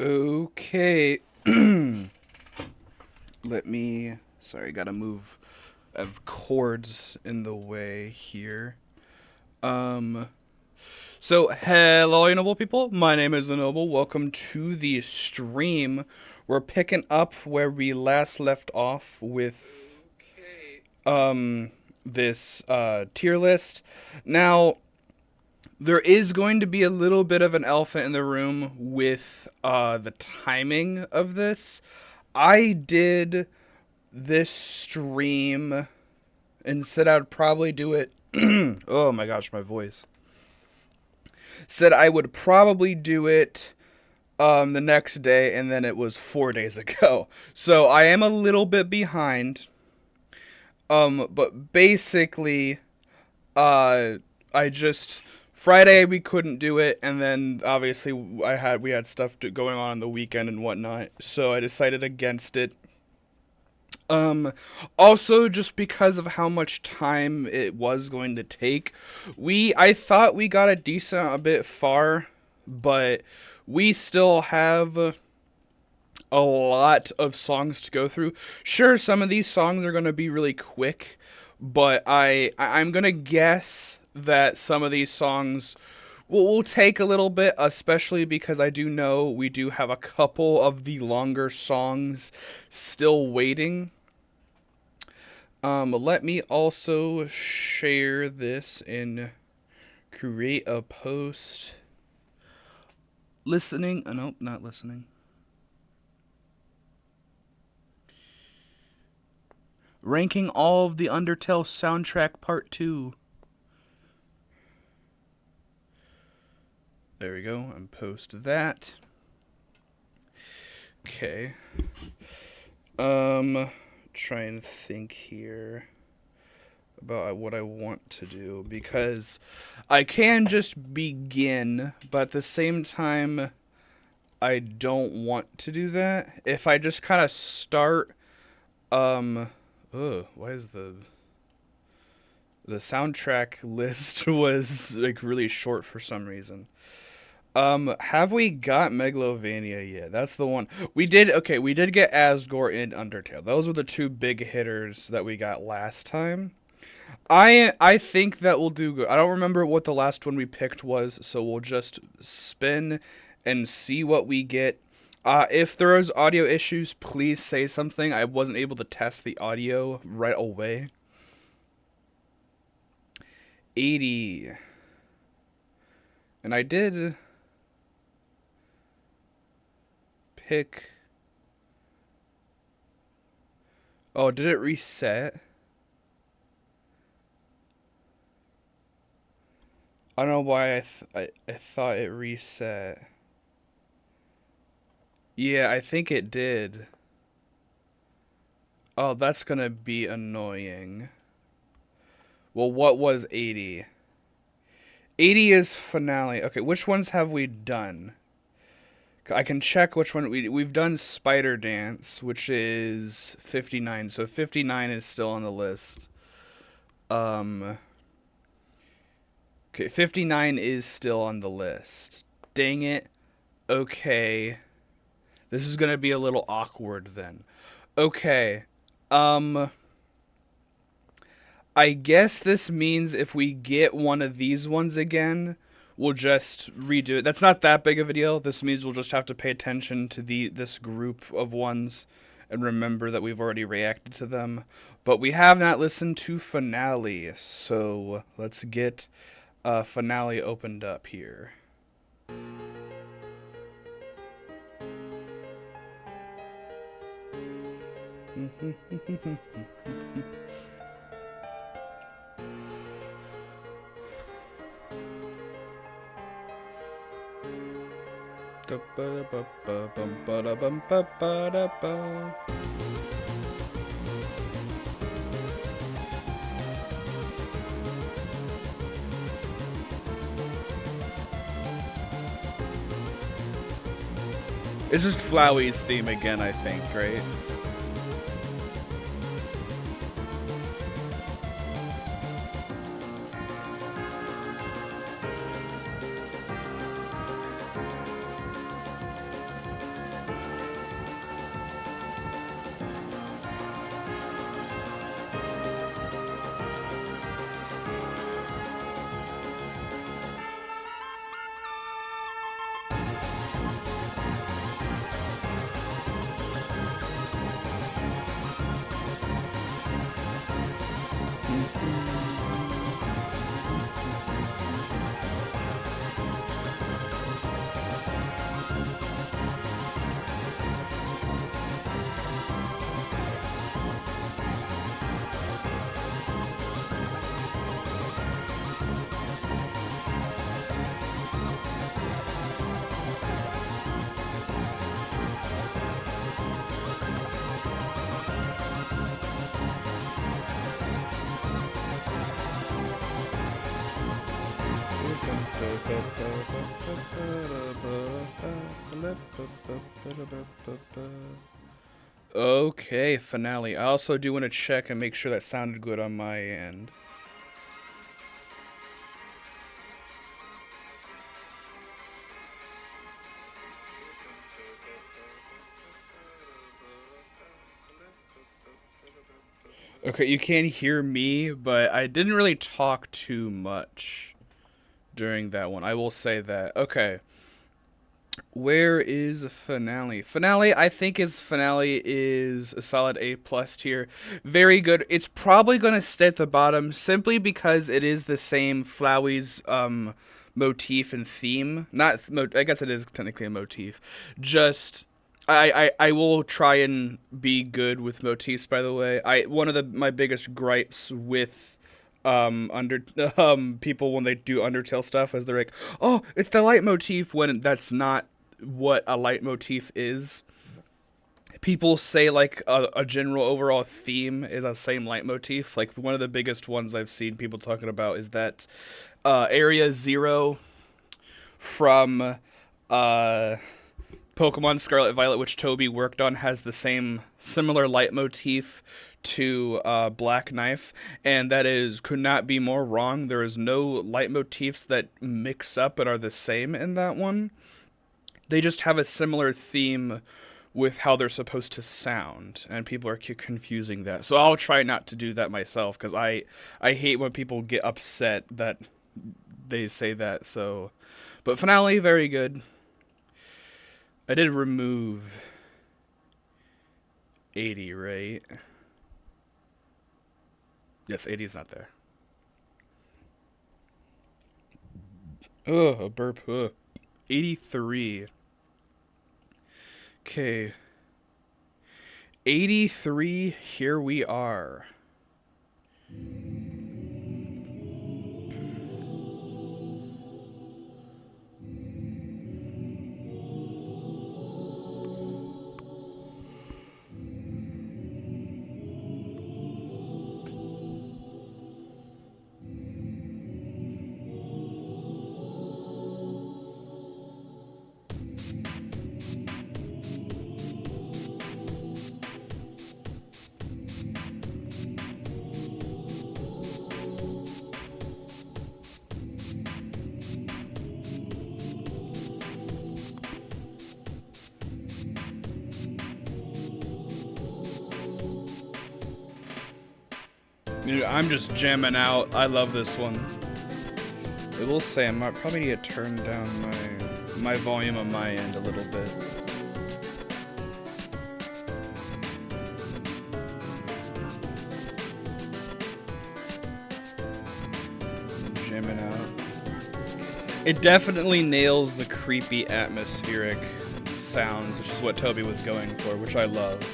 Okay. Sorry, gotta move. I have cords in the way here. Um, hello, Noble people. My name is Noble. Welcome to the stream. We're picking up where we last left off with, this, tier list. Now, there is going to be a little bit of an elephant in the room with, the timing of this. I did this stream and said I'd probably do it. Oh my gosh, my voice. Said I would probably do it the next day, and then it was 4 days ago. So I am a little bit behind. But basically, I just Friday we couldn't do it, and then obviously we had stuff going on the weekend and whatnot. So I decided against it. Also just because of how much time it was going to take, I thought we got a bit far, but we still have a lot of songs to go through. Sure, some of these songs are going to be really quick, but I'm going to guess that some of these songs will take a little bit, especially because I do know we do have a couple of the longer songs still waiting. Let me also share this and create a post. Listening. Nope, not listening. Ranking all of the Undertale soundtrack part 2. There we go. And post that. Okay. Try and think here about what I want to do, because I can just begin, but at the same time I don't want to do that. If I just kind of start, why is the soundtrack list was like really short for some reason. Have we got Megalovania yet? That's the one. We did get Asgore and Undertale. Those were the two big hitters that we got last time. I think that we'll do good. I don't remember what the last one we picked was, so we'll just spin and see what we get. If there is audio issues, please say something. I wasn't able to test the audio right away. 80. And I did pick... Oh, did it reset? I don't know why I thought it reset. Yeah, I think it did. Oh, that's gonna be annoying. Well, what was 80? 80 is finale. Okay, which ones have we done? I can check which one we've done. Spider Dance, which is 59. So 59 is still on the list. Okay, 59 is still on the list. Dang it. Okay. This is going to be a little awkward then. Okay. I guess this means if we get one of these ones again, we'll just redo it. That's not that big of a deal. This means we'll just have to pay attention to this group of ones and remember that we've already reacted to them. But we have not listened to Finale, so let's get Finale opened up here. It's just Flowey's theme again, I think, right? Okay, finale. I also do want to check and make sure that sounded good on my end. Okay, you can't hear me, but I didn't really talk too much during that one. I will say that. Okay. Where is finale? Finale, I think is finale is a solid A plus tier. Very good. It's probably gonna stay at the bottom simply because it is the same Flowey's motif and theme. Not I guess it is technically a motif. Just I will try and be good with motifs. By the way, I one of my biggest gripes with under people when they do Undertale stuff is they're like, oh, it's the leitmotif when that's not what a leitmotif is. People say like a general overall theme is a same leitmotif. Like one of the biggest ones I've seen people talking about is that Area Zero from uh Pokemon Scarlet Violet, which Toby worked on, has the same similar leitmotif to Black Knife, and that is could not be more wrong. There is no leitmotifs that mix up and are the same in that one. They just have a similar theme with how they're supposed to sound, and people are confusing that. So I'll try not to do that myself because I hate when people get upset that they say that. So, but finale very good. I did remove 80, right? Yes, 80 is not there. Ugh, a burp. Ugh. 83. Okay. 83, here we are. Dude, I'm just jamming out. I love this one. I will say I might probably need to turn down my volume on my end a little bit. Jamming out. It definitely nails the creepy atmospheric sounds, which is what Toby was going for, which I love.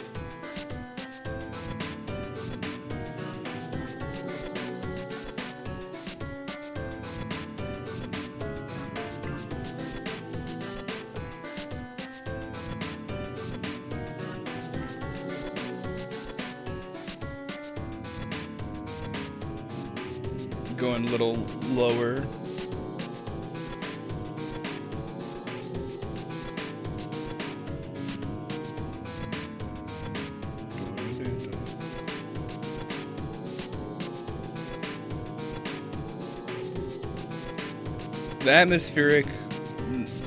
Going a little lower. The atmospheric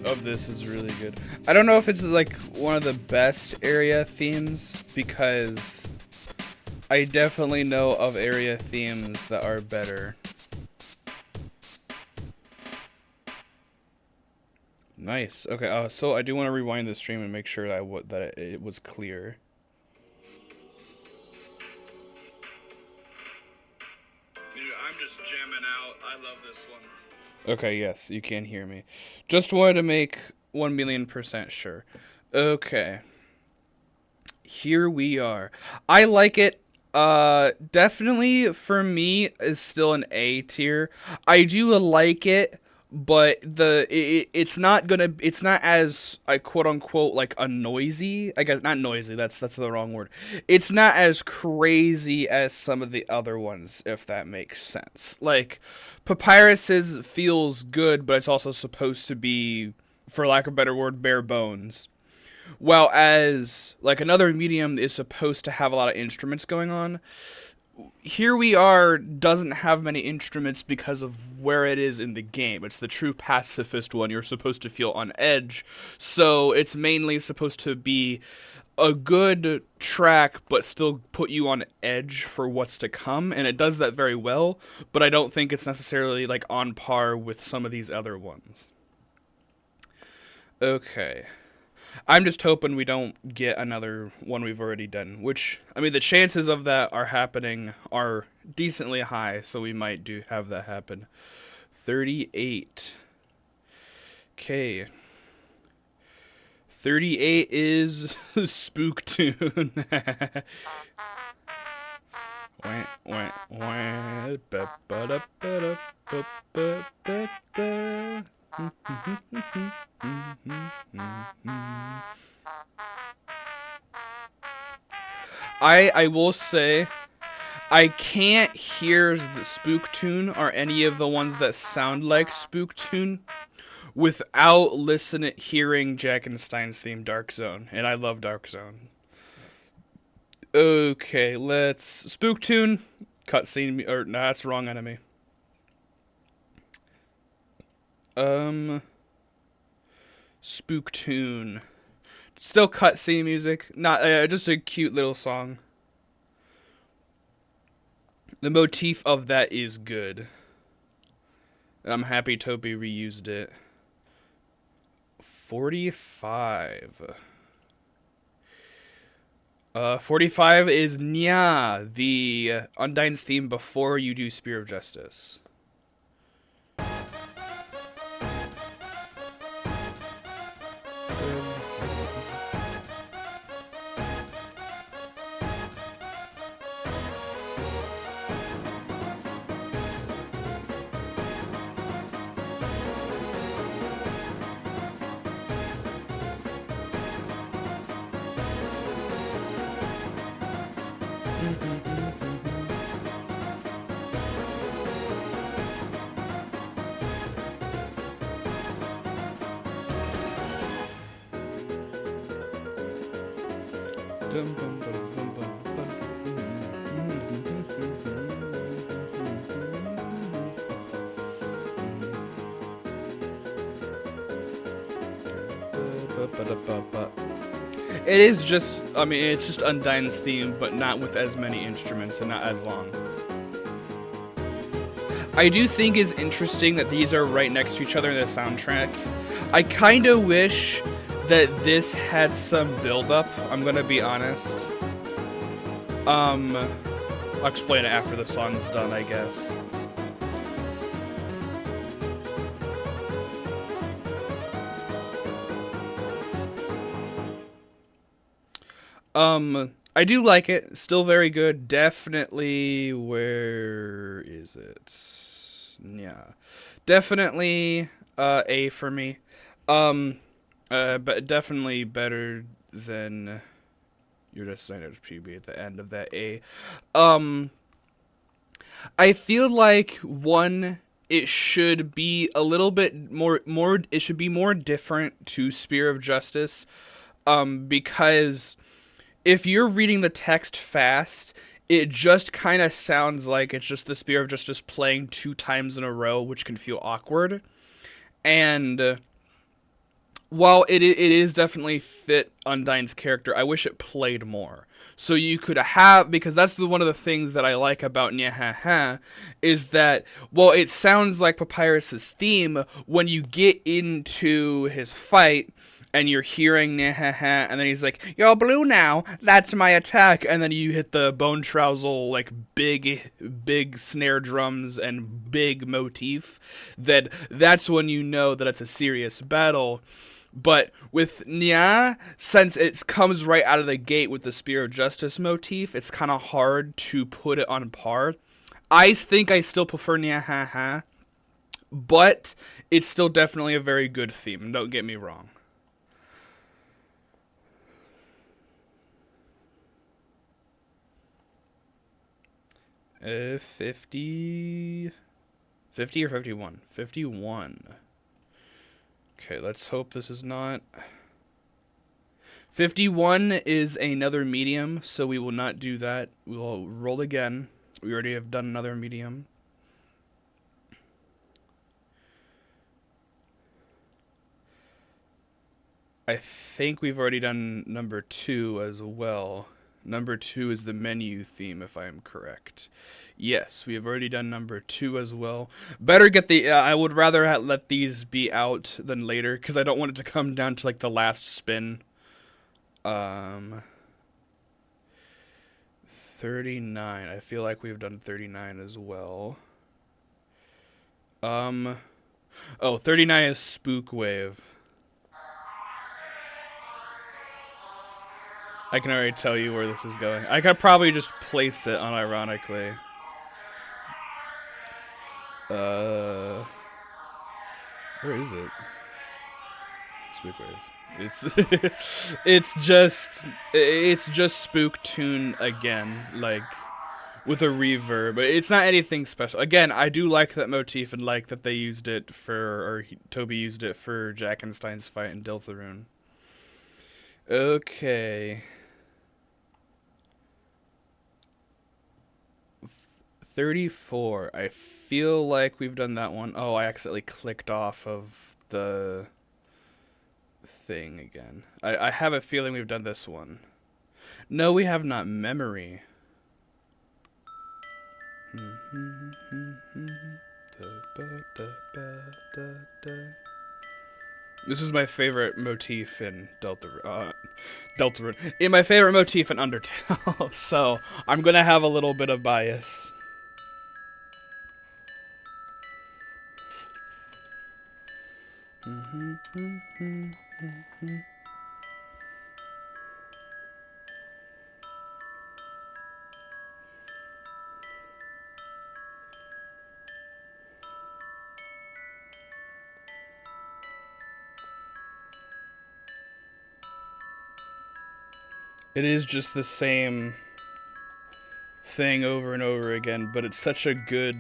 of this is really good. I don't know if it's like one of the best area themes because I definitely know of area themes that are better. Nice. Okay. So I do want to rewind the stream and make sure that it was clear. Dude, I'm just jamming out. I love this one. Okay. Yes, you can hear me. Just wanted to make 1,000,000% sure. Okay. Here we are. I like it. Definitely for me is still an A tier. I do like it. but it's not as I quote unquote like a noisy, I guess not noisy, that's the wrong word. It's not as crazy as some of the other ones, if that makes sense. Like Papyrus's feels good, but it's also supposed to be, for lack of a better word, bare bones. While as like another medium is supposed to have a lot of instruments going on, here we are doesn't have many instruments because of where it is in the game. It's the true pacifist one. You're supposed to feel on edge. So it's mainly supposed to be a good track but still put you on edge for what's to come, and it does that very well, but I don't think it's necessarily like on par with some of these other ones. Okay. I'm just hoping we don't get another one we've already done, which, I mean, the chances of that are happening are decently high, so we might do have that happen. 38. Okay. 38 is Spook Tune. Wah, wah, wah, ba, ba, da, ba, da, ba, ba, ba, da. I will say I can't hear the Spook Tune or any of the ones that sound like Spook Tune without hearing Jackenstein's theme Dark Zone, and I love Dark Zone. Okay, let's Spook Tune cutscene, or nah, that's wrong enemy. Spook Tune. Still cutscene music, not just a cute little song. The motif of that is good. I'm happy Topi reused it. 45. 45 is Nya, the Undyne's theme before you do Spear of Justice. It is just, I mean, it's just Undyne's theme, but not with as many instruments and not as long. I do think it's interesting that these are right next to each other in the soundtrack. I kind of wish that this had some build-up, I'm gonna be honest. I'll explain it after the song's done, I guess. I do like it. Still very good. Definitely, where is it? Yeah. Definitely, A for me. But definitely better than your Destiny PB at the end of that A. I feel like one, it should be a little bit more it should be more different to Spear of Justice, because if you're reading the text fast, it just kind of sounds like it's just the Spear of Justice playing 2 times in a row, which can feel awkward. And while it is definitely fit Undyne's character, I wish it played more. So you could have, because that's one of the things that I like about Nyahaha, is that, well, it sounds like Papyrus's theme when you get into his fight, and you're hearing Nyahaha, and then he's like, "You're blue now, that's my attack," and then you hit the Bone Trousel, like, big snare drums and big motif, that's when you know that it's a serious battle. But with Nya, since it comes right out of the gate with the Spear of Justice motif, it's kind of hard to put it on par. I think I still prefer Nyahaha but it's still definitely a very good theme. Don't get me wrong. 50, 50 or 51? 51. Okay, let's hope this is not. 51 is another medium, so we will not do that. We will roll again. We already have done another medium. I think we've already done number 2 as well. Number 2 is the menu theme, if I am correct. Yes, we have already done number 2 as well. Better get the... I would rather let these be out than later, because I don't want it to come down to, like, the last spin. 39. I feel like we've done 39 as well. Oh, 39 is Spook Wave. I can already tell you where this is going. I could probably just place it unironically. Where is it? Spook Wave. It's just Spook Tune again, like with a reverb. It's not anything special. Again, I do like that motif and like that they used it for, or Toby used it for Jackenstein's fight in Deltarune. Okay. 34. I feel like we've done that one. Oh, I accidentally clicked off of the thing again. I have a feeling we've done this one. No, we have not. Memory. This is my favorite motif in Deltarune. In my favorite motif in Undertale, so I'm gonna have a little bit of bias. It is just the same thing over and over again, but it's such a good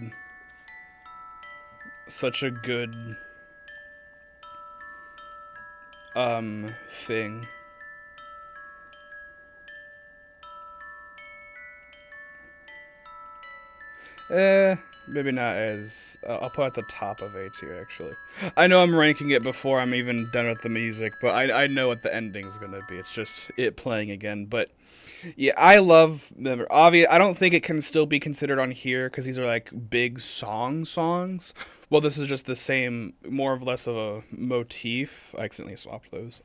thing. Maybe not as... I'll put at the top of A tier, actually. I know I'm ranking it before I'm even done with the music, but I know what the ending's gonna be. It's just it playing again, but... Yeah, I love... I don't think it can still be considered on here, because these are, like, big songs. Well, this is just the same, more or less of a motif. I accidentally swapped those.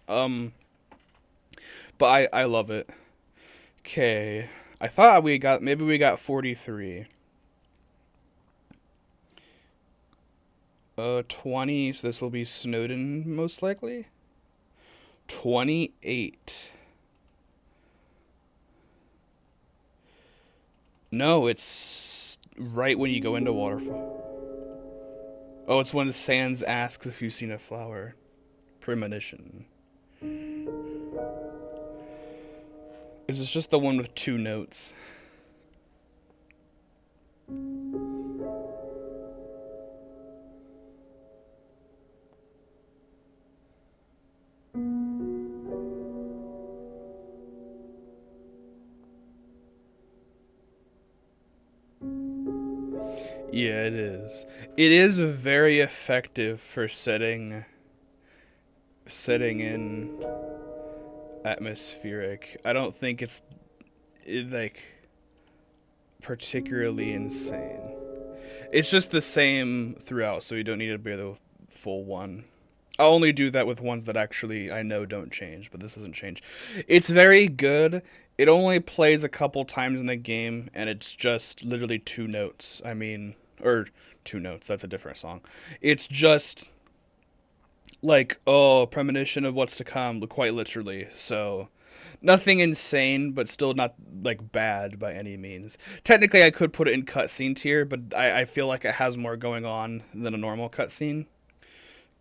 But I love it. Okay. I thought maybe we got 43. 20, so this will be Snowden, most likely. 28. No, it's right when you go into Waterfall. Oh, it's when Sans asks if you've seen a flower. Premonition. Is this just the one with 2 notes? Yeah, it is. It is very effective for setting in atmospheric. I don't think it's like particularly insane. It's just the same throughout, so you don't need to be the full one. I'll only do that with ones that actually I know don't change, but this doesn't change. It's very good. It only plays a couple times in the game, and it's just literally 2 notes. I mean, or 2 notes, that's a different song. It's just like, oh, premonition of what's to come, quite literally. So Nothing insane, but still not like bad by any means. Technically, I could put it in cutscene tier, but I feel like it has more going on than a normal cutscene.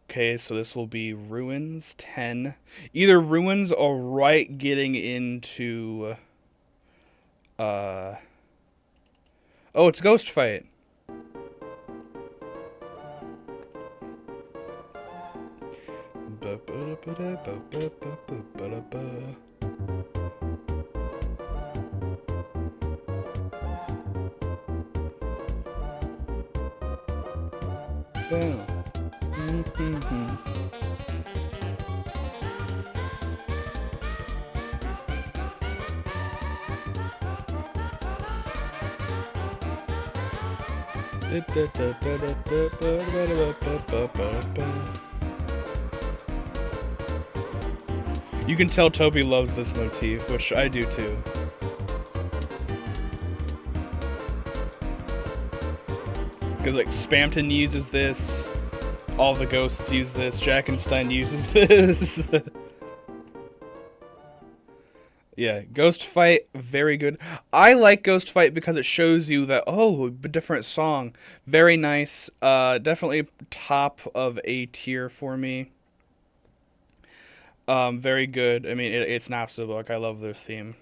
Okay, so this will be Ruins 10. Either Ruins or right getting into uh oh, it's Ghost Fight. You can tell Toby loves this motif, which I do too. Because like Spamton uses this, all the ghosts use this, Jackenstein uses this. Yeah, Ghost Fight, very good. I like Ghost Fight because it shows you that, oh, a different song. Very nice. Definitely top of A tier for me. Very good. I mean, it's an absolute book. I love their theme.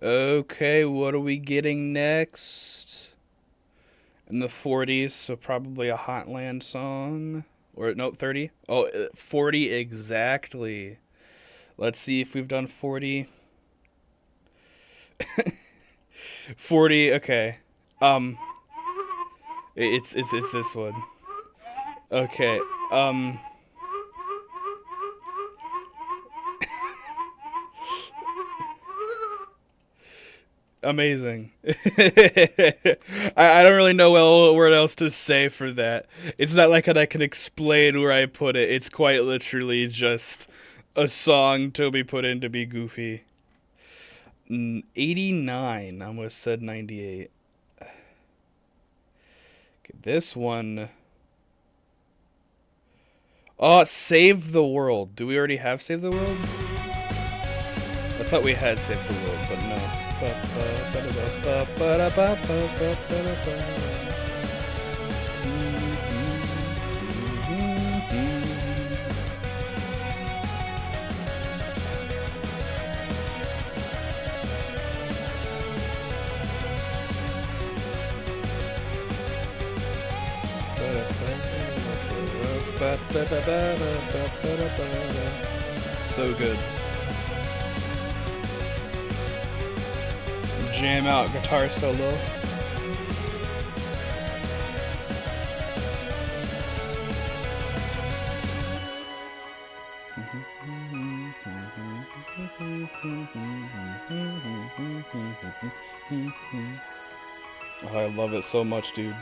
Okay, what are we getting next? In the 40s, so probably a Hotland song. Or, no, 30? Oh, 40 exactly. Let's see if we've done 40. 40, okay. It's this one. Okay. Amazing. I don't really know what else to say for that. It's not like I can explain where I put it. It's quite literally just a song Toby put in to be goofy. 89. I almost said 98. Okay, this one. Oh, Save the World. Do we already have Save the World? I thought we had Save the World, but no. So good. Jam out guitar solo. Oh, I love it so much, dude.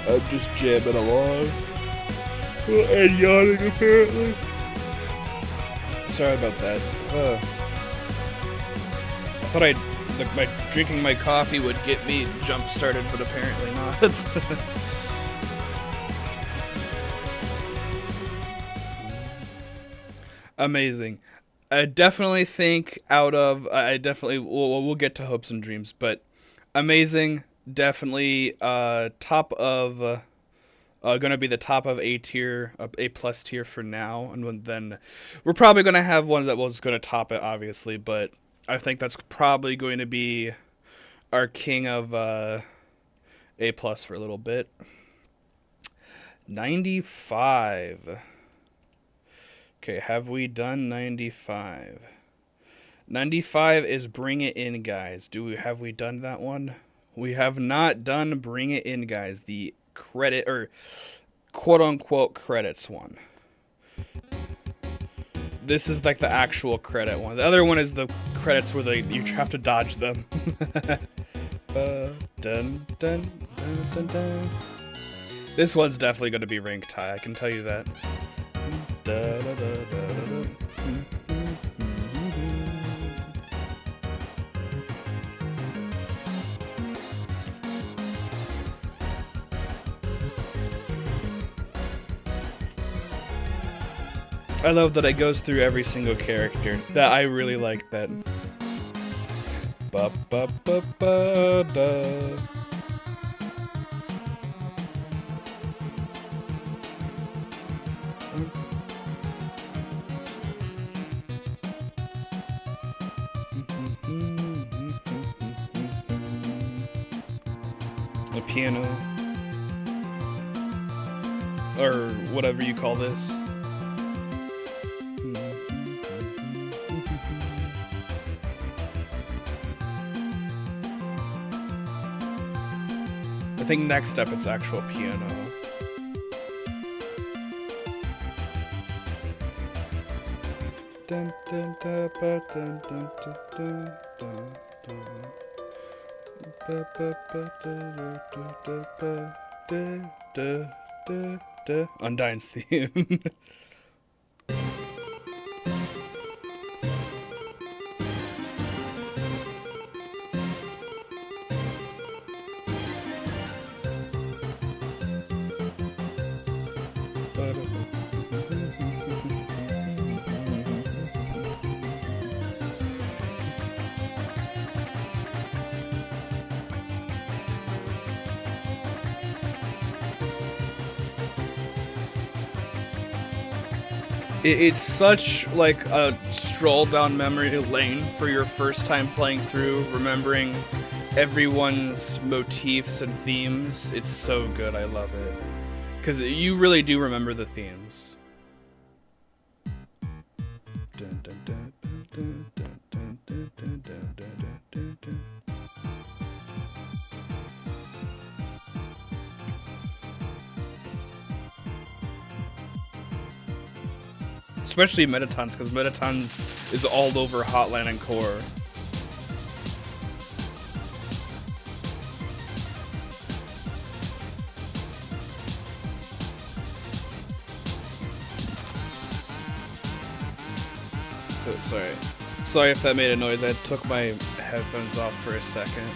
I'm just jamming along. And yawning, apparently. Sorry about that. I thought my drinking my coffee would get me jump started, but apparently not. Amazing. I definitely think we'll get to hopes and dreams, but amazing. Definitely top of gonna be the top of A tier, A plus tier for now, and then we're probably gonna have one that was gonna top it, obviously, but I think that's probably going to be our king of A plus for a little bit. 95. Okay, have we done 95? 95 is Bring It In, guys. Have we done that one? We have not done Bring It In, guys. The credit, or quote-unquote credits one. This is like the actual credit one. The other one is the credits where you have to dodge them. Dun, dun, dun, dun, dun. This one's definitely going to be ranked high, I can tell you that. Da, da, da, da, da, da. I love that it goes through every single character. That I really like that. Ba ba ba ba ba. The piano, or whatever you call this. I think next up it's actual piano. Dun, dun, dun, dun, dun, dun, dun, dun, dun. Undyne's theme. It's such like a stroll down memory lane for your first time playing through, remembering everyone's motifs and themes. It's so good, I love it. Because you really do remember the themes. Dun, dun, dun, dun, dun, dun, dun, dun, dun, dun, dun, dun. Especially Metatons, because Metatons is all over Hotline and Core. Oh, sorry. Sorry if that made a noise. I took my headphones off for a second.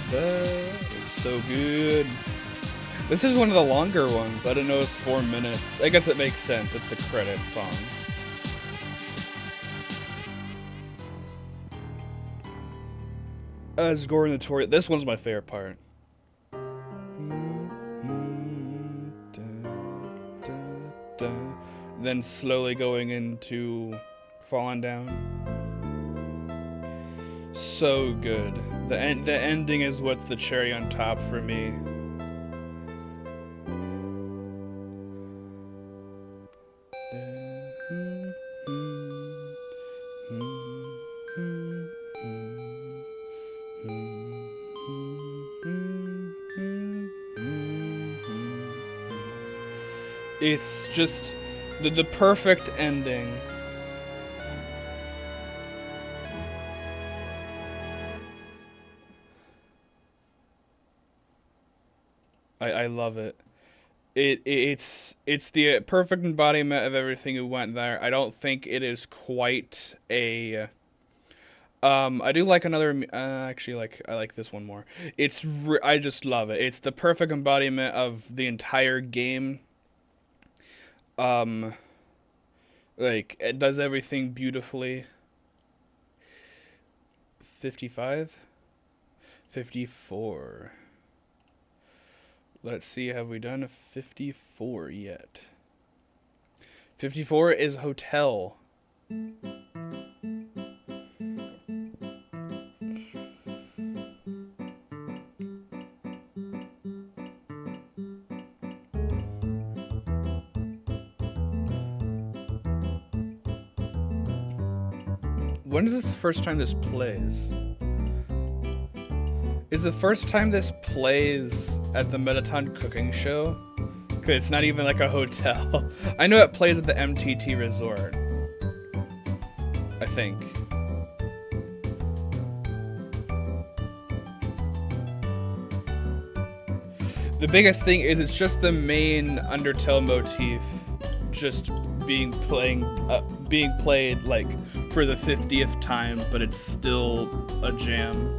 It's so good. This is one of the longer ones. I didn't know it was 4 minutes. I guess it makes sense. It's the credits song. Score in the Tory. This one's my favorite part. Then slowly going into Falling Down. So good. The ending is what's the cherry on top for me. It's just the perfect ending. I love it. It's the perfect embodiment of everything who went there. I don't think it is quite a. I do like another. Actually, I like this one more. I just love it. It's the perfect embodiment of the entire game. Like it does everything beautifully. 55, 54. Let's see, have we done a 54 yet? 54 is Hotel. When is this the first time this plays? Is the first time this plays at the Metaton cooking show? Cause it's not even like a hotel. I know it plays at the MTT Resort. I think. The biggest thing is it's just the main Undertale motif just being played like for the 50th time, but it's still a jam.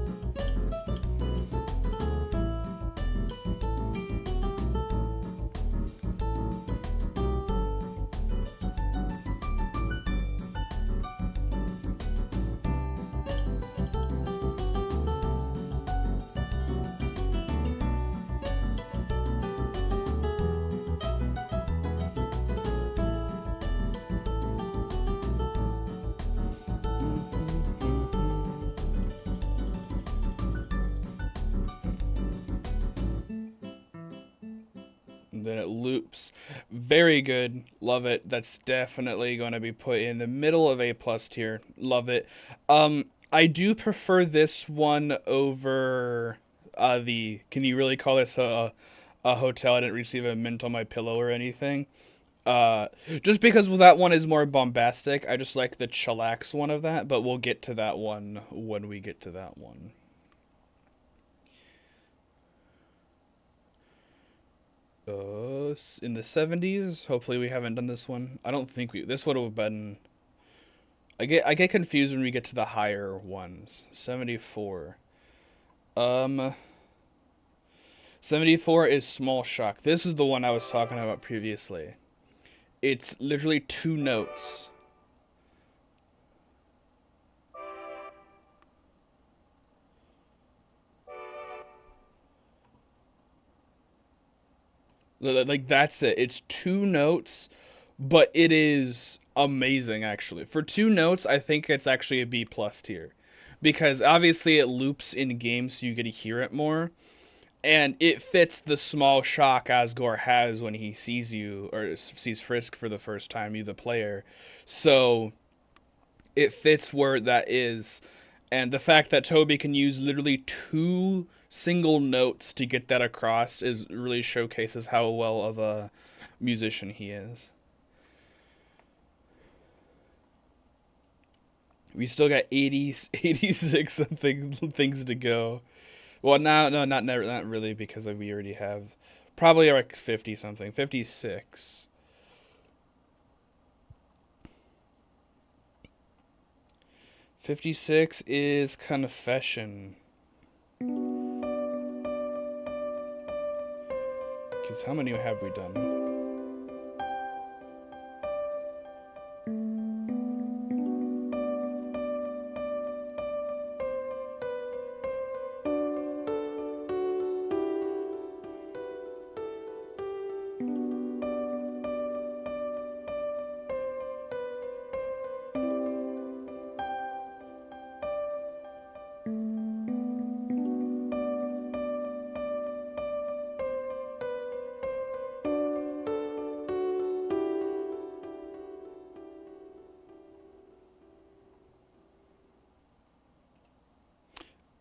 Then it loops. Very good. Love it. That's definitely going to be put in the middle of A+ tier. Love it. I do prefer this one over the. Can you really call this a hotel? I didn't receive a mint on my pillow or anything. Just because that one is more bombastic. I just like the chillax one of that, but we'll get to that one when we get to that one. In the 70s. Hopefully we haven't done this one. I don't think this would have been. I get confused when we get to the higher ones. 74. 74 is Small Shock. This is the one I was talking about previously. It's literally 2 notes. Like that's it. It's 2 notes, but it is amazing actually. For 2 notes, I think it's actually a B+ tier. Because obviously it loops in game so you get to hear it more. And it fits the small shock Asgore has when he sees you or sees Frisk for the first time, you the player. So it fits where that is. And the fact that Toby can use literally 2 single notes to get that across is really showcases how well of a musician he is. We still got 86 something things to go. Well, no, not really, because we already have probably like 50 something, 56. '56 is Confession. Because how many have we done?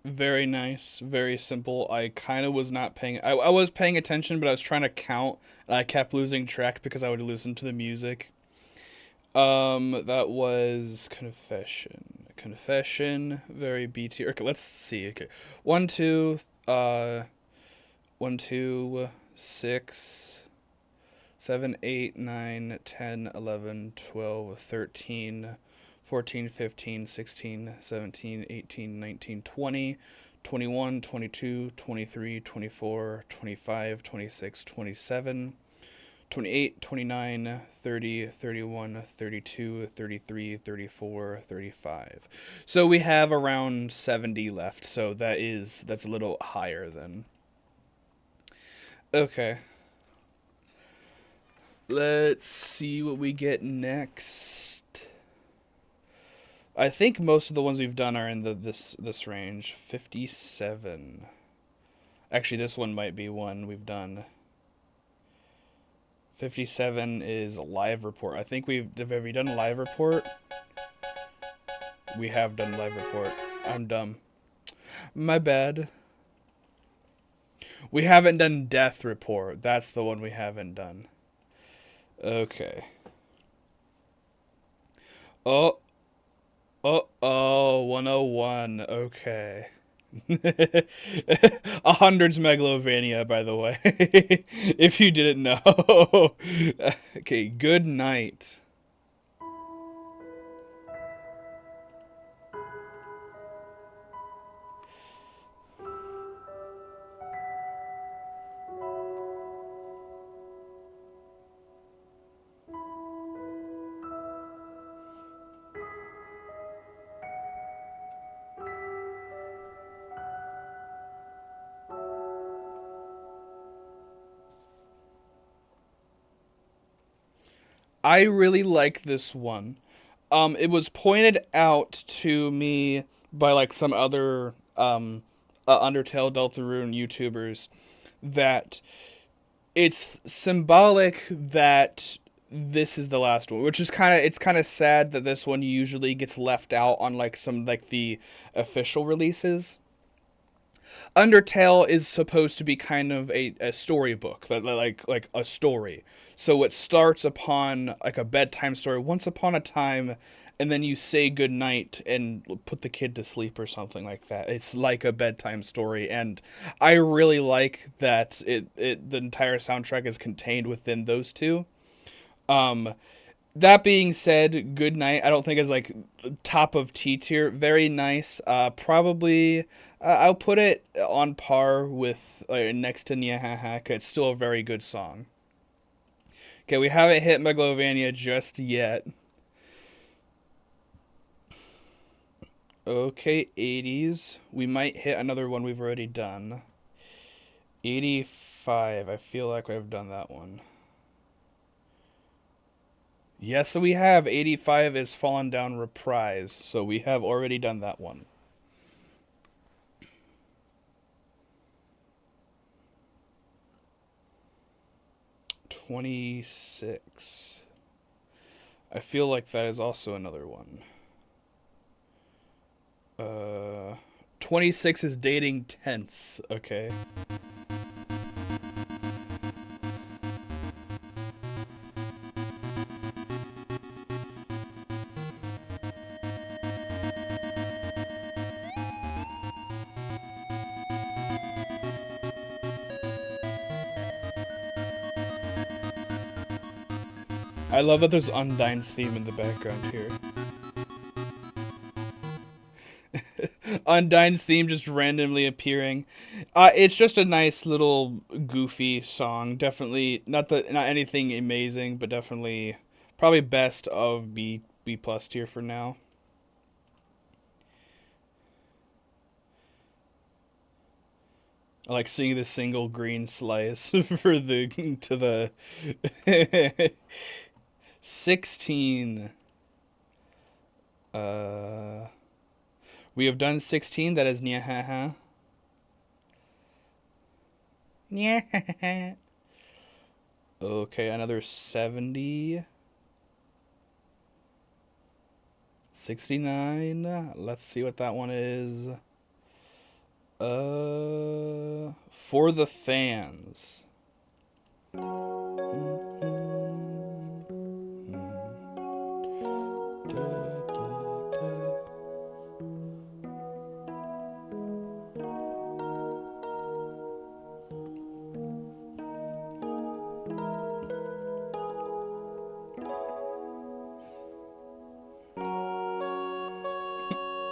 Very nice, very simple. I kind of was not paying. I was paying attention, but I was trying to count, and I kept losing track because I would listen to the music. That was Confession. Confession, very B tier. Okay, let's see. Okay, 1, 2, 1, 2, 6, 7, 8, 9, 10, 11, 12, 13. 14, 15, 16, 17, 18, 19, 20, 21, 22, 23, 24, 25, 26, 27, 28, 29, 30, 31, 32, 33, 34, 35. So we have around 70 left, so that's a little higher than. Okay. Let's see what we get next. I think most of the ones we've done are in this range. 57. Actually, this one might be one we've done. 57 is Live Report. I think have we done Live Report? We have done live report. I'm dumb. My bad. We haven't done death report. That's the one we haven't done. Okay. Oh, 101. Okay. 100's Megalovania, by the way. If you didn't know. Okay, good night. I really like this one. It was pointed out to me by like some other Undertale Deltarune YouTubers that it's symbolic that this is the last one, which is kind of sad that this one usually gets left out on like some like the official releases. Undertale is supposed to be kind of a storybook, like a story. So it starts upon like a bedtime story, once upon a time, and then you say goodnight and put the kid to sleep or something like that. It's like a bedtime story, and I really like that the entire soundtrack is contained within those two. Um, that being said, good night. I don't think is like top of T tier. Very nice. Probably I'll put it on par with next to Nyahahaka. It's still a very good song. Okay, we haven't hit Megalovania just yet. Okay, 80s. We might hit another one we've already done. 85. I feel like I've done that one. Yes, so we have. 85 is Fallen Down Reprise, so we have already done that one. $26. I feel like that is also another one. 26 is Dating Tense. Okay. I love that there's Undyne's theme in the background here. Undyne's theme just randomly appearing. It's just a nice little goofy song. Definitely not anything amazing, but definitely probably best of B plus tier for now. I like seeing the single green slice for the to the 16. We have done 16. That is Nyahaha. Nyahaha. Okay, another 70. 69. Let's see what that one is. For the fans.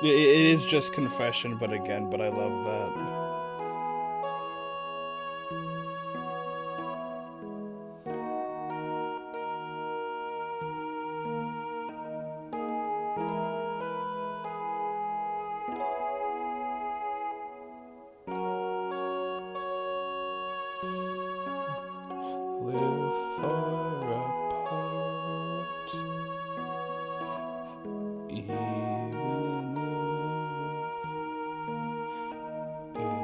It is just confession, but I love that. Live far apart, even if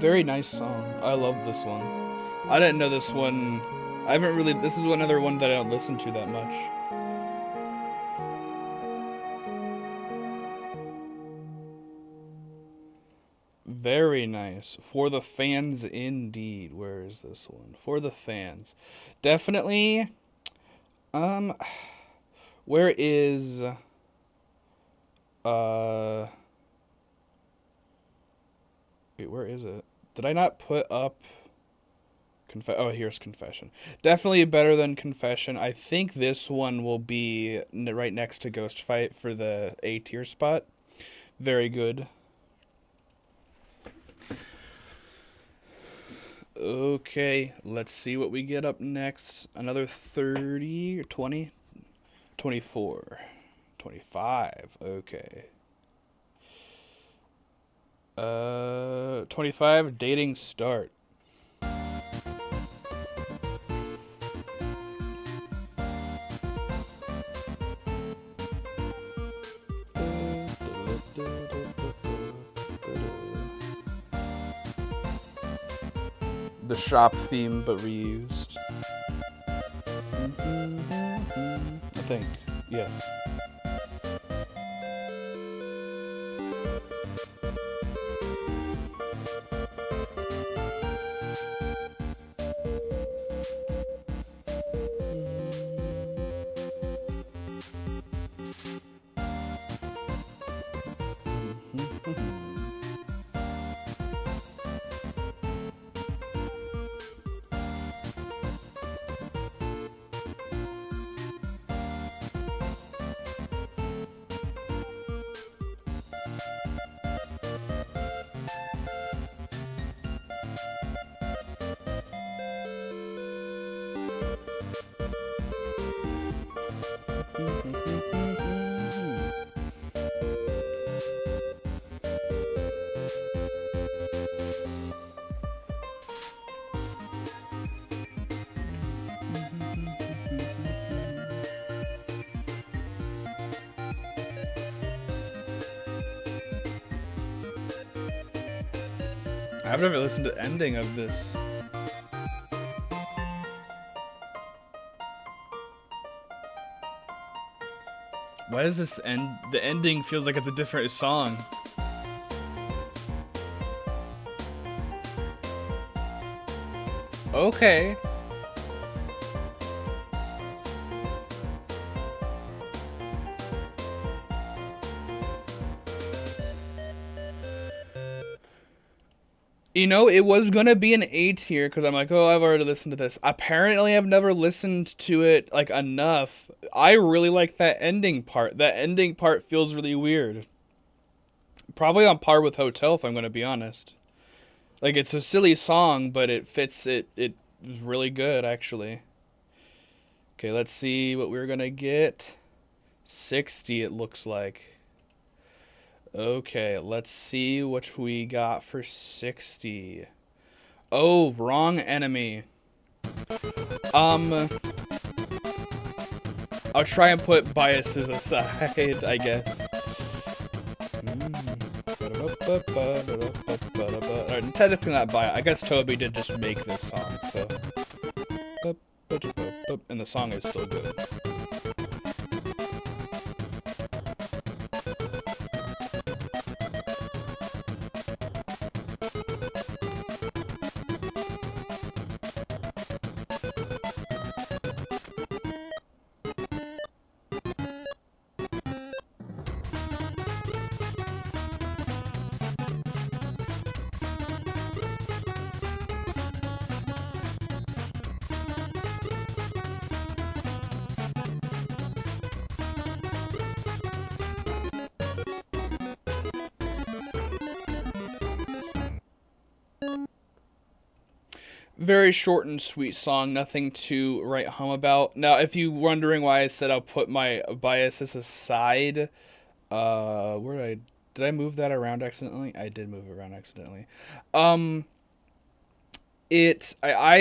Very nice song. I love this one. I didn't know this one. I haven't really. This is another one that I don't listen to that much. Very nice. For the fans indeed. Where is this one? For the fans. Definitely. Um where is wait, where is it? Did I not put up oh, here's Confession. Definitely better than Confession. I think this one will be right next to Ghost Fight for the A tier spot. Very good. Okay, let's see what we get up next. Another 30, 20, 24, 25. Okay. 25, dating start. The shop theme, but reused. I think, yes. I've never listened to the ending of this. Why does this end? The ending feels like it's a different song. Okay. You know, it was gonna be an A tier because I'm like, oh, I've already listened to this. Apparently, I've never listened to it like enough. I really like that ending part. That ending part feels really weird. Probably on par with Hotel, if I'm gonna be honest. Like, it's a silly song, but it fits. It is really good, actually. Okay, let's see what we're gonna get. 60, it looks like. Okay, let's see what we got for 60. Oh, wrong enemy. I'll try and put biases aside, I guess. Alright, technically not bias. I guess Toby did just make this song, so. And the song is still good. Very short and sweet song, nothing to write home about. Now, if you're wondering why I said I'll put my biases aside, where did I move that around accidentally? I did move it around accidentally. I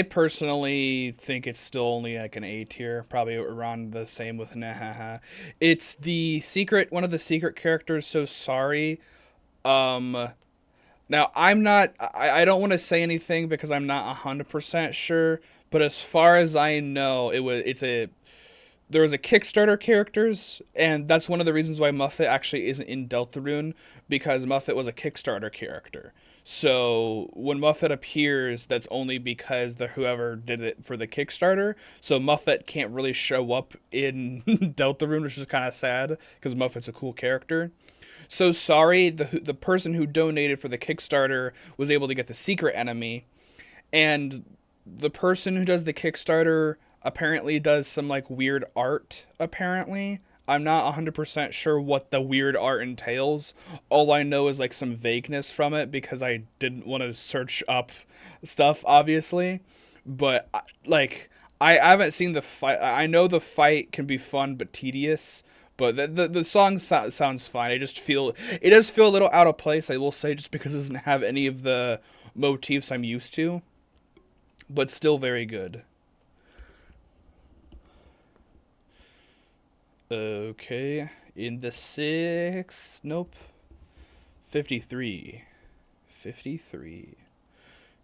personally think it's still only like an A tier, probably around the same with Nahaha. It's the secret, one of the secret characters, so sorry. Um, Now, I don't want to say anything because I'm not 100% sure, but as far as I know, there was a Kickstarter characters, and that's one of the reasons why Muffet actually isn't in Deltarune, because Muffet was a Kickstarter character. So when Muffet appears, that's only because the whoever did it for the Kickstarter. So Muffet can't really show up in Deltarune, which is kind of sad because Muffet's a cool character. So sorry, the person who donated for the Kickstarter was able to get the secret enemy, and the person who does the Kickstarter apparently does some like weird art. Apparently, I'm not 100% sure what the weird art entails. All I know is like some vagueness from it because I didn't want to search up stuff, obviously. But like, I haven't seen the fight. I know the fight can be fun but tedious. But the song sounds fine. It does feel a little out of place, I will say, just because it doesn't have any of the motifs I'm used to, but still very good. Okay, in the six, nope, 53, 53.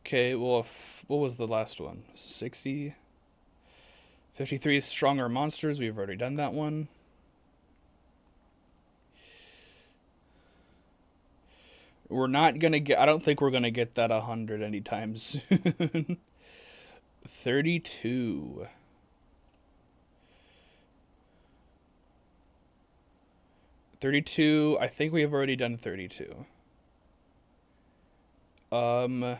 Okay, well, what was the last one? 60. 53 is stronger monsters. We've already done that one. We're not gonna get. I don't think we're gonna get that 100 anytime soon. 32. 32. I think we have already done 32. Um,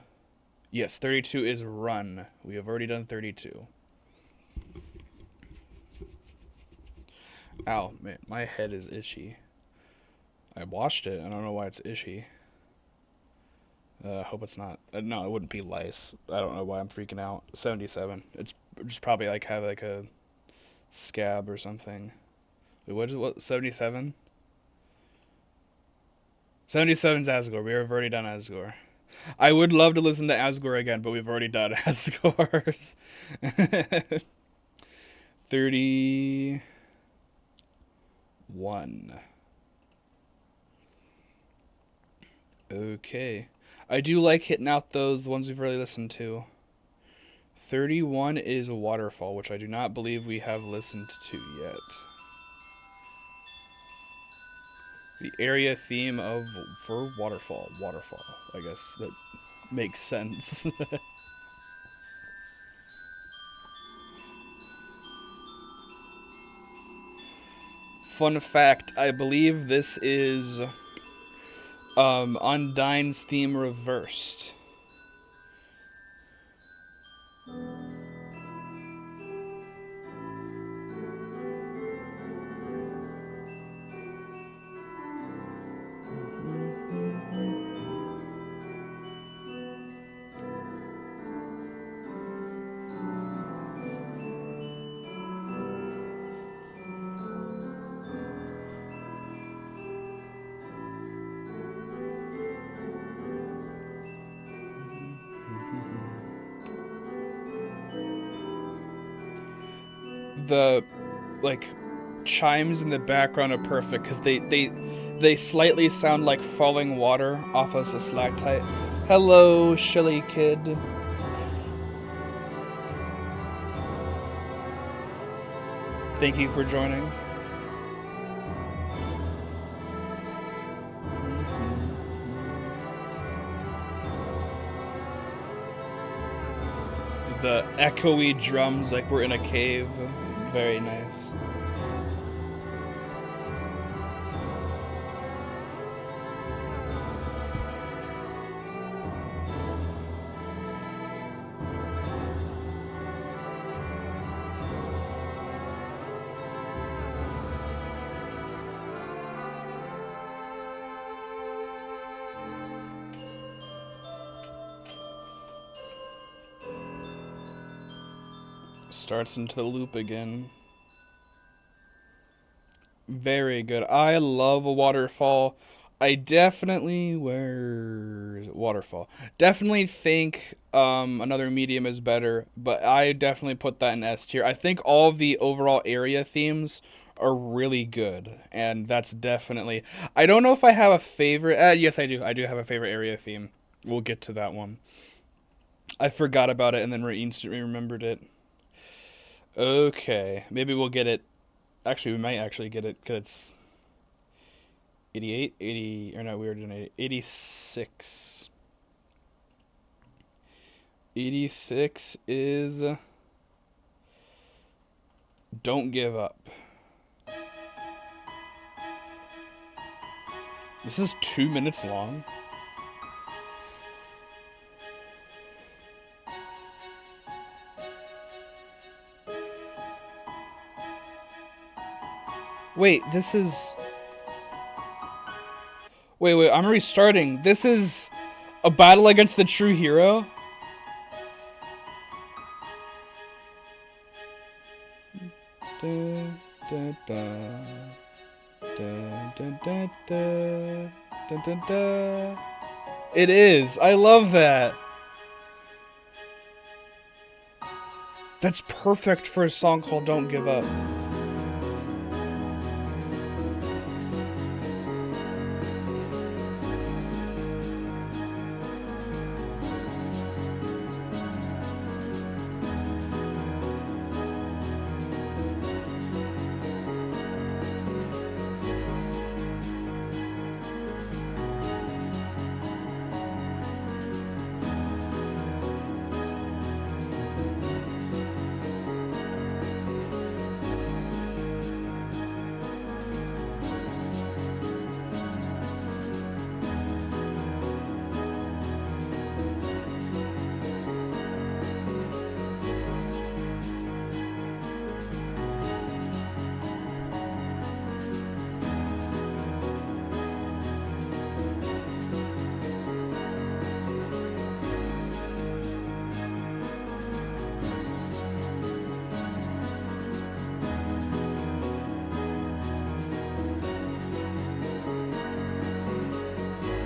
yes, 32 is run. We have already done 32. Ow, man, my head is itchy. I washed it. I don't know why it's itchy. I hope it's not. No, it wouldn't be lice. I don't know why I'm freaking out. 77. It's just probably like have like a scab or something. Wait, what is it? What? 77? 77's Asgore. We have already done Asgore. I would love to listen to Asgore again, but we've already done Asgore's. 31. Okay. I do like hitting out those ones we've really listened to. 31 is a waterfall, which I do not believe we have listened to yet. The area theme of for waterfall. Waterfall. I guess that makes sense. Fun fact, I believe this is Undyne's theme reversed. The like chimes in the background are perfect because they slightly sound like falling water off of a stalactite. Hello, Shelly Kid. Thank you for joining. The echoey drums like we're in a cave. Very nice. Starts into the loop again. Very good. I love a waterfall. I definitely where waterfall. Definitely think another medium is better, but I definitely put that in S tier. I think all of the overall area themes are really good, and that's definitely. I don't know if I have a favorite. Yes, I do. I do have a favorite area theme. We'll get to that one. I forgot about it and then instantly remembered it. Okay, maybe we'll get it. Actually, we might actually get it because it's 88, 80, or no, we were doing 86. 86 is Don't Give Up. This is 2 minutes long. Wait, this is. Wait, I'm restarting. This is a battle against the true hero? Da, da, da. Da, da, da, da. Da, da, da. It is. I love that. That's perfect for a song called Don't Give Up.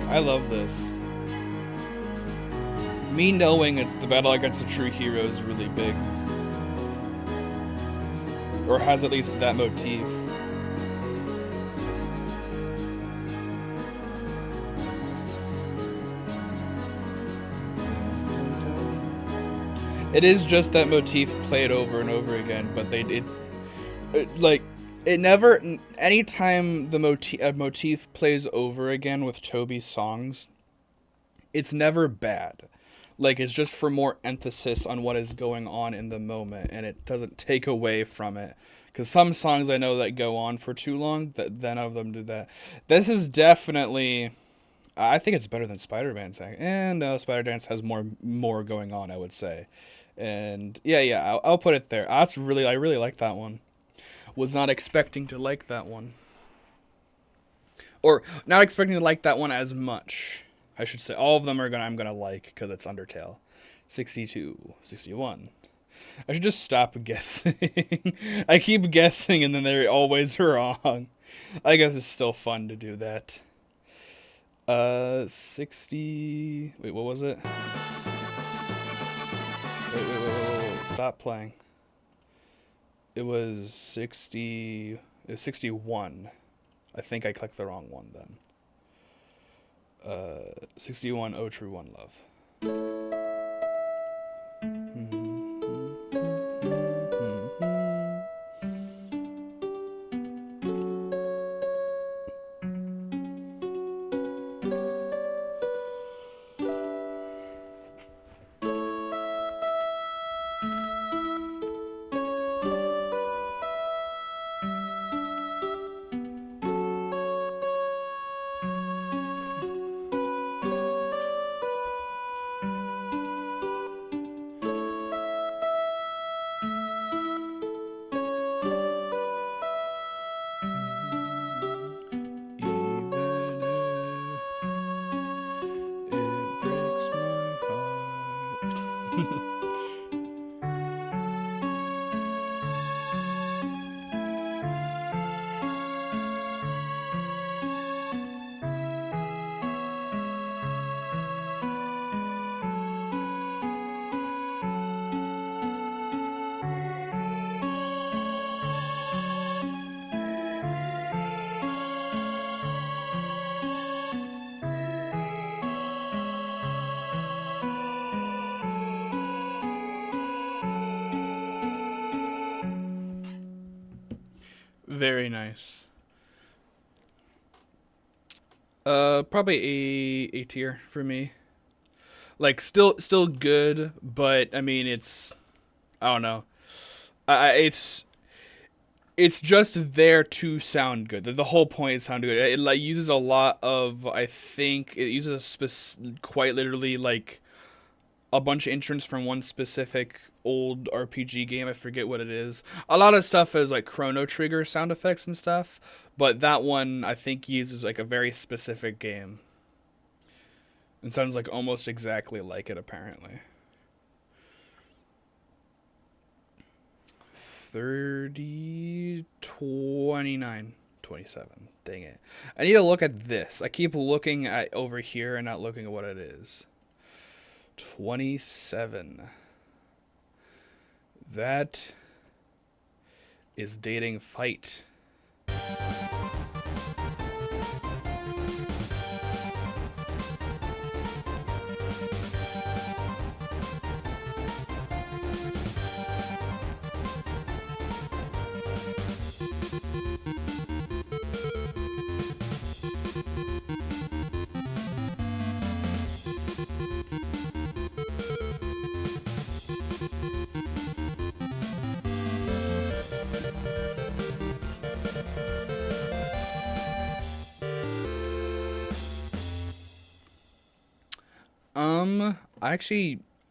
I love this. Me knowing it's the battle against the true hero is really big. Or has at least that motif. It is just that motif played over and over again, but it never. Anytime the motif plays over again with Toby's songs, it's never bad. Like, it's just for more emphasis on what is going on in the moment, and it doesn't take away from it. Because some songs I know that go on for too long, that none of them do that. This is definitely. I think it's better than Spider Dance. And no, Spider Dance has more going on, I would say. And yeah, I'll put it there. I really like that one. Was not expecting to like that one. Or not expecting to like that one as much. I should say all of them I'm gonna like because it's Undertale. 62, 61. I should just stop guessing. I keep guessing and then they're always wrong. I guess it's still fun to do that. 60. Wait, what was it? Wait. Stop playing. It was 60. It was 61. I think I clicked the wrong one then. 61. Oh, True One Love. Very nice. Probably a tier for me. Like still good, but I mean it's I don't know. It's just there to sound good. The whole point is sound good. It like uses a lot of I think it uses quite literally like a bunch of instruments from one specific old RPG game. I forget what it is. A lot of stuff is like Chrono Trigger sound effects and stuff, but that one I think uses like a very specific game. It sounds like almost exactly like it apparently. 30, 29, 27. Dang it. I need to look at this. I keep looking at over here and not looking at what it is. 27. That is dating fight.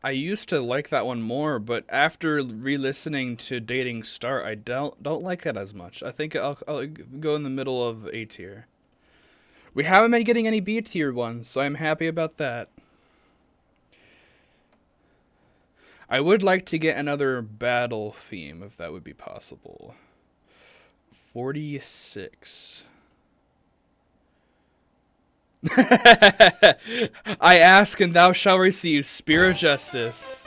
I used to like that one more, but after re-listening to Dating Start, I don't like it as much. I think I'll go in the middle of A tier. We haven't been getting any B tier ones, so I'm happy about that. I would like to get another battle theme if that would be possible. 46. I ask and thou shalt receive, Spear of Justice.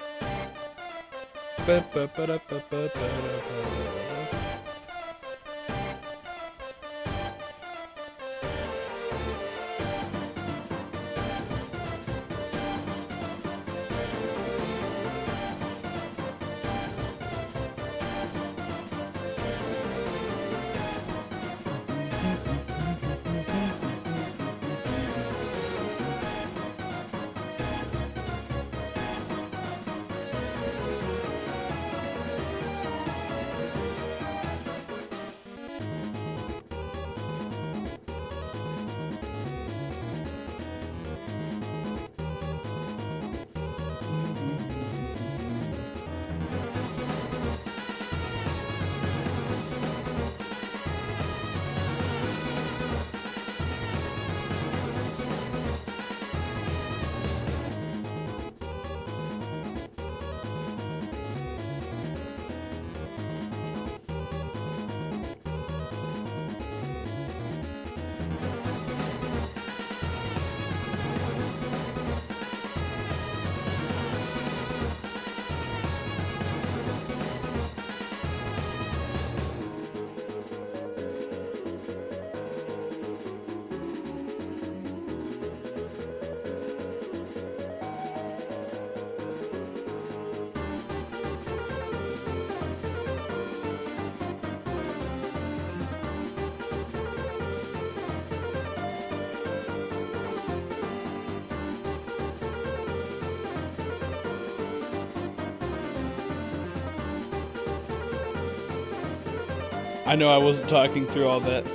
I know I wasn't talking through all that.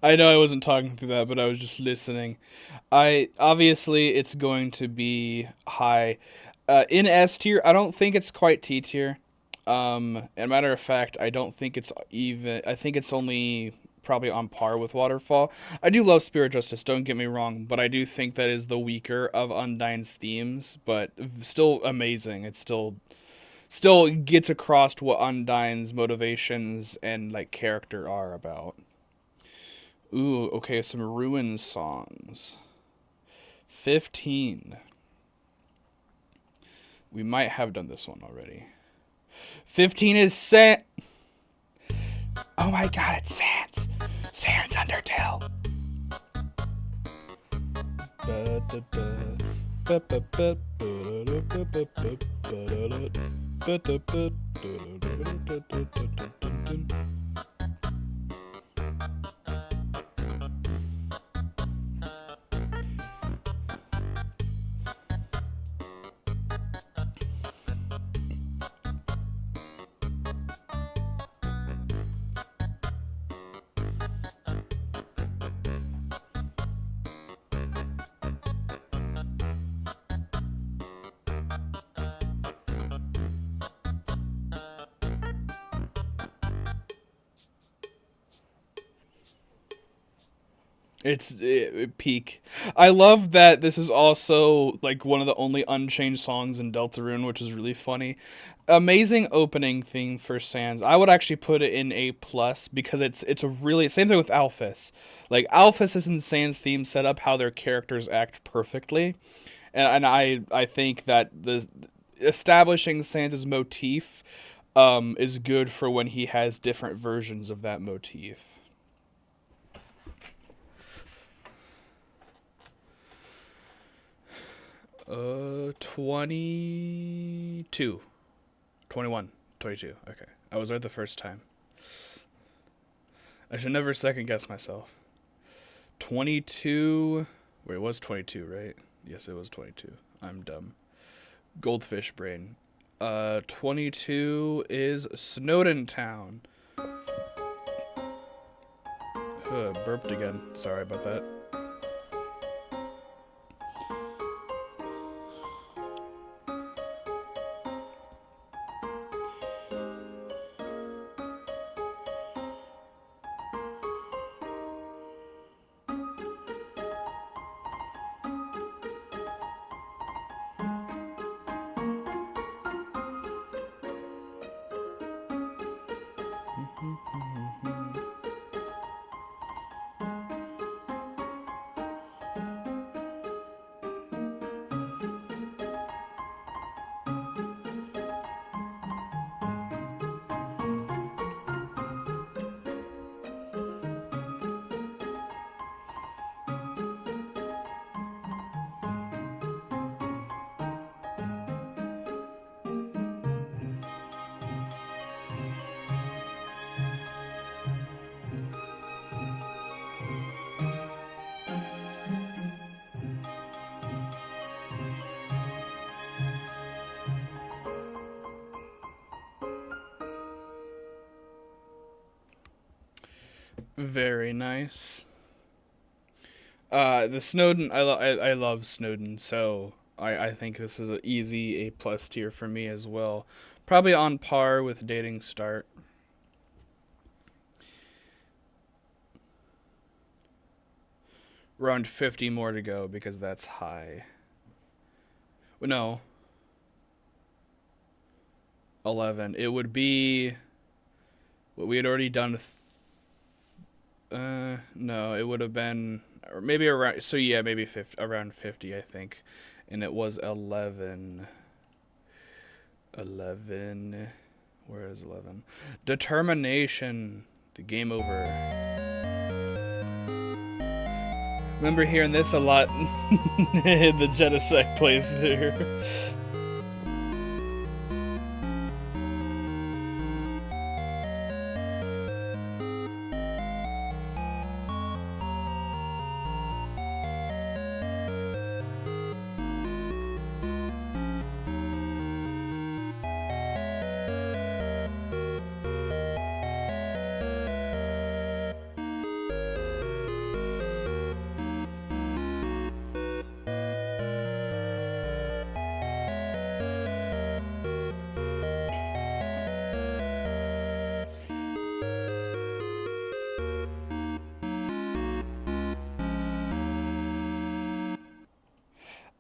I know I wasn't talking through that, but I was just listening. I obviously it's going to be high. In S tier, I don't think it's quite T tier. And matter of fact, I don't think it's even. I think it's only probably on par with Waterfall. I do love Spirit Justice, don't get me wrong, but I do think that is the weaker of Undyne's themes, but still amazing. It's still gets across what Undyne's motivations and like character are about. Ooh, okay, some Ruin songs. 15. We might have done this one already. 15 is Sans. Oh my god, it's Sans. Sans Undertale. Peak. I love that this is also like one of the only unchanged songs in Deltarune, which is really funny. Amazing opening theme for Sans. I would actually put it in A plus because it's a really same thing with Alphys. Like Alphys and Sans theme set up how their characters act perfectly, and I think that the establishing Sans's motif is good for when he has different versions of that motif. 22. 21. 22. Okay. I was right the first time. I should never second guess myself. 22. Wait, it was 22, right? Yes, it was 22. I'm dumb. Goldfish brain. 22 is Snowden Town. Burped again. Sorry about that. Very nice. The Snowden, I love Snowden, so I think this is an easy A plus tier for me as well. Probably on par with Dating Start. Around 50 more to go because that's high. No. 11. It would be what we had already done. No, it would have been or maybe around. So yeah, maybe 50, around 50, I think, and it was 11. 11. Where is 11? Determination. The game over. Remember hearing this a lot in the Genocide playthrough.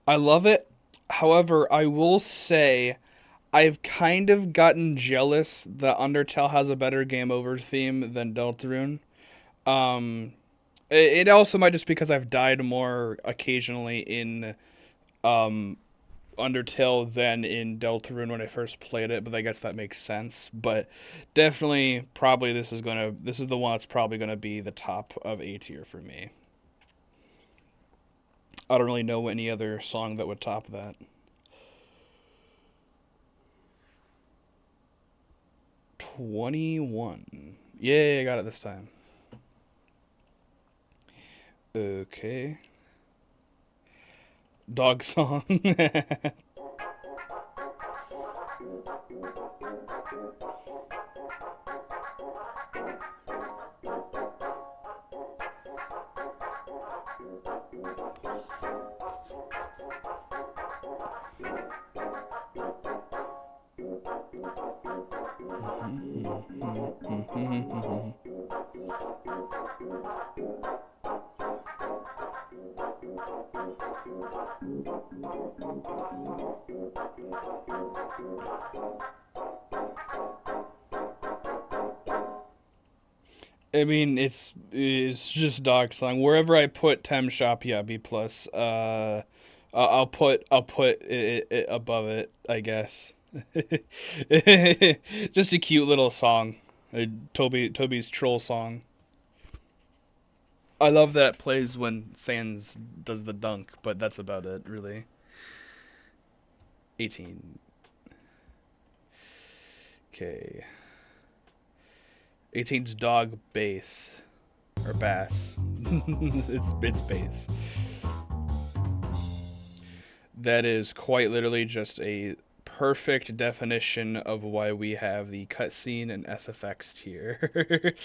I love it. However, I will say I've kind of gotten jealous that Undertale has a better game over theme than Deltarune. Um, it also might just because I've died more occasionally in um, Undertale than in Deltarune when I first played it, but I guess that makes sense. But definitely, probably this is the one that's probably gonna be the top of A tier for me. I don't really know any other song that would top that. 21. Yay, I got it this time. Okay. Dog song. I mean, it's just dog song. Wherever I put Tem Shop, yeah, B plus. I'll put it above it, I guess. Just a cute little song, Toby's troll song. I love that it plays when Sans does the dunk, but that's about it, really. 18. Okay. 18's dog bass. Or bass. it's bass. That is quite literally just a perfect definition of why we have the cutscene and SFX tier.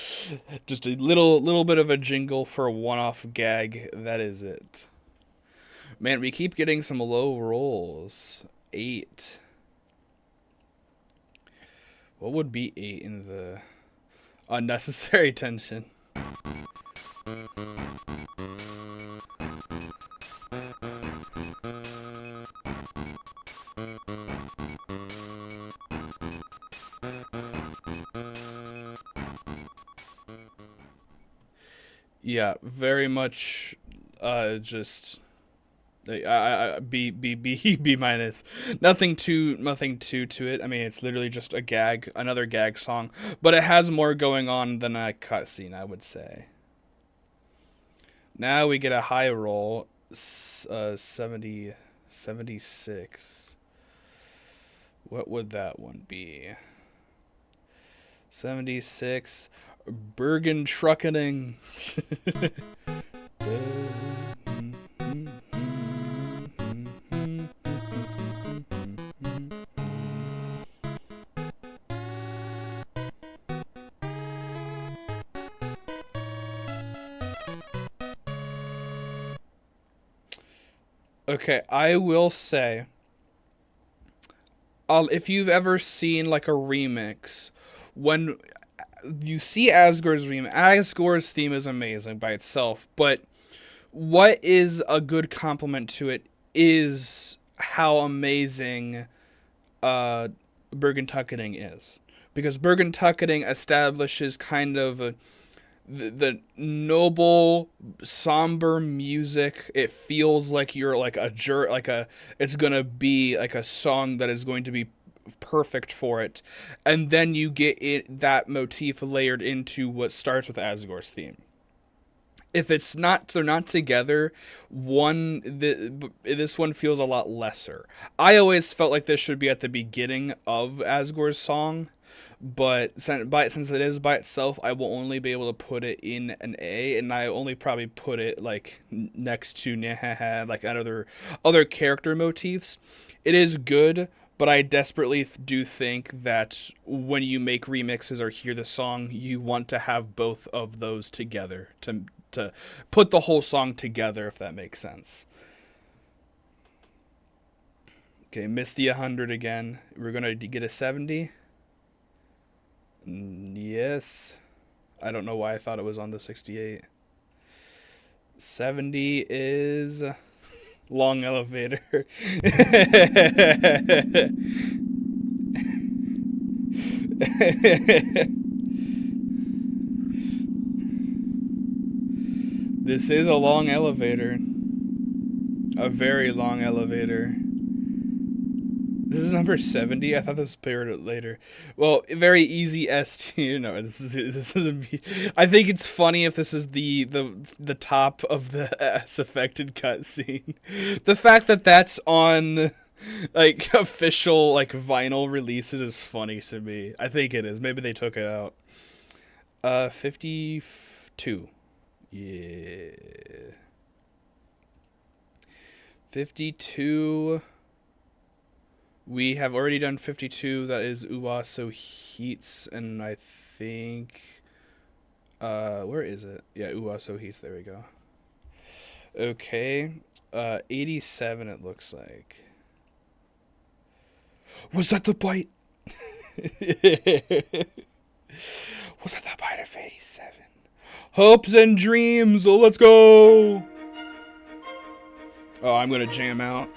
Just a little bit of a jingle for a one-off gag. That is it. Man, we keep getting some low rolls. 8. What would be 8 in the unnecessary tension? Yeah, very much just B minus. Nothing too to it. I mean, it's literally just a gag, another gag song, but it has more going on than a cutscene, I would say. Now we get a high roll, 70, 76. What would that one be? 76. Bergen Truckening. Okay, I will say, if you've ever seen like a remix, when you see Asgore's theme is amazing by itself, but what is a good compliment to it is how amazing Bergen Tucketing is. Because Bergen Tucketing establishes kind of the noble, somber music. It feels like you're like it's gonna be like a song that is going to be perfect for it, and then you get that motif layered into what starts with Asgore's theme. If they're not together, this one feels a lot lesser. I always felt like this should be at the beginning of Asgore's song, but since it is by itself, I will only be able to put it in an A, and I only probably put it like next to like other character motifs. It is good, but I desperately do think that when you make remixes or hear the song, you want to have both of those together to put the whole song together, if that makes sense. Okay, missed the 100 again. We're gonna get a 70. Yes. I don't know why I thought it was on the 68. 70 is long elevator. This is a long elevator. A very long elevator. This is number 70. I thought this appeared later. Well, very easy S tier. No, this isn't. I think it's funny if this is the top of the S affected cutscene. The fact that that's on Like official like vinyl releases is funny to me. I think it is. Maybe they took it out. 52. Yeah. 52. We have already done 52. That is Uwaso Heats, and I think where is it? Yeah, Uwaso Heats. There we go. Okay. 87 it looks like. Was that the bite? Was that the bite of 87? Hopes and dreams. Oh, let's go. Oh, I'm gonna jam out.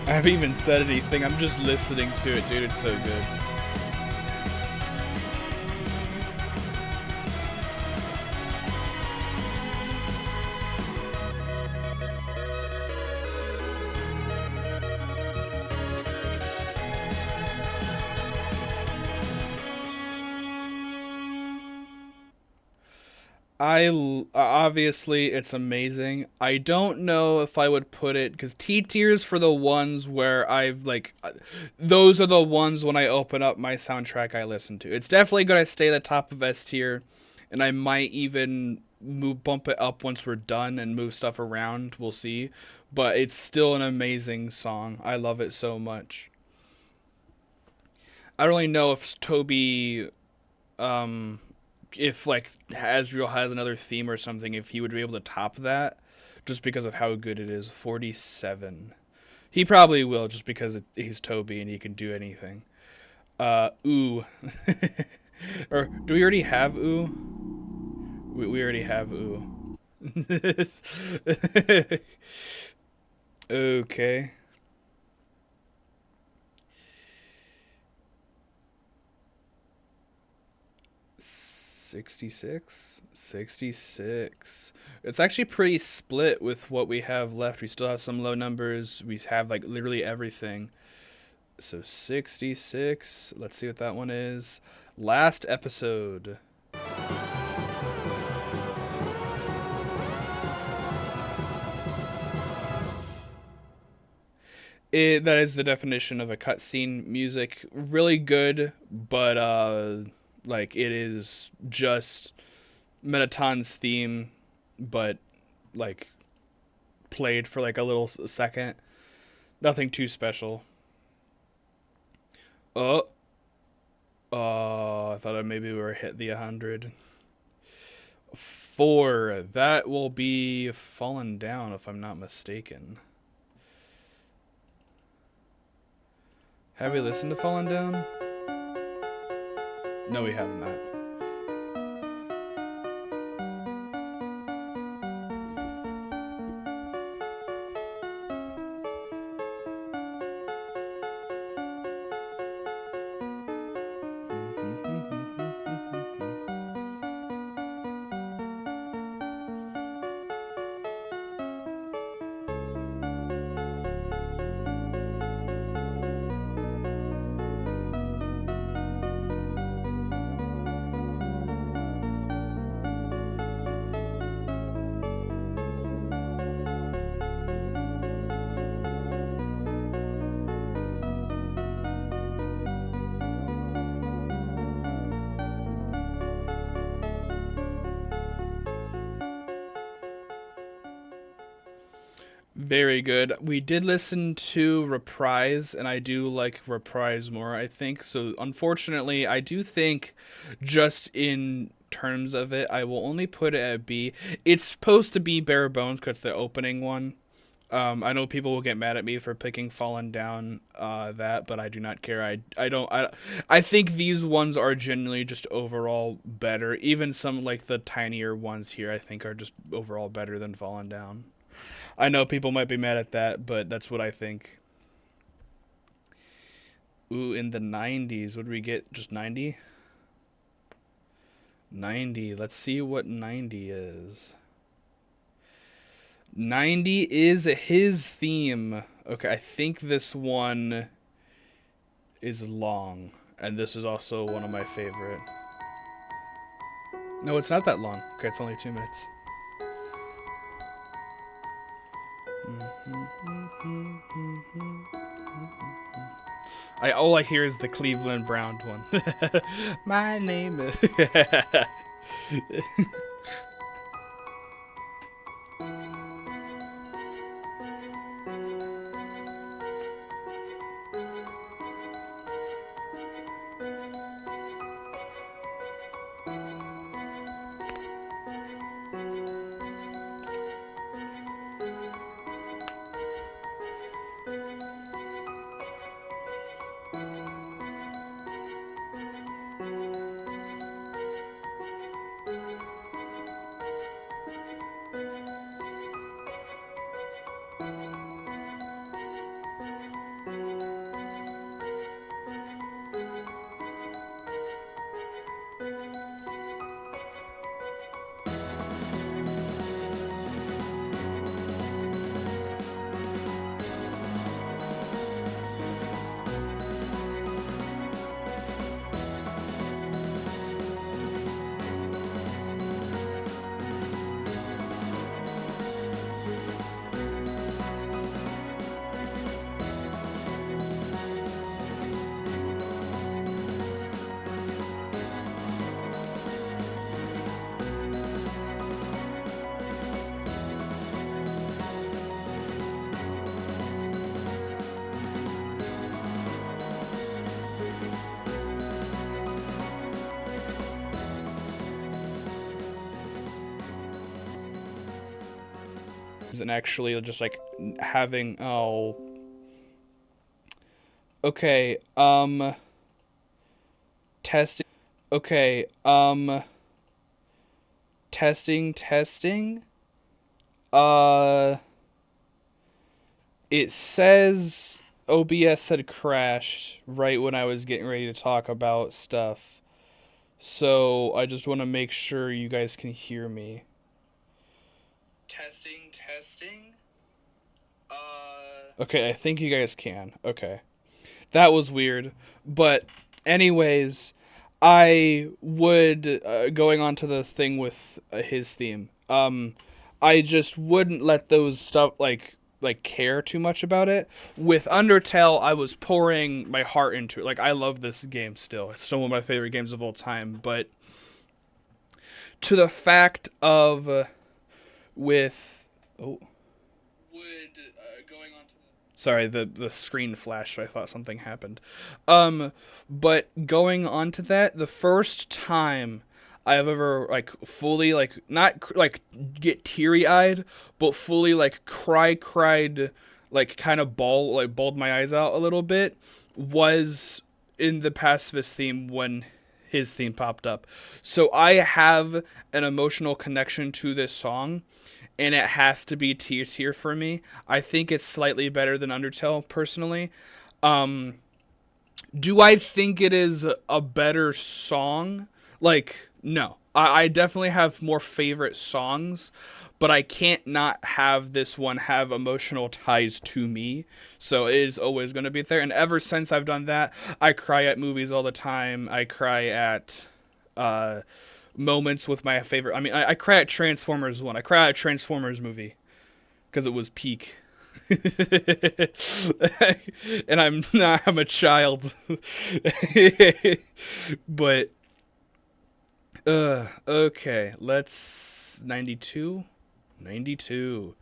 I haven't even said anything. I'm just listening to it, dude. It's so good. Obviously it's amazing. I don't know if I would put it because T tiers for the ones where I've like, those are the ones when I open up my soundtrack I listen to. It's definitely gonna stay at the top of S tier, and I might even bump it up once we're done and move stuff around. We'll see, but it's still an amazing song. I love it so much. I don't really know if Toby um if like Asriel has another theme or something, if he would be able to top that, just because of how good it is. 47. He probably will, just because he's Toby and he can do anything. Ooh. Or do we already have ooh? We already have ooh. Okay. 66. 66. It's actually pretty split with what we have left. We still have some low numbers. We have like literally everything. So 66. Let's see what that one is. Last episode. That is the definition of a cutscene music. Really good, but like it is just Metaton's theme, but like played for like a little second. Nothing too special. Oh, I thought maybe we were hit the 100. 4. That will be Fallen Down if I'm not mistaken. Have we listened to Fallen Down? No, we have not. Very good. We did listen to Reprise, and I do like Reprise more, I think. So, unfortunately, I do think just in terms of it, I will only put it at B. It's supposed to be bare bones because it's the opening one. I know people will get mad at me for picking Fallen Down that, but I do not care. I think these ones are genuinely just overall better. Even some like the tinier ones here, I think are just overall better than Fallen Down. I know people might be mad at that, but that's what I think. Ooh, in the 90s, what did we get? Just 90? 90. Let's see what 90 is. 90 is his theme. Okay, I think this one is long, and this is also one of my favorite. No, it's not that long. Okay, it's only 2 minutes. All I hear is the Cleveland Brown one. My name is. And actually just like having okay testing okay testing it says OBS had crashed right when I was getting ready to talk about stuff, so I just want to make sure you guys can hear me. Testing. Okay, I think you guys can. Okay. That was weird. But anyways, I would going on to the thing with his theme. I just wouldn't let those stuff like like care too much about it. With Undertale, I was pouring my heart into it. Like I love this game still. It's still one of my favorite games of all time. But to the fact of with oh would going on to sorry the screen flashed, so I thought something happened. But going on to that, the first time I've ever like fully like not like get teary eyed, but fully like cried, like kind of bawled my eyes out a little bit, was in the pacifist theme when his theme popped up. So I have an emotional connection to this song, and it has to be tier for me. I think it's slightly better than Undertale personally. Um, do I think it is a better song? Like, no. I definitely have more favorite songs, but I can't not have this one have emotional ties to me. So it is always going to be there. And ever since I've done that, I cry at movies all the time. I cry at uh, moments with my favorite. I mean, I cry at Transformers 1. I cry at Transformers movie because it was peak. And I'm a child. But okay, let's 92. 92.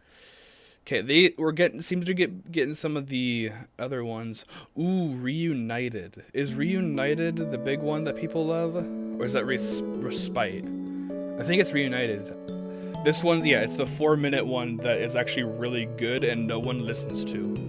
Okay, we're getting seems to getting some of the other ones. Ooh, Reunited. Is Reunited the big one that people love, or is that Respite? I think it's Reunited. This one's, yeah, it's the 4-minute one that is actually really good and no one listens to.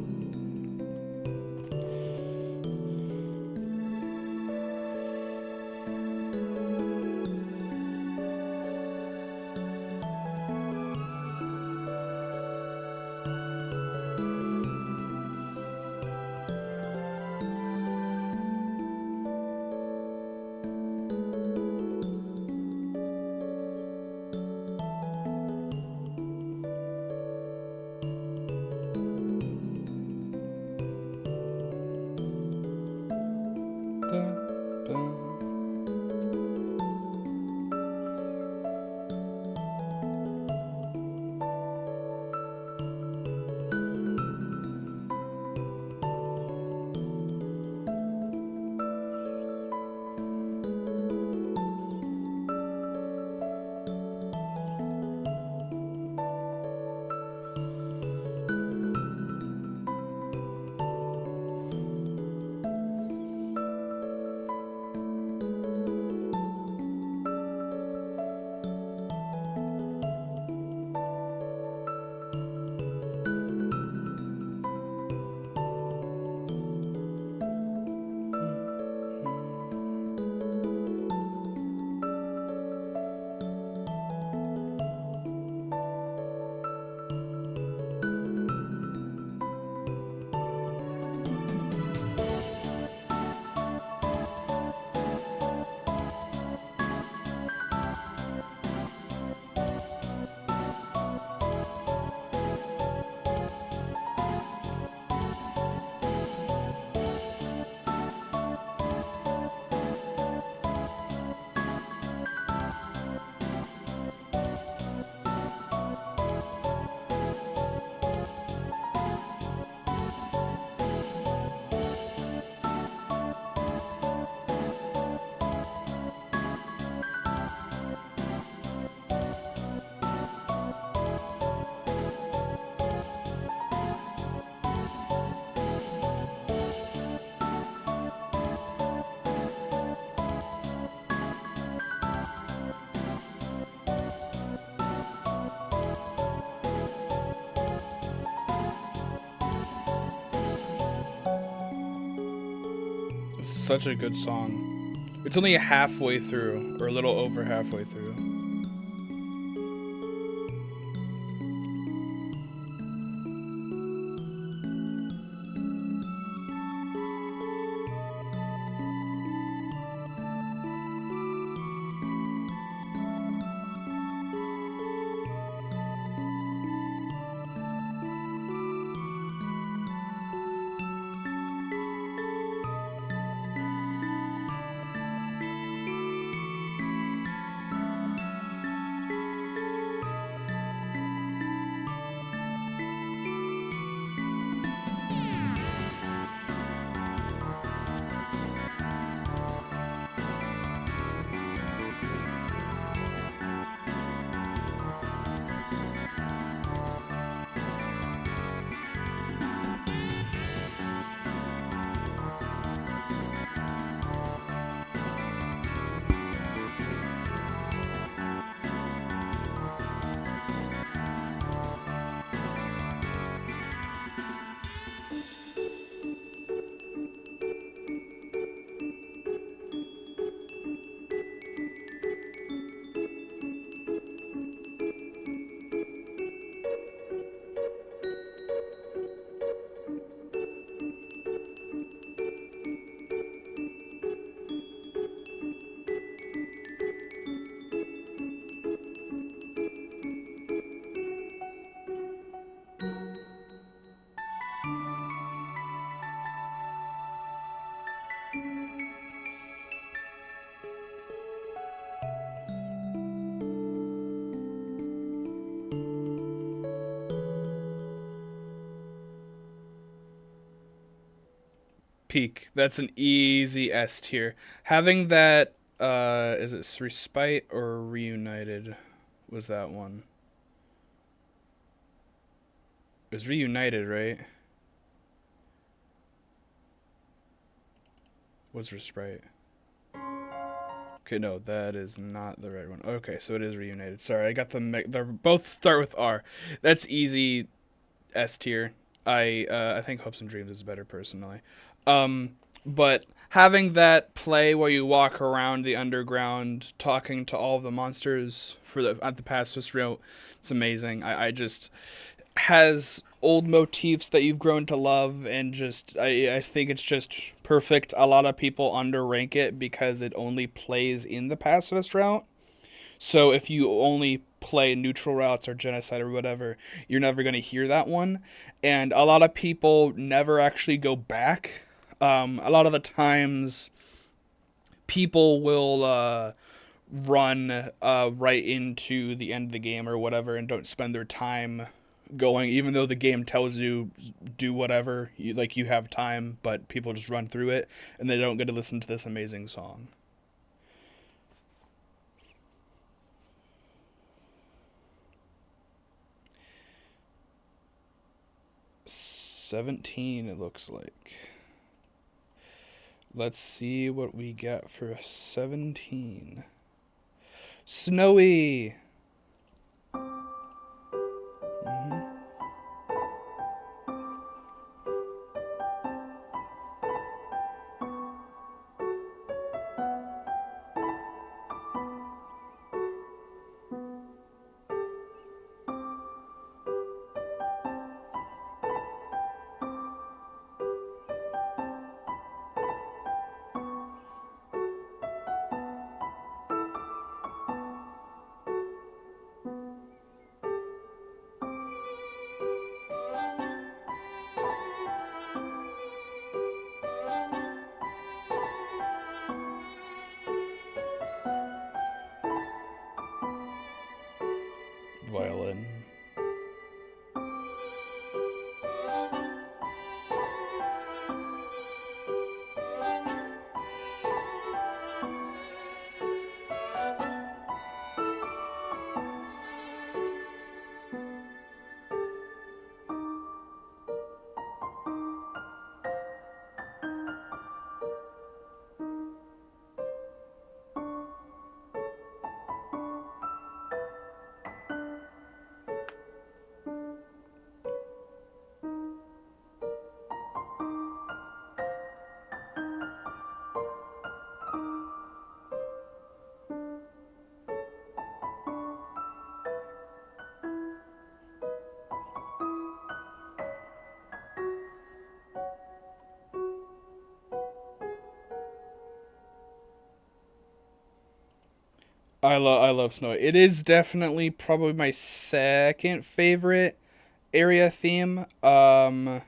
Such a good song. It's only halfway through, or a little over halfway through. Peak. That's an easy S tier. Having that, is it Respite or Reunited? Was that one? It was Reunited, right? Was Respite? Okay, no, that is not the right one. Okay, so it is Reunited. Sorry, I got them. They both start with R. That's easy S tier. I think Hopes and Dreams is better personally. Um, but having that play where you walk around the underground, talking to all of the monsters for the at the pacifist route, it's amazing. I just has old motifs that you've grown to love, and just I think it's just perfect. A lot of people underrank it because it only plays in the pacifist route. So if you only play neutral routes or genocide or whatever, you're never going to hear that one. And a lot of people never actually go back. A lot of the times, people will run right into the end of the game or whatever and don't spend their time going, even though the game tells you do whatever, you have time, but people just run through it and they don't get to listen to this amazing song. 17, it looks like. Let's see what we get for 17. Snowy. Mm-hmm. Violin. I love Snow. It is definitely probably my second favorite area theme. Where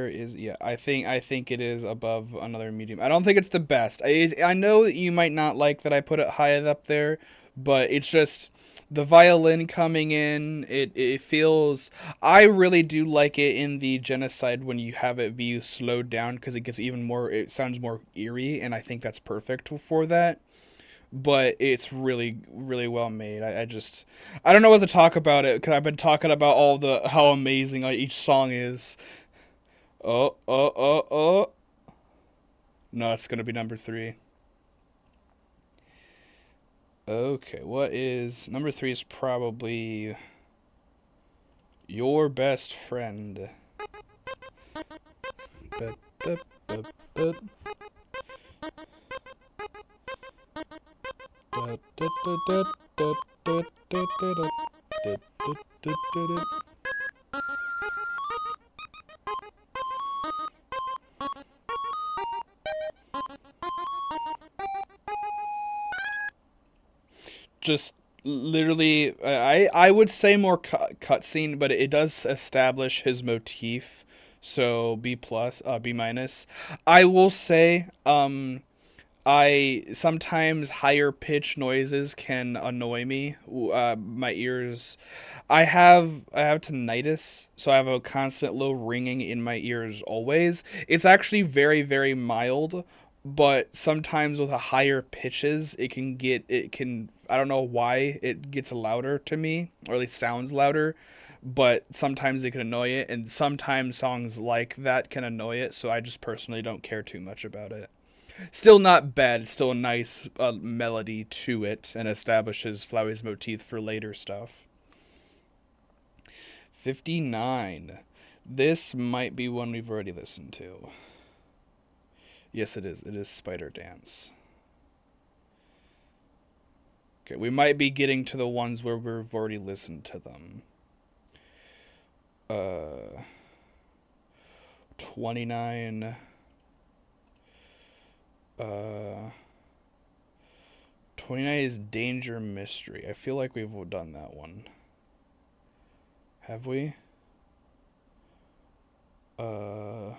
is yeah? I think it is above Another Medium. I don't think it's the best. I know that you might not like that I put it high up there, but it's just the violin coming in. It feels. I really do like it in the genocide when you have it be slowed down because it gets even more. It sounds more eerie, and I think that's perfect for that. But it's really really well made. I just I don't know what to talk about it because I've been talking about all the how amazing each song is. Oh. No, it's gonna be number three. Okay, what is number three? Is probably Your Best Friend. But, but. Just literally, I would say more cutscene, but it does establish his motif. So B plus, B minus. I will say, I sometimes higher pitch noises can annoy me. My ears, I have tinnitus, so I have a constant low ringing in my ears always. It's actually very mild, but sometimes with a higher pitches, it can I don't know why it gets louder to me, or at least sounds louder. But sometimes it can annoy it, and sometimes songs like that can annoy it. So I just personally don't care too much about it. Still not bad. It's still a nice melody to it and establishes Flowey's motif for later stuff. 59. This might be one we've already listened to. Yes, it is. It is Spider Dance. Okay, we might be getting to the ones where we've already listened to them. 29. Uh, 29 is Danger Mystery. I feel like we've done that one. Have we? I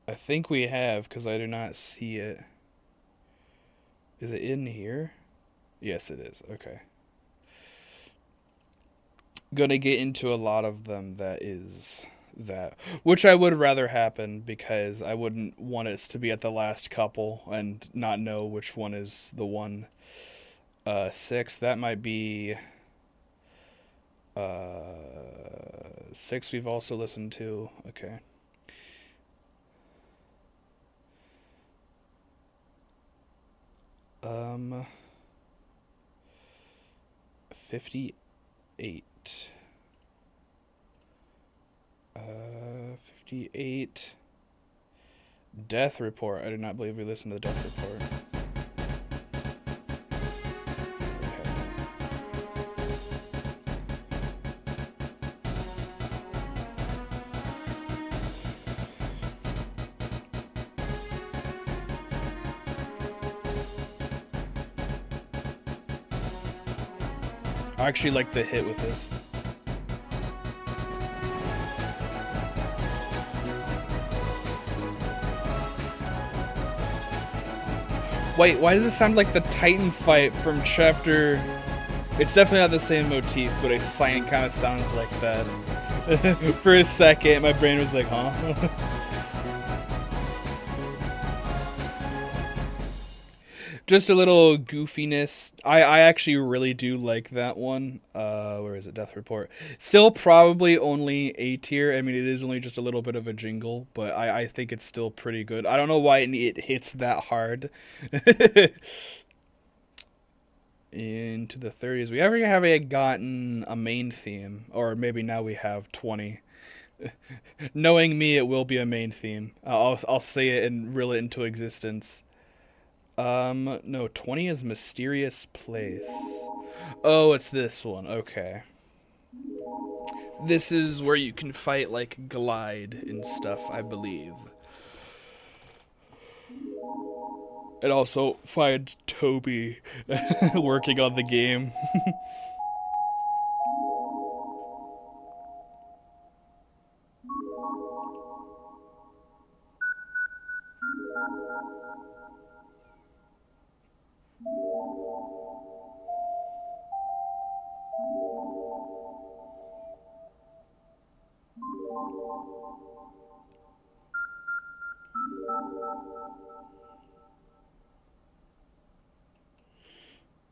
think we have, because I do not see it. Is it in here? Yes, it is. Okay. Gonna get into a lot of them that is that. Which I would rather happen, because I wouldn't want us to be at the last couple and not know which one is the one. 6, that might be 6 we've also listened to. Okay. 58. 58. Death Report. I do not believe we listened to the Death Report. I actually like the hit with this. Wait, why does it sound like the Titan fight from chapter... It's definitely not the same motif, but it kind of sounds like that. For a second, my brain was like, huh? Just a little goofiness. I actually really do like that one. Where is it? Death Report. Still probably only A tier. I mean, it is only just a little bit of a jingle, but I think it's still pretty good. I don't know why it hits that hard. Into the 30s. We ever have gotten a main theme, or maybe now we have 20. Knowing me, it will be a main theme. I'll say it and reel it into existence. No, 20 is Mysterious Place. Oh, it's this one. Okay. This is where you can fight like Glide and stuff, I believe. It also finds Toby working on the game.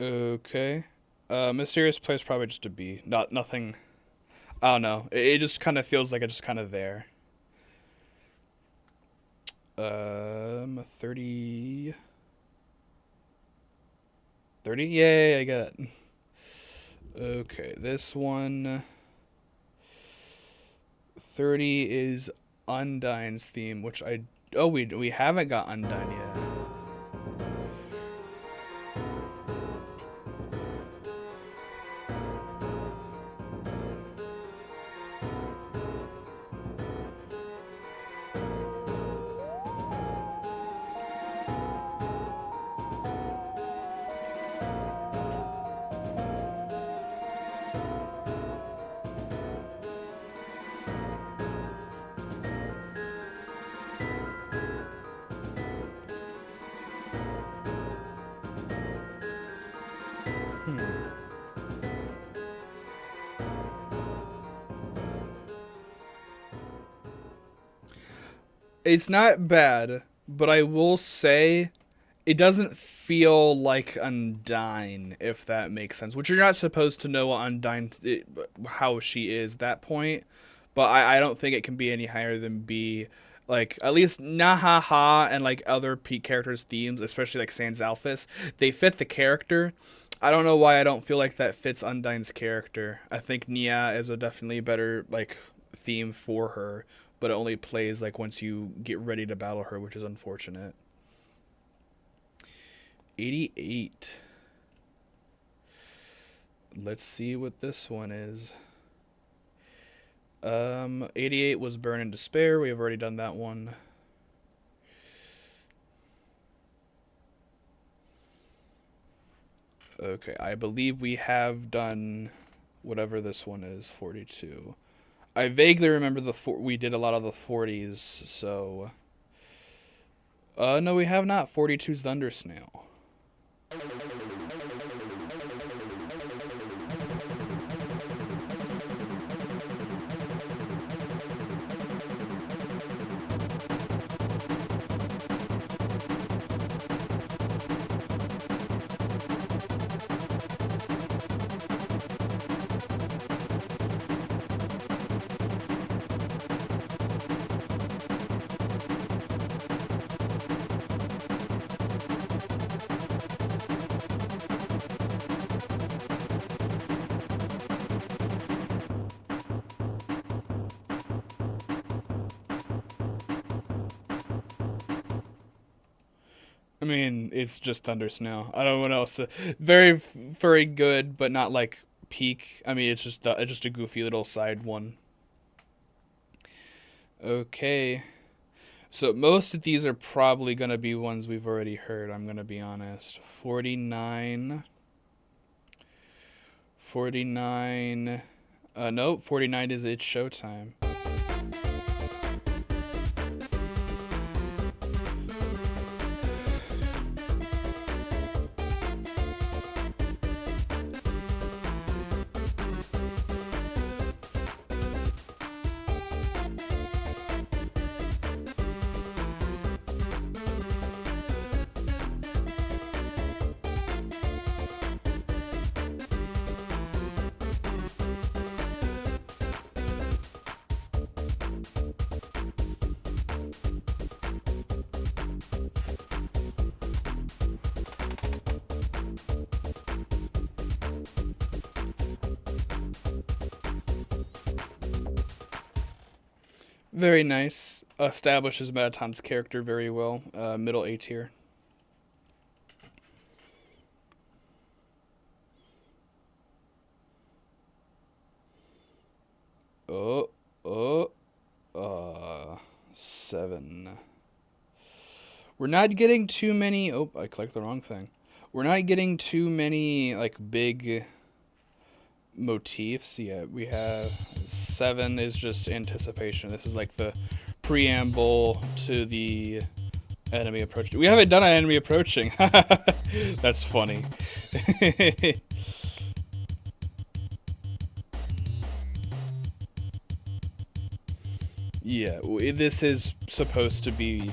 Okay. Mysterious Place probably just a B. Not nothing. I don't know. It just kind of feels like it's just kind of there. 30. 30? Yay, I got it. Okay, this one. 30 is Undyne's theme, which I... Oh, we haven't got Undyne yet. It's not bad, but I will say it doesn't feel like Undyne, if that makes sense. Which you're not supposed to know Undyne how she is at that point, but I don't think it can be any higher than B. Like at least Nahaha and like other Peak characters' themes, especially like Sans Alphys, they fit the character. I don't know why I don't feel like that fits Undyne's character. I think Nia is a definitely better like theme for her, but it only plays like once you get ready to battle her, which is unfortunate. 88. Let's see what this one is. 88 was Burn and Despair. We have already done that one. Okay, I believe we have done whatever this one is, 42. I vaguely remember we did a lot of the 40s, so no, we have not. 42's Thunder Snail. I mean, it's just Thunder Snow. I don't know what else. Very good, but not like peak. I mean, it's just a goofy little side one. Okay, so most of these are probably gonna be ones we've already heard. I'm gonna be honest. 49. 49. Nope. 49 is It's Showtime. Very nice. Establishes Metaton's character very well. Middle A tier. Oh, oh, 7. We're not getting too many. Oh, I clicked the wrong thing. We're not getting too many like big motifs yet. We have 7 is just anticipation. This is like the preamble to the enemy approach. We haven't done an enemy approaching. That's funny. Yeah, this is supposed to be.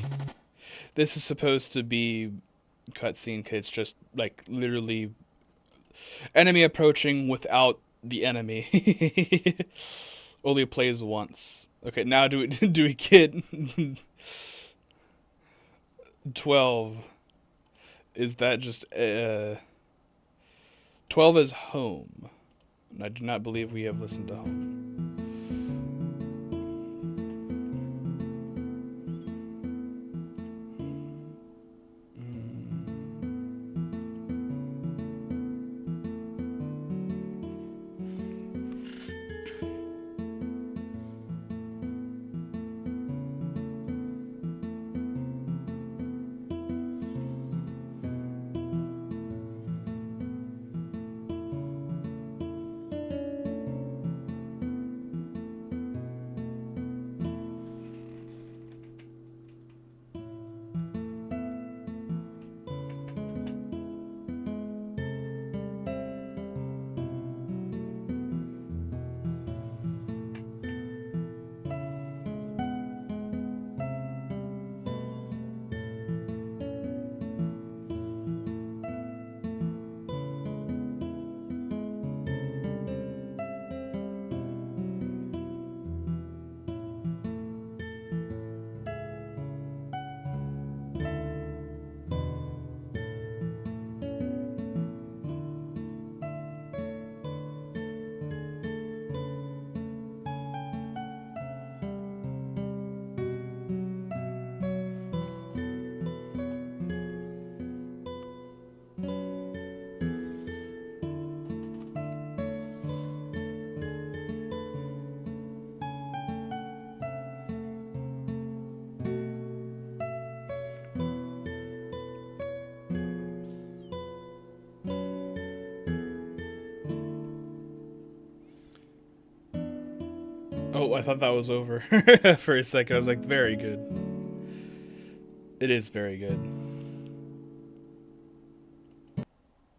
This is supposed to be cutscene. It's just like literally enemy approaching without the enemy. Only plays once. Okay, now do we get 12? Is that just 12 is Home? And I do not believe we have listened to Home. Oh, I thought that was over for a second. I was like, very good. It is very good.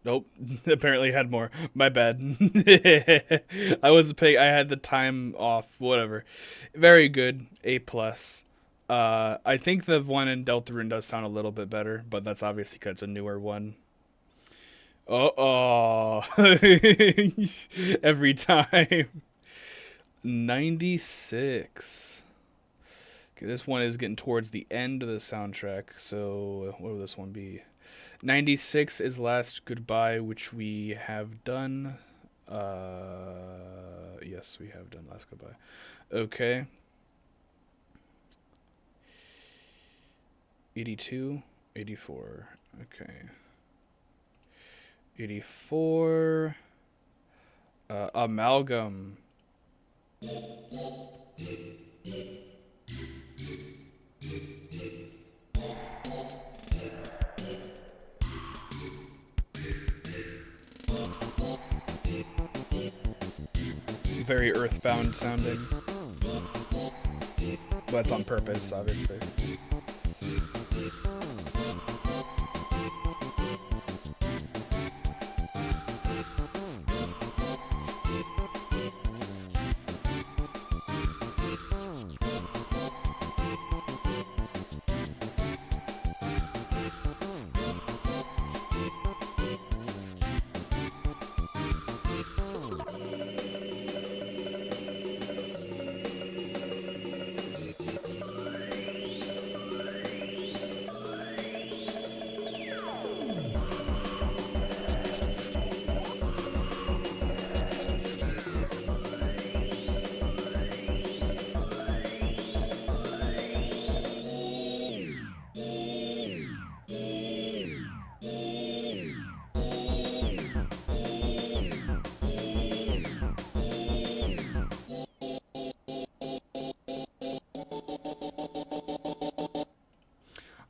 Nope. Apparently had more. My bad. I was paying. I had the time off. Whatever. Very good. A plus. I think the one in Deltarune does sound a little bit better, but that's obviously because it's a newer one. Oh. Every time. 96. Okay, this one is getting towards the end of the soundtrack. So what will this one be? 96 is Last Goodbye, which we have done. Yes, we have done Last Goodbye. Okay. 82, 84. Okay. 84. Amalgam. Very earthbound sounding. But that's on purpose, obviously.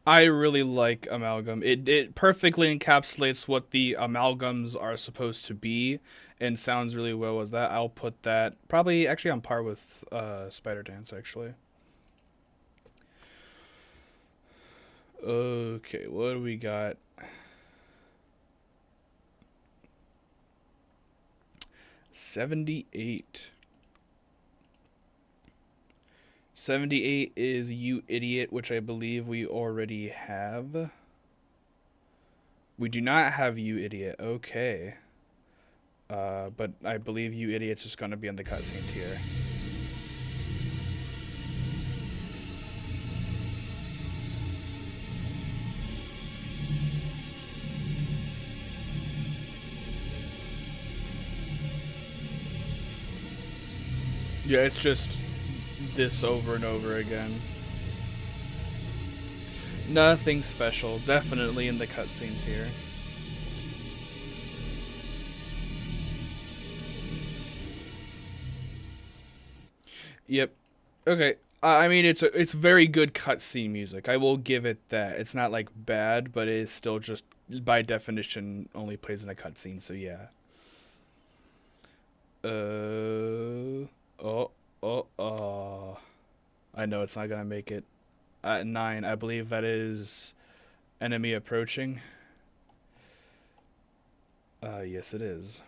I really like Amalgam. It perfectly encapsulates what the amalgams are supposed to be and sounds really well as that. I'll put that probably actually on par with Spider Dance actually. Okay, what do we got? 78. 78 is You Idiot, which I believe we already have. We do not have You Idiot. Okay. But I believe You Idiot's just going to be in the cutscene tier. Yeah, it's just this over and over again. Nothing special. Definitely in the cutscenes here. Yep. Okay. I mean, it's very good cutscene music. I will give it that. It's not like bad, but it is still just by definition only plays in a cutscene. So yeah. Oh. I know it's not gonna make it. At 9, I believe that is enemy approaching. Yes, it is.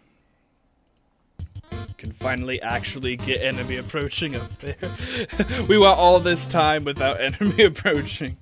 Can finally actually get enemy approaching up there. We went all this time without enemy approaching.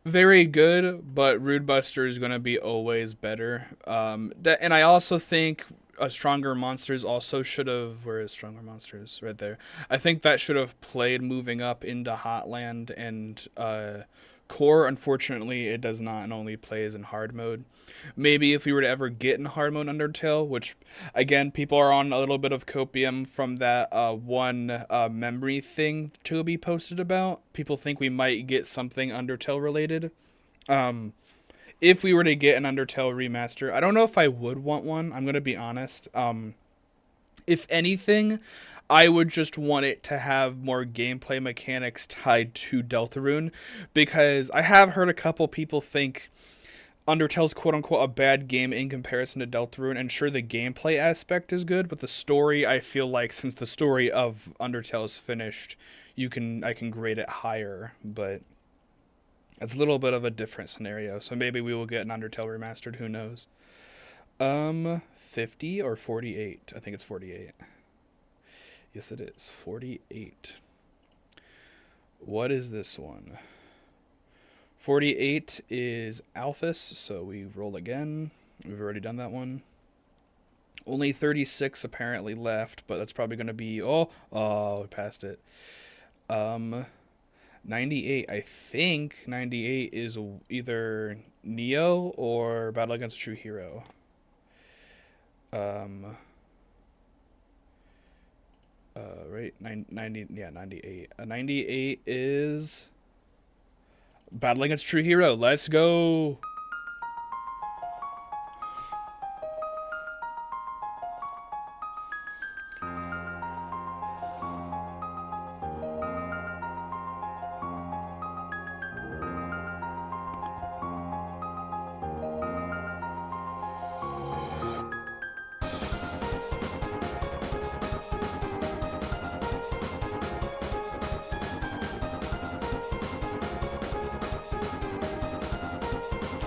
Very good, but Rude Buster is going to be always better. And I also think Stronger Monsters also should have. Where is Stronger Monsters? Right there. I think that should have played moving up into Hotland and Core. Unfortunately, it does not and only plays in hard mode. Maybe if we were to ever get in hard mode Undertale, which again people are on a little bit of copium from that one memory thing Toby posted about. People think we might get something Undertale related. Um, if we were to get an Undertale remaster, I don't know if I would want one. I'm gonna be honest. If anything, I would just want it to have more gameplay mechanics tied to Deltarune, because I have heard a couple people think Undertale's quote unquote a bad game in comparison to Deltarune, and sure the gameplay aspect is good, but the story, I feel like since the story of Undertale is finished, I can grade it higher, but it's a little bit of a different scenario. So maybe we will get an Undertale remastered, who knows. 50 or 48? I think it's 48. Yes, it is. 48. What is this one? 48 is Alphys, so we roll again. We've already done that one. Only 36 apparently left, but that's probably going to be... we passed it. 98, I think 98 is either Neo or Battle Against a True Hero. Right, 90, yeah, 98. 98 is Battle Against True Hero. Let's go.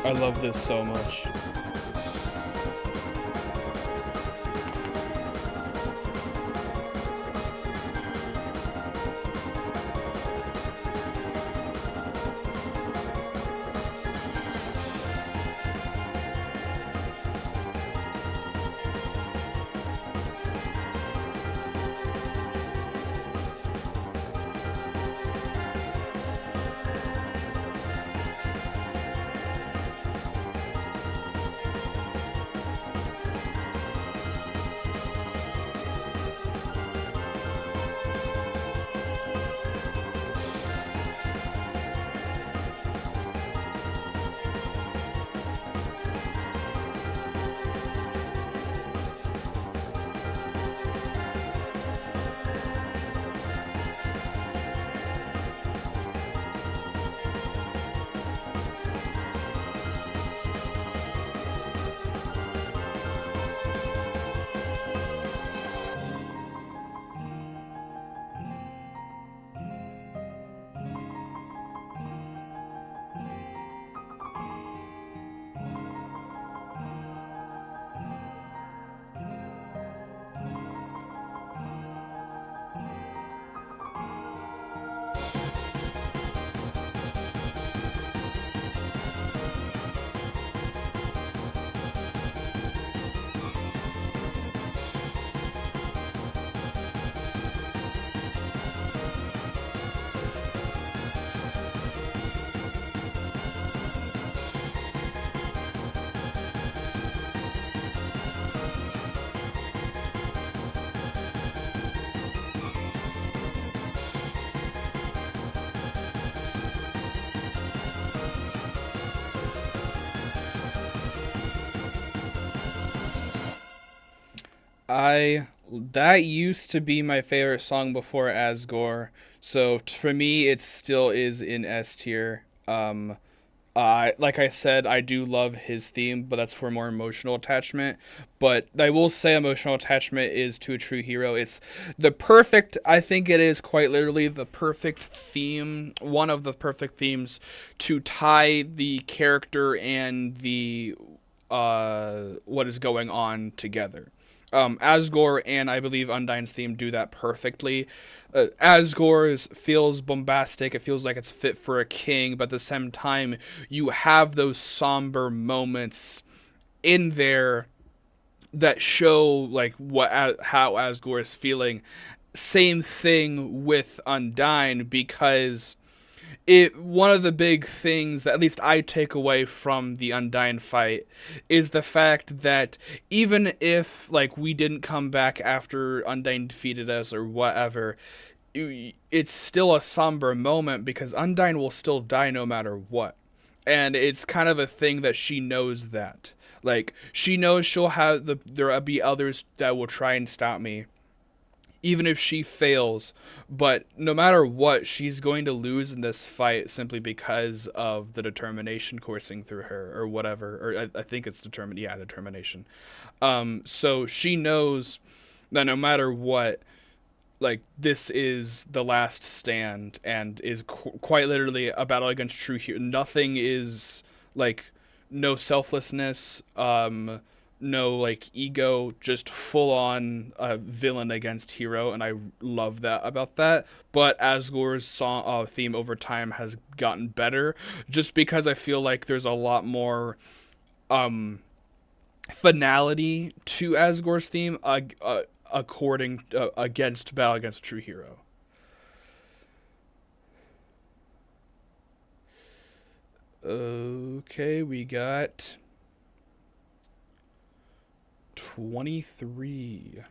I love this so much. That used to be my favorite song before Asgore, so for me it still is in S tier. Like I said, I do love his theme, but that's for more emotional attachment. But I will say emotional attachment is to a true hero. It's the perfect, I think it is quite literally the perfect theme, one of the perfect themes to tie the character and the what is going on together. Asgore and I believe Undyne's theme do that perfectly. Asgore's feels bombastic. It feels like it's fit for a king, but at the same time, you have those somber moments in there that show like how Asgore is feeling. Same thing with Undyne, because it one of the big things that at least I take away from the Undyne fight is the fact that even if like we didn't come back after Undyne defeated us or whatever, it's still a somber moment because Undyne will still die no matter what. And it's kind of a thing that she knows that. Like she knows she'll have there'll be others that will try and stop me, even if she fails. But no matter what, she's going to lose in this fight simply because of the determination coursing through her, or whatever. Or I think it's determined. Yeah, determination. So she knows that no matter what, like this is the last stand, and is quite literally a battle against true hero. Nothing is like no selflessness, no like ego, just full on villain against hero, and I love that about that. But Asgore's song theme over time has gotten better, just because I feel like there's a lot more finality to Asgore's theme, according against battle against true hero. Okay, we got 23.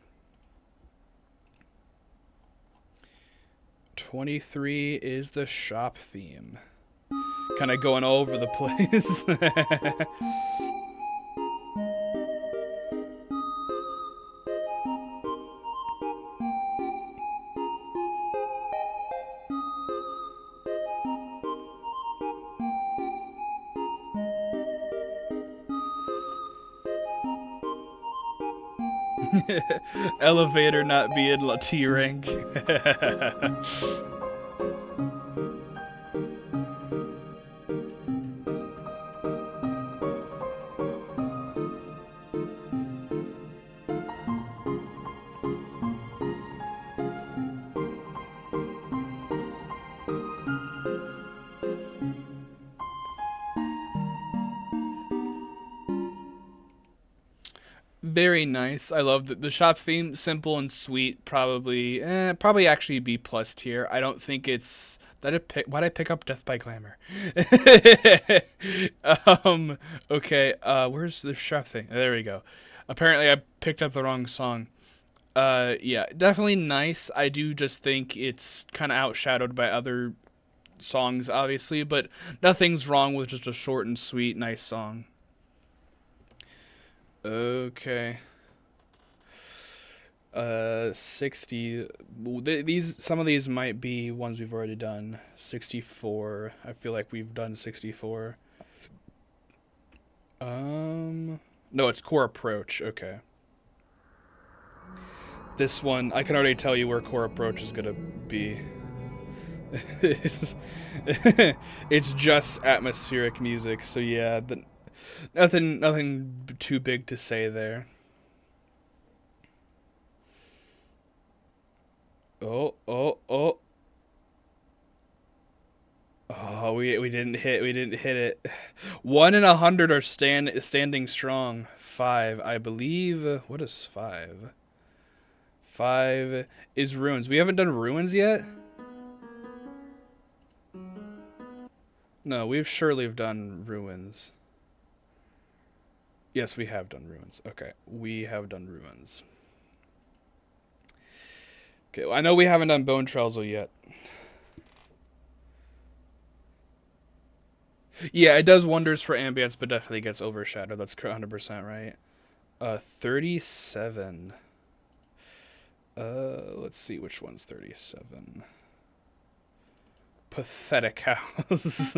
23 is the shop theme. Kind of going all over the place. Elevator not being T rank. Very nice. I love the shop theme, simple and sweet. Probably actually B plus tier. I don't think it's that it pick. Why'd I pick up Death by Glamour? um. Okay. Where's the shop thing? There we go. Apparently, I picked up the wrong song. Yeah, definitely nice. I do just think it's kind of outshadowed by other songs, obviously, but nothing's wrong with just a short and sweet, nice song. Okay. 60. These some of these might be ones we've already done. 64. I feel like we've done 64. No, it's core approach. Okay. This one, I can already tell you where core approach is gonna be. it's, it's just atmospheric music, so yeah, nothing too big to say there. Oh, oh, oh. Oh, we didn't hit it. 1 in 100 are standing strong. 5, I believe. What is 5? 5 is ruins. We haven't done ruins yet. No, we've surely done ruins. Yes, we have done ruins. Okay, we have done ruins. Okay, well, I know we haven't done bone Trelzo yet. Yeah, it does wonders for ambience, but definitely gets overshadowed. That's 100% right. 37. Let's see which one's 37. Pathetic house.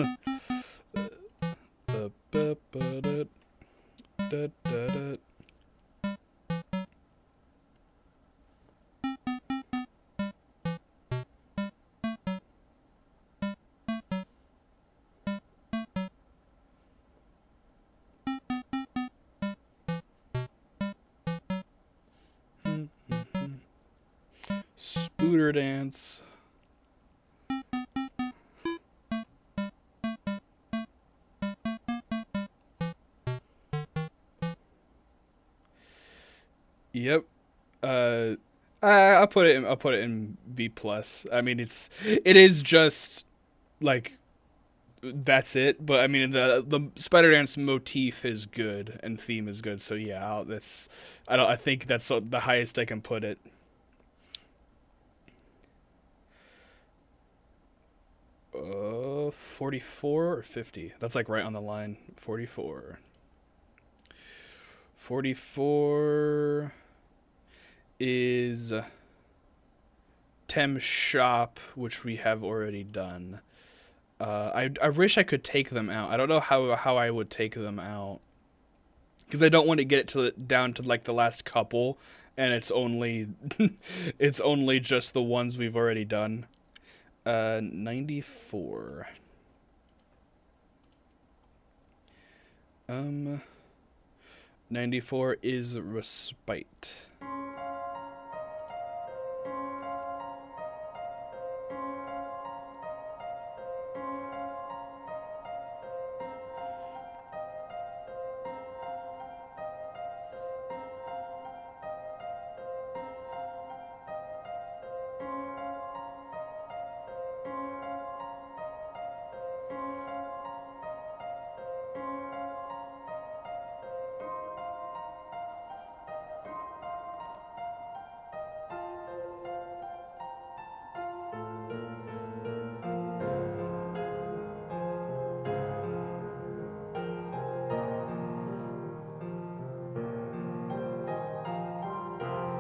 Spooter dance. Yep. Uh, I'll put it. I'll put it in B plus. I mean, it is just like that's it. But I mean, the Spider Dance motif is good and theme is good. So yeah, that's I don't. I think that's the highest I can put it. 44 or 50. That's like right on the line. 44. 44 is Tem Shop, which we have already done. I wish I could take them out. I don't know how I would take them out because I don't want to get it to down to like the last couple, and it's only it's only just the ones we've already done. 94. 94 is Respite.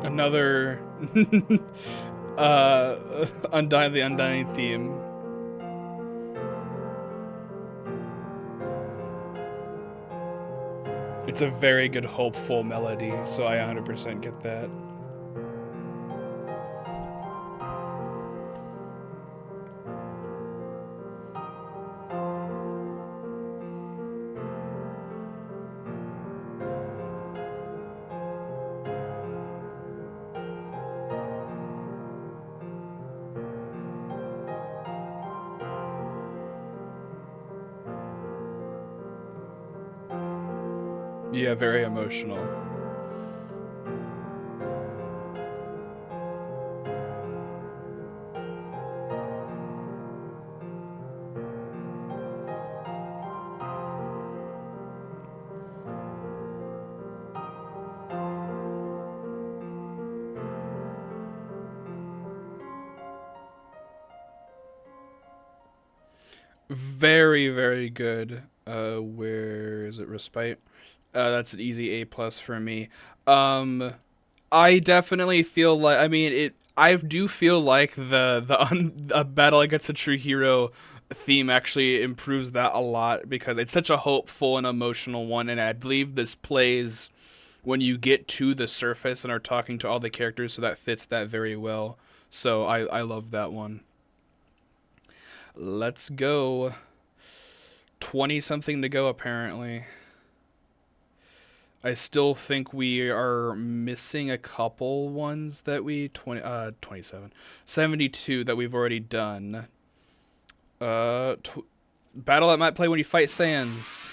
Another Undying the Undying theme. It's a very good hopeful melody, so I 100% get that. Yeah, very emotional. Very, very good. Where is it? Respite. That's an easy A plus for me. Um, I definitely feel like I mean it. I do feel like the battle against a true hero theme actually improves that a lot because it's such a hopeful and emotional one, and I believe this plays when you get to the surface and are talking to all the characters, so that fits that very well. So I love that one. Let's go. 20 something to go apparently. I still think we are missing a couple ones that we 27 72 that we've already done. Battle that might play when you fight Sans.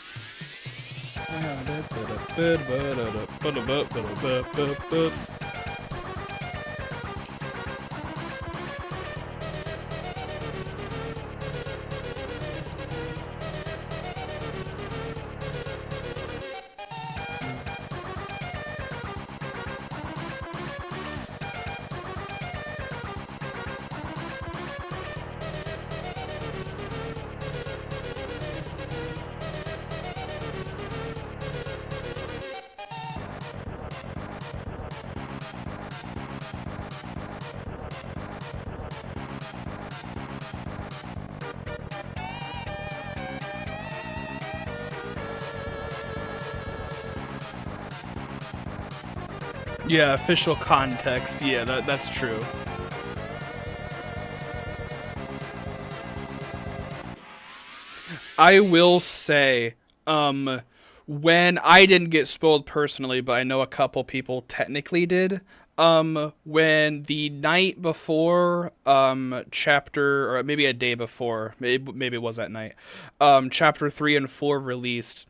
Yeah, official context. Yeah, that's true. I will say, when I didn't get spoiled personally, but I know a couple people technically did. When the night before, chapter, or maybe a day before, maybe it was that night, chapter 3 and 4 released,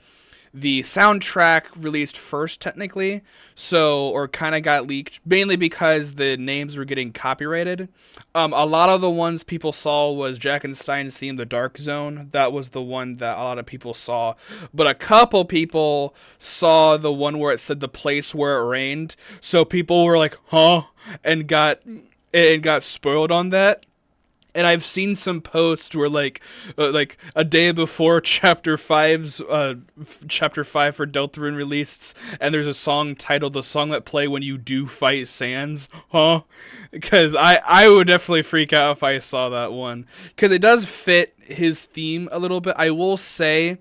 the soundtrack released first technically, so or kind of got leaked mainly because the names were getting copyrighted. A lot of the ones people saw was Jack and Stein's theme, The Dark Zone. That was the one that a lot of people saw, but a couple people saw the one where it said The Place Where It Rained. So people were like, "Huh?" and got spoiled on that. And I've seen some posts where like a day before chapter 5 for Deltarune released, and there's a song titled "The Song That Play When You Do Fight Sans," huh? Because I would definitely freak out if I saw that one, because it does fit his theme a little bit. I will say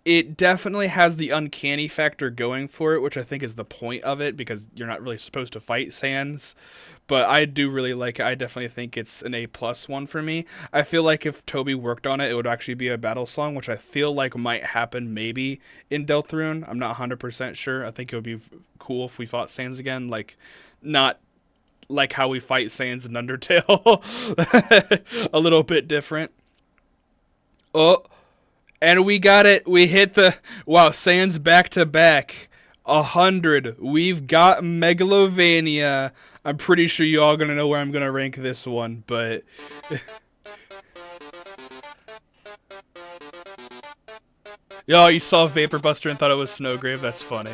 it definitely has the uncanny factor going for it, which I think is the point of it, because you're not really supposed to fight Sans. But I do really like it. I definitely think it's an A+ one for me. I feel like if Toby worked on it, it would actually be a battle song, which I feel like might happen maybe in Deltarune. I'm not 100% sure. I think it would be cool if we fought Sans again, like not like how we fight Sans in Undertale. A little bit different. Oh, and we got it. We hit the wow. Sans back to back. 100. We've got Megalovania. I'm pretty sure you all gonna know where I'm gonna rank this one, but yo, you saw Vapor Buster and thought it was Snowgrave. That's funny.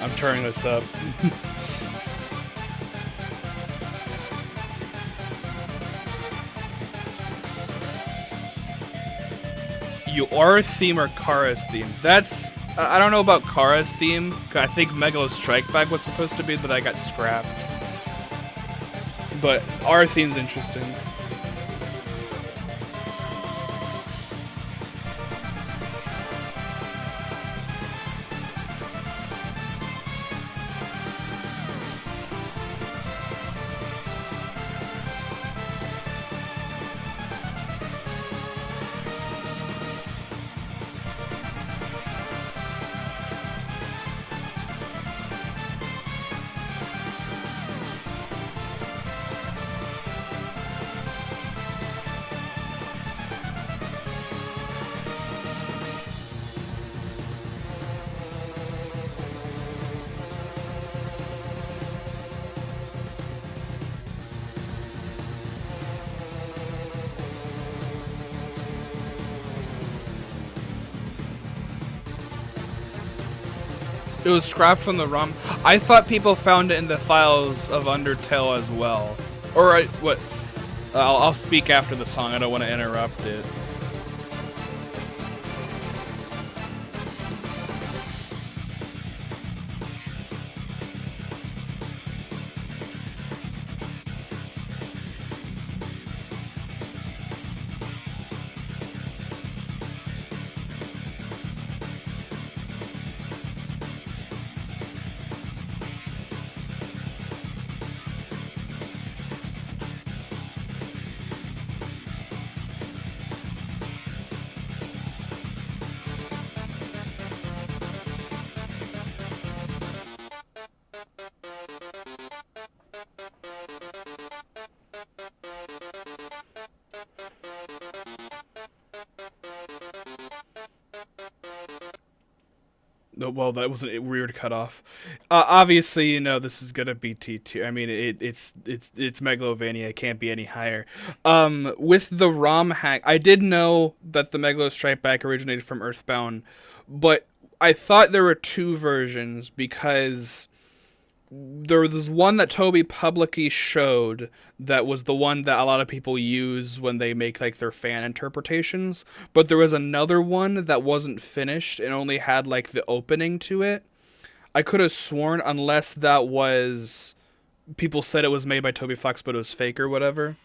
I'm turning this up. Your theme or Kara's theme? That's I don't know about Kara's theme. I think Megalo Strike Back was supposed to be, but I got scrapped. But our theme's interesting. It was scrapped from the ROM. I thought people found it in the files of Undertale as well. Or what? I'll speak after the song. I don't want to interrupt it. No, well, that wasn't a weird cutoff. Obviously, you know this is gonna be T2. I mean, it's Megalovania. It can't be any higher. With the ROM hack, I did know that the Megalo Strike Back originated from Earthbound, but I thought there were two versions because there was one that Toby publicly showed that was the one that a lot of people use when they make like their fan interpretations, but there was another one that wasn't finished and only had like the opening to it. I could have sworn, unless that was people said it was made by Toby Fox but it was fake or whatever.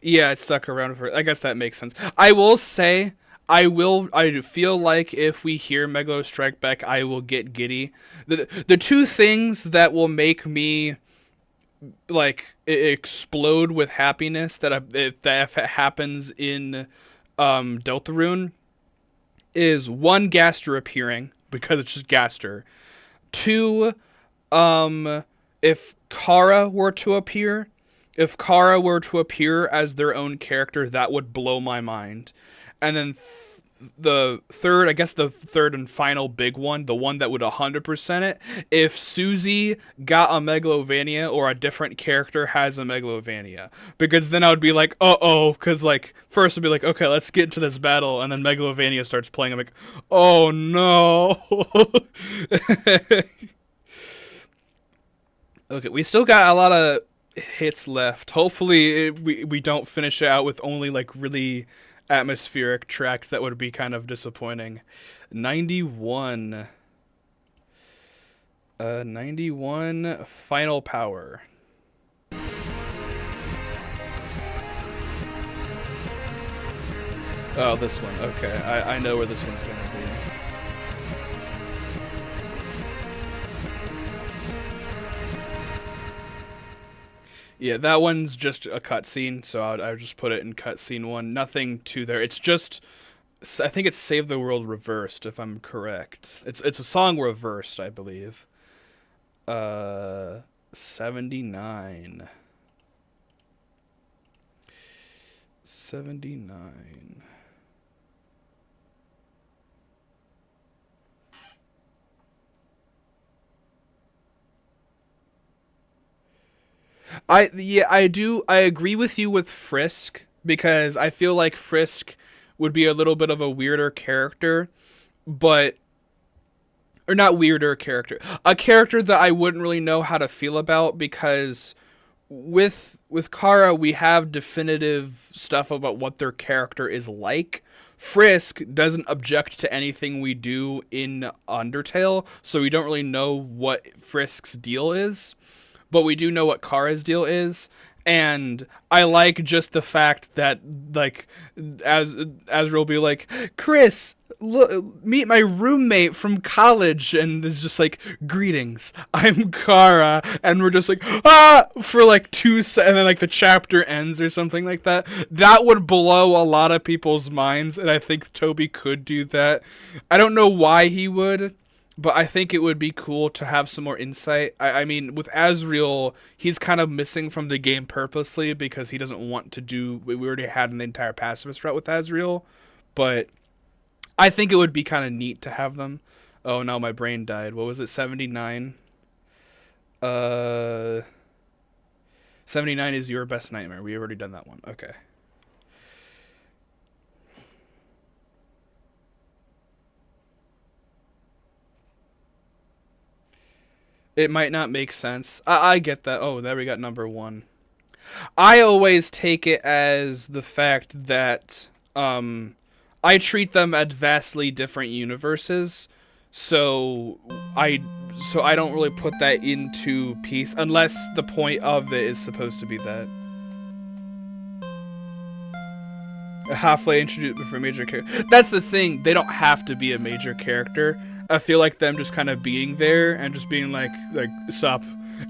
Yeah, it stuck around for. I guess that makes sense. I will say, I feel like if we hear Megalo Strike Back, I will get giddy. The two things that will make me like explode with happiness if it happens in Deltarune is one Gaster appearing because it's just Gaster. Two, if Kara were to appear, if Kara were to appear as their own character, that would blow my mind. And then the third, I guess the third and final big one, the one that would 100% it, if Susie got a Megalovania or a different character has a Megalovania. Because then I would be like, uh-oh, because, like, first I'd be like, okay, let's get into this battle, and then Megalovania starts playing, I'm like, oh no. Okay, we still got a lot of hits left. Hopefully we don't finish it out with only, like, really atmospheric tracks. That would be kind of disappointing. 91. 91 Final Power. Oh, this one. Okay, I know where this one's gonna be. Yeah, that one's just a cutscene, so I would just put it in cutscene 1. Nothing to there. It's just, I think it's Save the World reversed, if I'm correct. It's a song reversed, I believe. 79. 79. I agree with you with Frisk because I feel like Frisk would be a little bit of a weirder character, but or not weirder character, a character that I wouldn't really know how to feel about because with Kara we have definitive stuff about what their character is like. Frisk doesn't object to anything we do in Undertale, so we don't really know what Frisk's deal is, but we do know what Kara's deal is. And I like just the fact that, like, as Azrael will be like, Chris, look, meet my roommate from college, and it's just like, greetings, I'm Kara, and we're just like, ah, for like and then like the chapter ends or something like that. That would blow a lot of people's minds, and I think Toby could do that. I don't know why he would, but I think it would be cool to have some more insight. I mean, with Azrael, he's kind of missing from the game purposely because he doesn't want to do. We already had an entire pacifist route with Azrael, but I think it would be kind of neat to have them. Oh no, my brain died. What was it? 79. 79 is Your Best Nightmare. We already done that one. Okay. It might not make sense. I get that. Oh, there we got number 1. I always take it as the fact that I treat them as vastly different universes, so I don't really put that into piece unless the point of it is supposed to be that. Halfway introduced for a major character. That's the thing. They don't have to be a major character. I feel like them just kind of being there and just being like sup,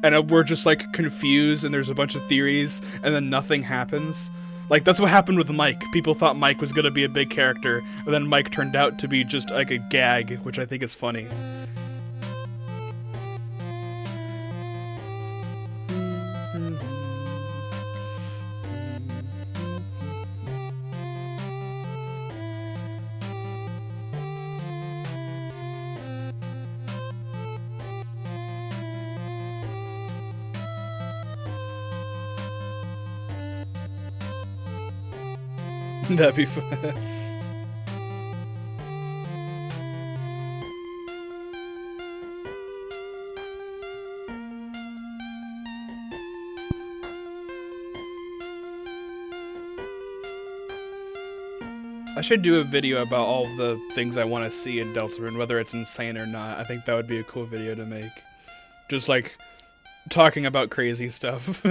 and we're just like confused and there's a bunch of theories and then nothing happens. Like that's what happened with Mike. People thought Mike was gonna be a big character, and then Mike turned out to be just like a gag, which I think is funny. That'd be fun. I should do a video about all the things I want to see in Deltarune, whether it's insane or not. I think that would be a cool video to make. Just like talking about crazy stuff.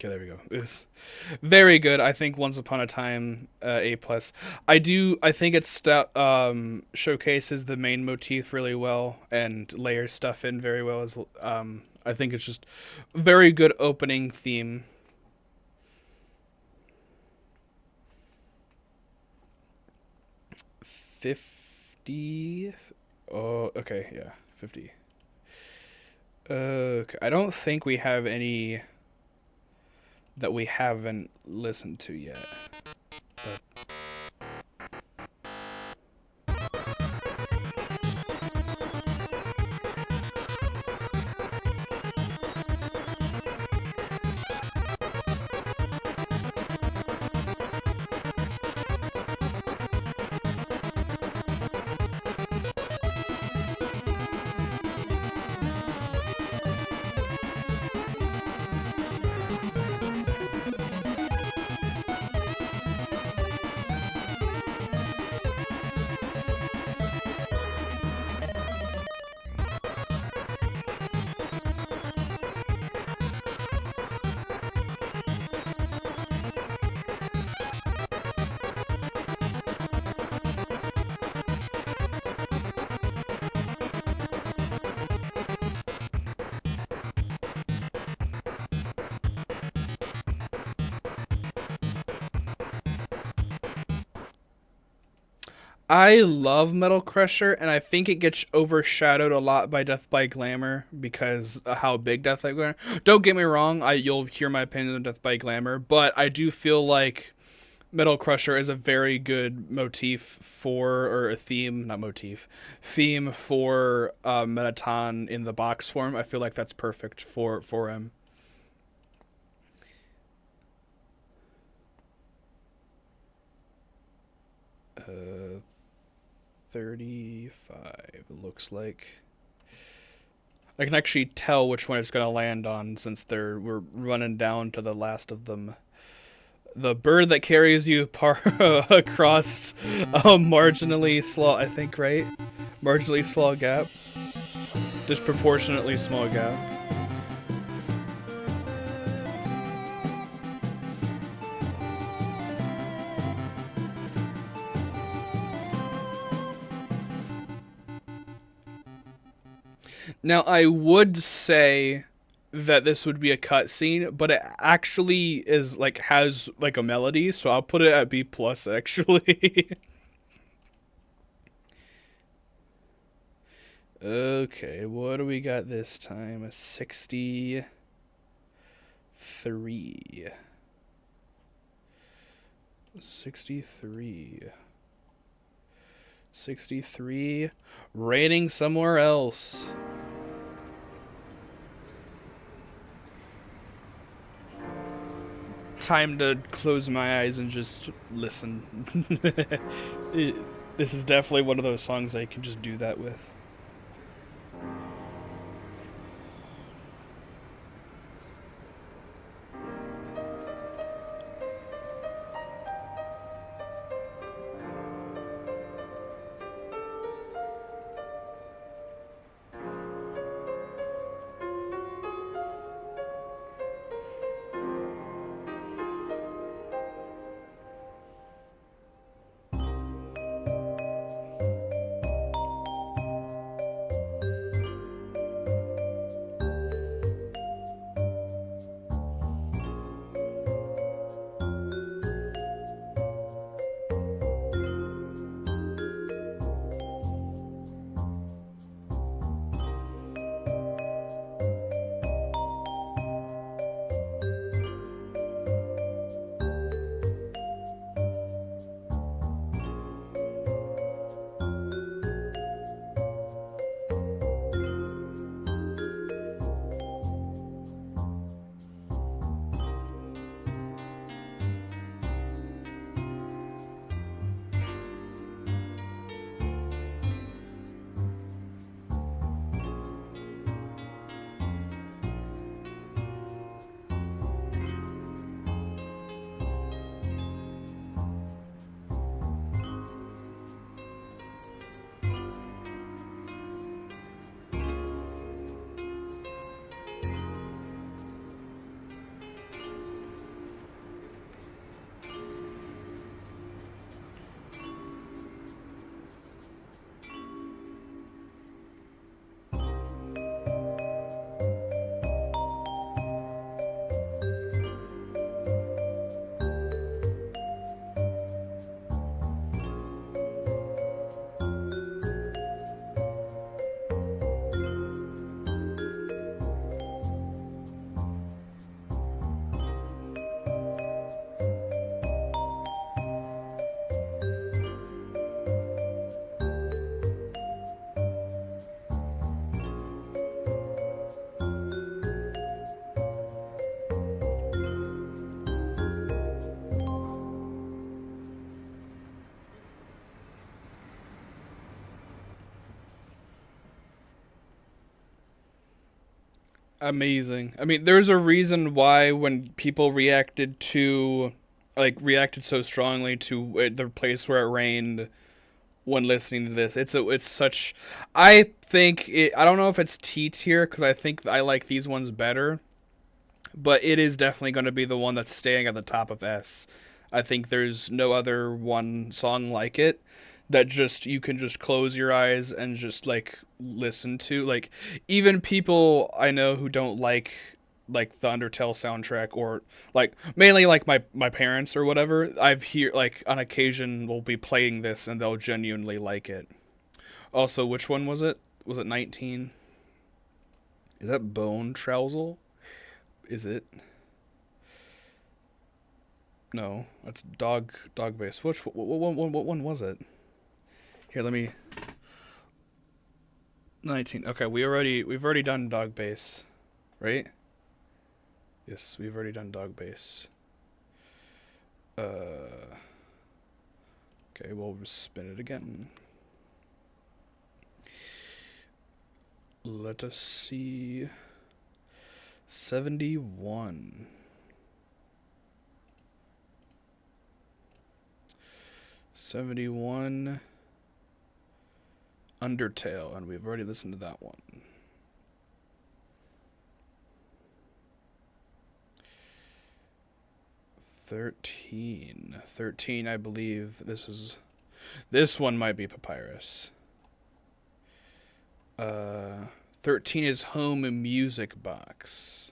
Okay, there we go. It was very good. I think Once Upon a Time A plus. I think showcases the main motif really well and layers stuff in very well. As I think it's just very good opening theme. $50. Oh, okay, yeah, 50. Okay, I don't think we have any that we haven't listened to yet. But I love Metal Crusher, and I think it gets overshadowed a lot by Death by Glamour because of how big Death by Glamour. Don't get me wrong, you'll hear my opinion on Death by Glamour, but I do feel like Metal Crusher is a very good motif for, or a theme, not motif, theme for Metaton in the box form. I feel like that's perfect for him. 35 looks like. I can actually tell which one it's going to land on since we're running down to the last of them. The bird that carries you across a marginally small, I think, right? Marginally small gap. Disproportionately small gap. Now, I would say that this would be a cutscene, but it actually is like has like a melody, so I'll put it at B plus actually. Okay, what do we got this time? A 63. 63. 63. Raining somewhere else. Time to close my eyes and just listen. This is definitely one of those songs I can just do that with. Amazing. I mean, there's a reason why when people reacted so strongly to the place where it rained when listening to this. It's such. I don't know if it's T tier because I think I like these ones better, but it is definitely going to be the one that's staying at the top of S. I think there's no other one song like it that just you can just close your eyes and just like listen to. Like even people I know who don't like the Undertale soundtrack or like mainly like my parents or whatever, I've hear like on occasion will be playing this and they'll genuinely like it. Also, which one was it? Was it 19? Is that Bone Trousel? Is it? No, that's dog base. What one was it? Here, let me 19. Okay, we've already done dog base, right? Yes, we've already done dog base. Okay, we'll just spin it again. Let us see. 71. 71. Undertale, and we've already listened to that one. 13. 13, I believe this one might be Papyrus. 13 is Home Music Box.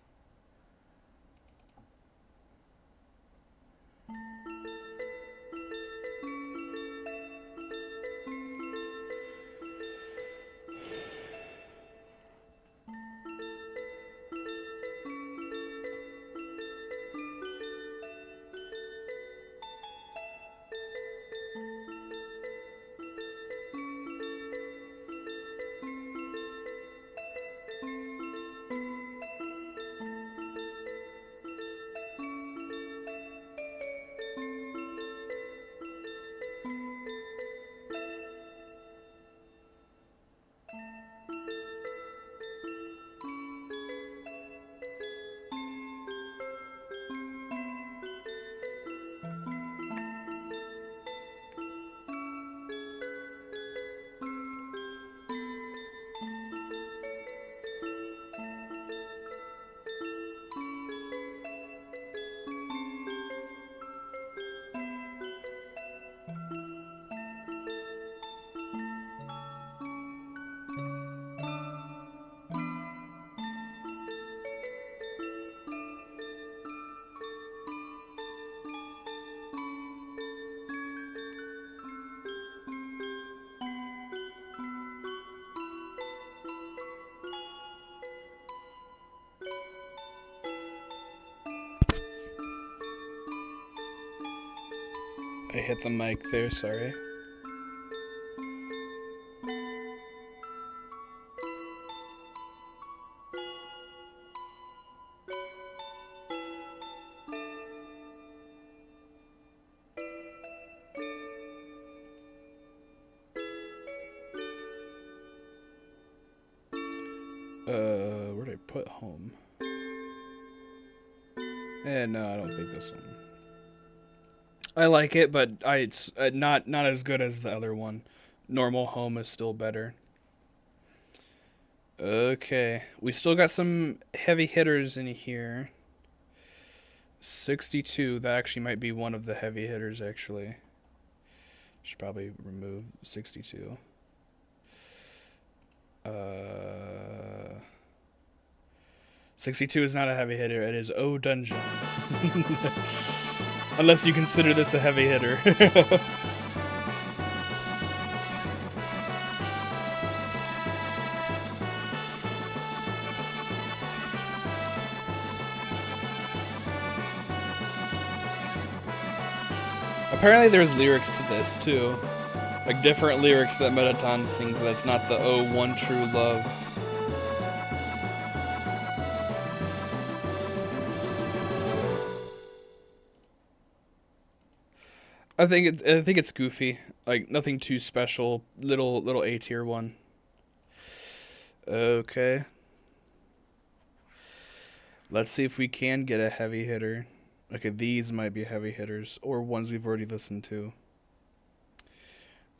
I hit the mic there, sorry. Where'd I put home? No, I don't think this one. I like it, but it's not as good as the other one. Normal home is still better. Okay, we still got some heavy hitters in here. 62, that actually might be one of the heavy hitters, actually. Should probably remove 62. 62 is not a heavy hitter, it is O Dungeon. Unless you consider this a heavy hitter. Apparently there's lyrics to this too. Like different lyrics that Metaton sings that's not the Oh One True Love. I think it's goofy. Like nothing too special. Little A tier one. Okay. Let's see if we can get a heavy hitter. Okay, these might be heavy hitters, or ones we've already listened to.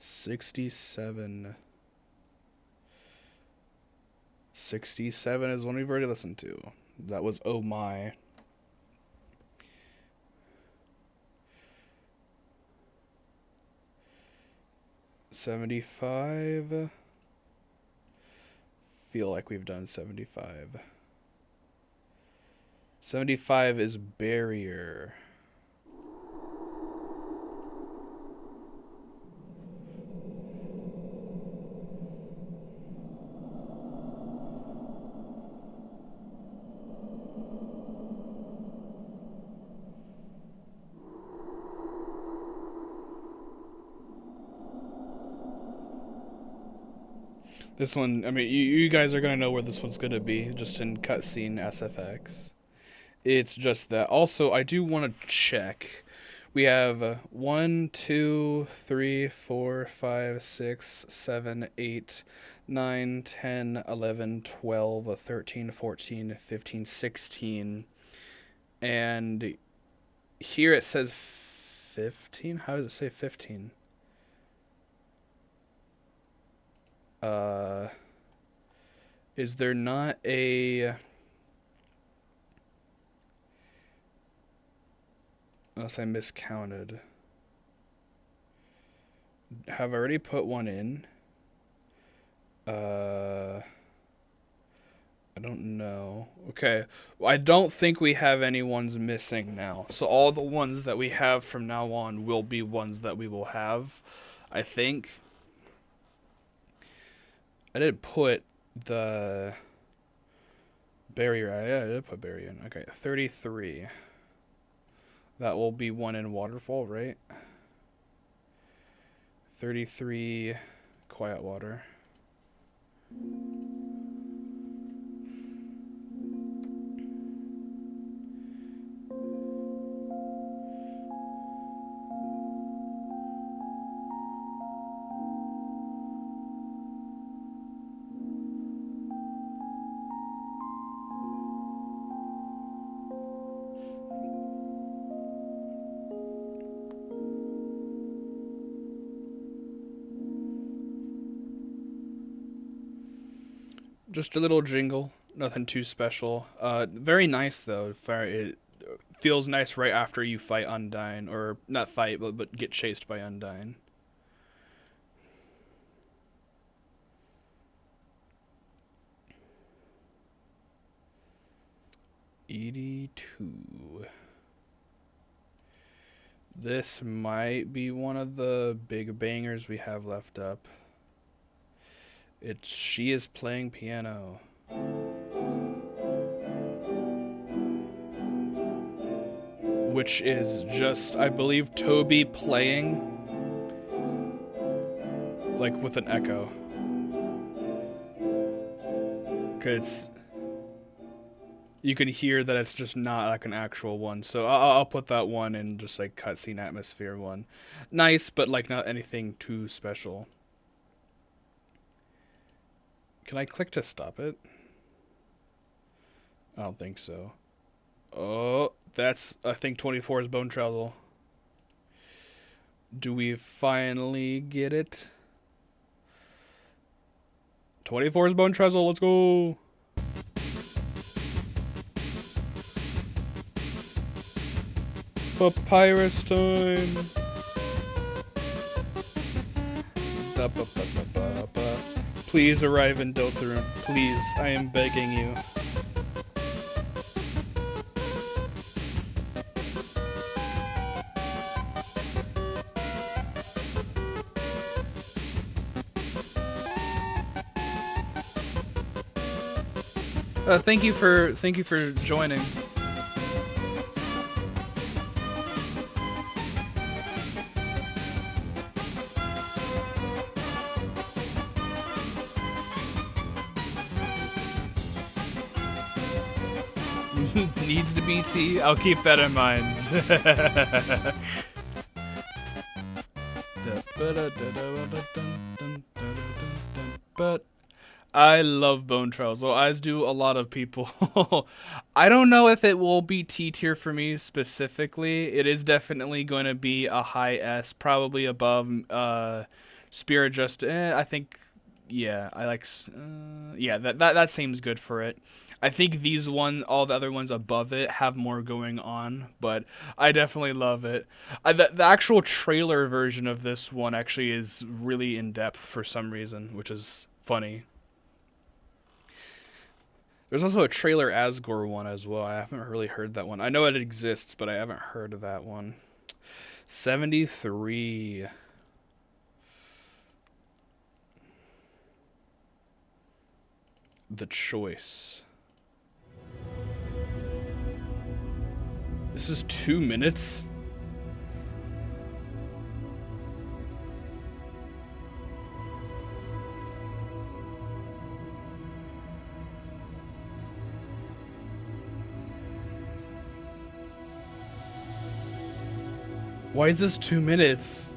67. 67 is one we've already listened to. That was Oh My. $75. Feel like we've done 75. 75 is Barrier. This one, I mean, you guys are going to know where this one's going to be, just in cutscene SFX. It's just that. Also, I do want to check. We have 1, 2, 3, 4, 5, 6, 7, 8, 9, 10, 11, 12, 13, 14, 15, 16. And here it says 15? How does it say 15? Is there not a... Unless I miscounted. Have I already put one in? I don't know. Okay. I don't think we have any ones missing now. So all the ones that we have from now on will be ones that we will have, I think. I did put the Barrier. Yeah, I did put Barrier in. Okay, 33. That will be one in Waterfall, right? 33 Quiet Water. Just a little jingle, nothing too special. Very nice though. It feels nice right after you fight Undyne, or not fight, but get chased by Undyne. $82. This might be one of the big bangers we have left up. She is playing piano. Which is just, I believe, Toby playing, like, with an echo. Because you can hear that it's just not like an actual one. So I'll put that one in just like cutscene atmosphere one. Nice, but like not anything too special. Can I click to stop it? I don't think so. Oh, that's, I think 24 is Bone Travel. Do we finally get it? 24 is Bone Travel, let's go! Papyrus time! Please arrive in Deltarune. Please, I am begging you. Thank you for joining. Needs to be tea? I'll keep that in mind. But I love Bone Trials, so as do a lot of people. I don't know if it will be T tier for me specifically. It is definitely going to be a high S, probably above Spirit Just. I think, yeah, I like. Yeah, that seems good for it. I think all the other ones above it have more going on, but I definitely love it. The actual trailer version of this one actually is really in depth for some reason, which is funny. There's also a trailer Asgore one as well. I haven't really heard that one. I know it exists, but I haven't heard of that one. 73. The Choice. This is 2 minutes? Why is this 2 minutes?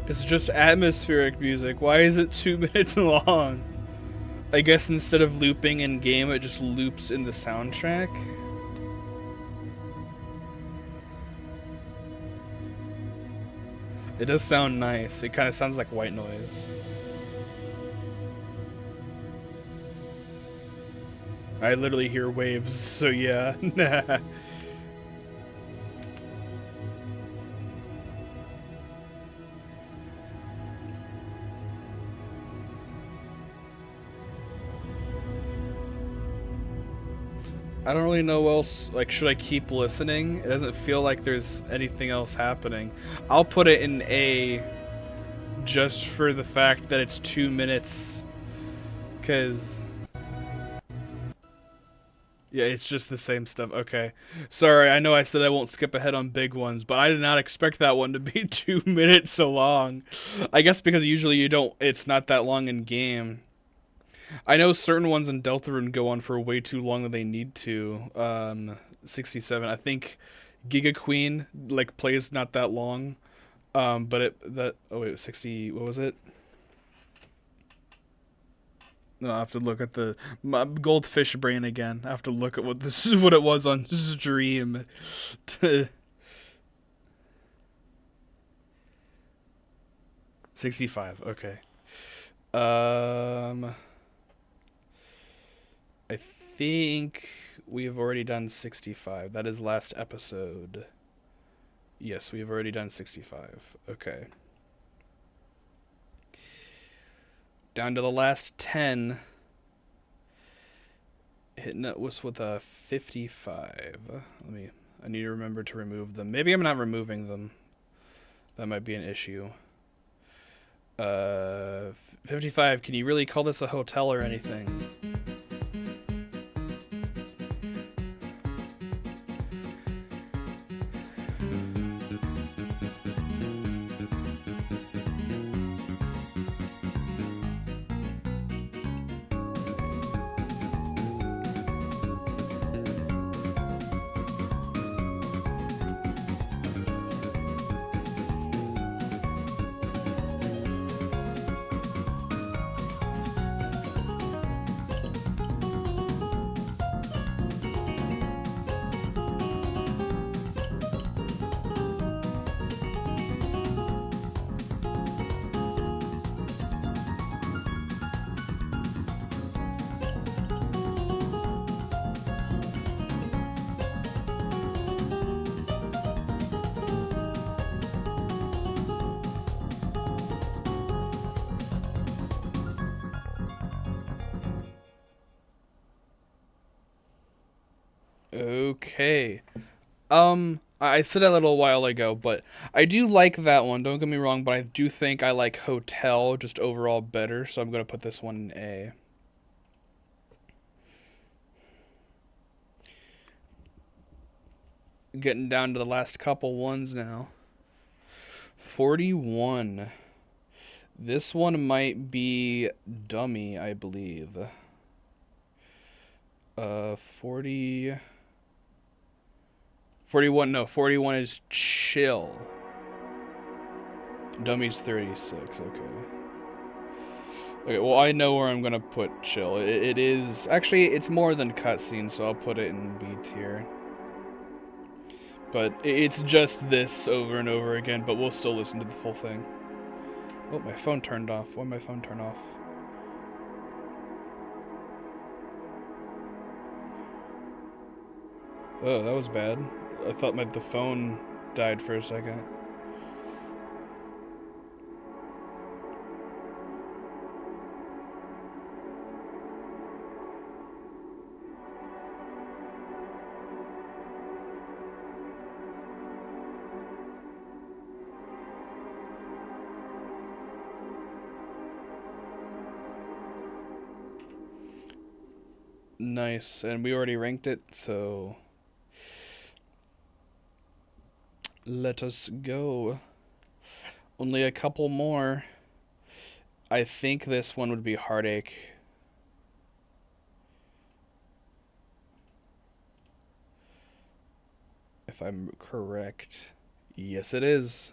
It's just atmospheric music. Why is it 2 minutes long? I guess instead of looping in game, it just loops in the soundtrack. It does sound nice. It kind of sounds like white noise. I literally hear waves, so yeah. I don't really know what else. Like, should I keep listening? It doesn't feel like there's anything else happening. I'll put it in A just for the fact that it's 2 minutes. Because. Yeah, it's just the same stuff. Okay. Sorry, I know I said I won't skip ahead on big ones, but I did not expect that one to be 2 minutes so long. I guess because usually you don't. It's not that long in game. I know certain ones in Deltarune go on for way too long than they need to. 67. I think Giga Queen like plays not that long. But oh wait, 60. What was it? No, I have to look at my goldfish brain again. I have to look at what it was on stream. 65. Okay. I think we have already done 65. That is last episode. Yes, we have already done 65. Okay. Down to the last 10. Hitting it was with a 55. I need to remember to remove them. Maybe I'm not removing them. That might be an issue. 55, can you really call this a hotel or anything? Okay. I said that a little while ago, but I do like that one. Don't get me wrong, but I do think I like Hotel just overall better, so I'm gonna put this one in A. Getting down to the last couple ones now. 41. This one might be dummy, I believe. 40... 41, no, 41 is chill. Dummy's 36, okay. Okay, well, I know where I'm gonna put chill. It is... Actually, it's more than cutscene, so I'll put it in B tier. But it's just this over and over again, but we'll still listen to the full thing. Oh, my phone turned off. Why did my phone turn off? Oh, that was bad. I thought the phone died for a second. Nice, and we already ranked it, so let us go. Only a couple more. I think this one would be Heartache. If I'm correct. Yes, it is.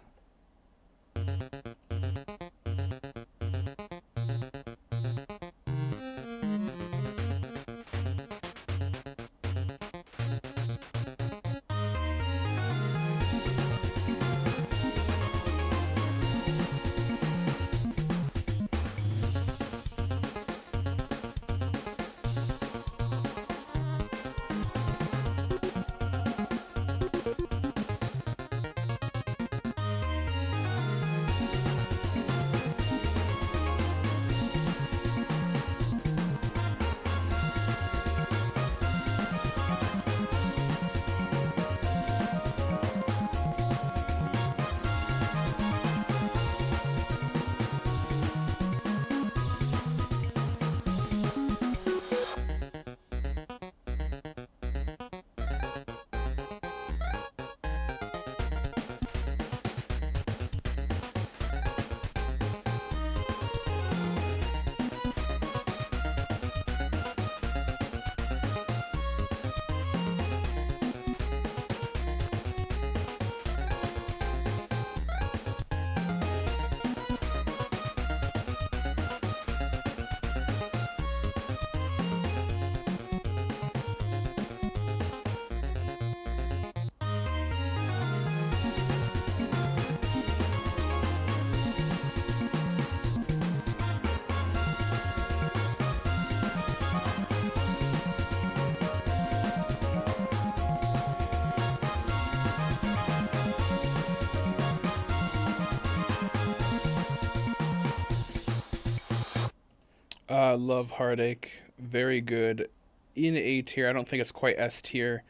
Love Heartache. Very good. In A tier. I don't think it's quite S tier.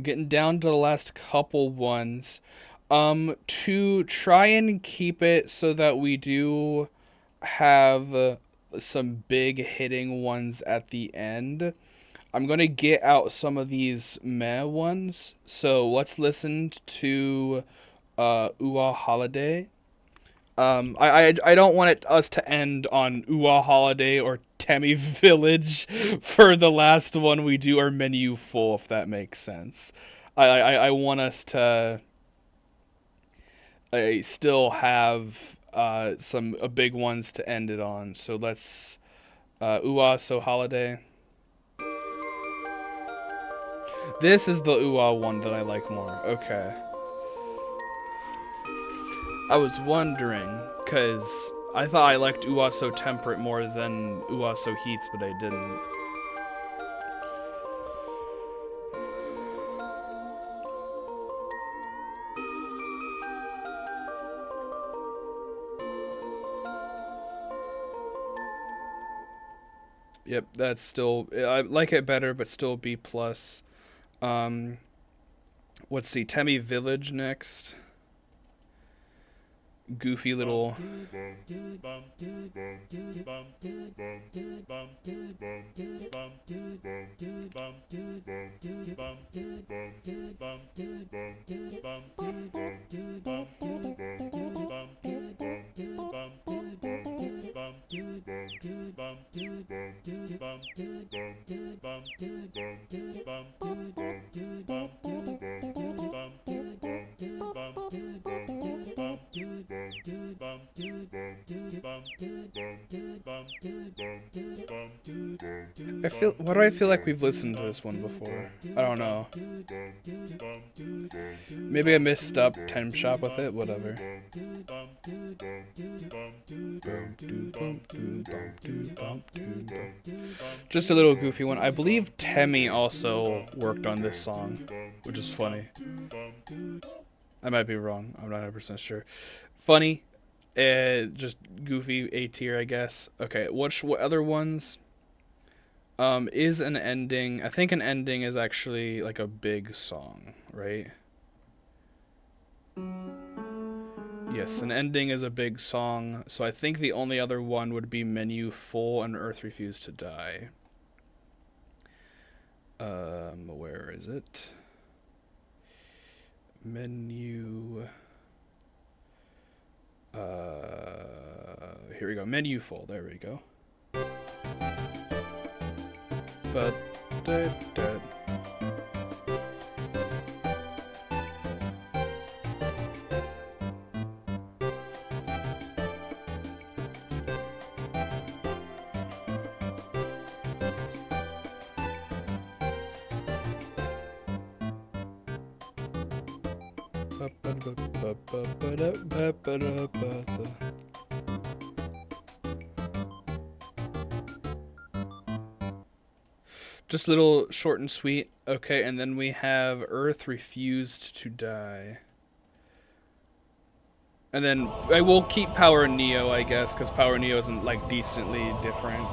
Getting down to the last couple ones. To try and keep it so that we do have some big hitting ones at the end, I'm going to get out some of these meh ones. So let's listen to Ua Holiday. I don't want us to end on Ua Holiday or Temi Village for the last one we do our menu full, if that makes sense. I want us to still have some big ones to end it on. So let's Ua So Holiday. This is the Ua one that I like more. Okay. I was wondering, because I thought I liked Ua So Temperate more than Ua So Heats, but I didn't. Yep, that's still... I like it better, but still B+. Let's see, Temi Village next. Goofy little... Why do I feel like we've listened to this one before? I don't know. Maybe I missed up Time Shop with it, whatever. Just a little goofy one. I believe Temmie also worked on this song, which is funny. I might be wrong. I'm not 100% sure. Funny. Just goofy, A tier, I guess. Okay, what other ones? Is an ending. I think an ending is actually like a big song, right? Yes, an ending is a big song. So I think the only other one would be Menu Full and Earth Refused to Die. Where is it? Menu. Here we go. Menu Full. There we go. But just a little short and sweet. Okay, and then we have Earth Refused to Die. And then I will keep Power Neo, I guess, because Power Neo isn't like decently different.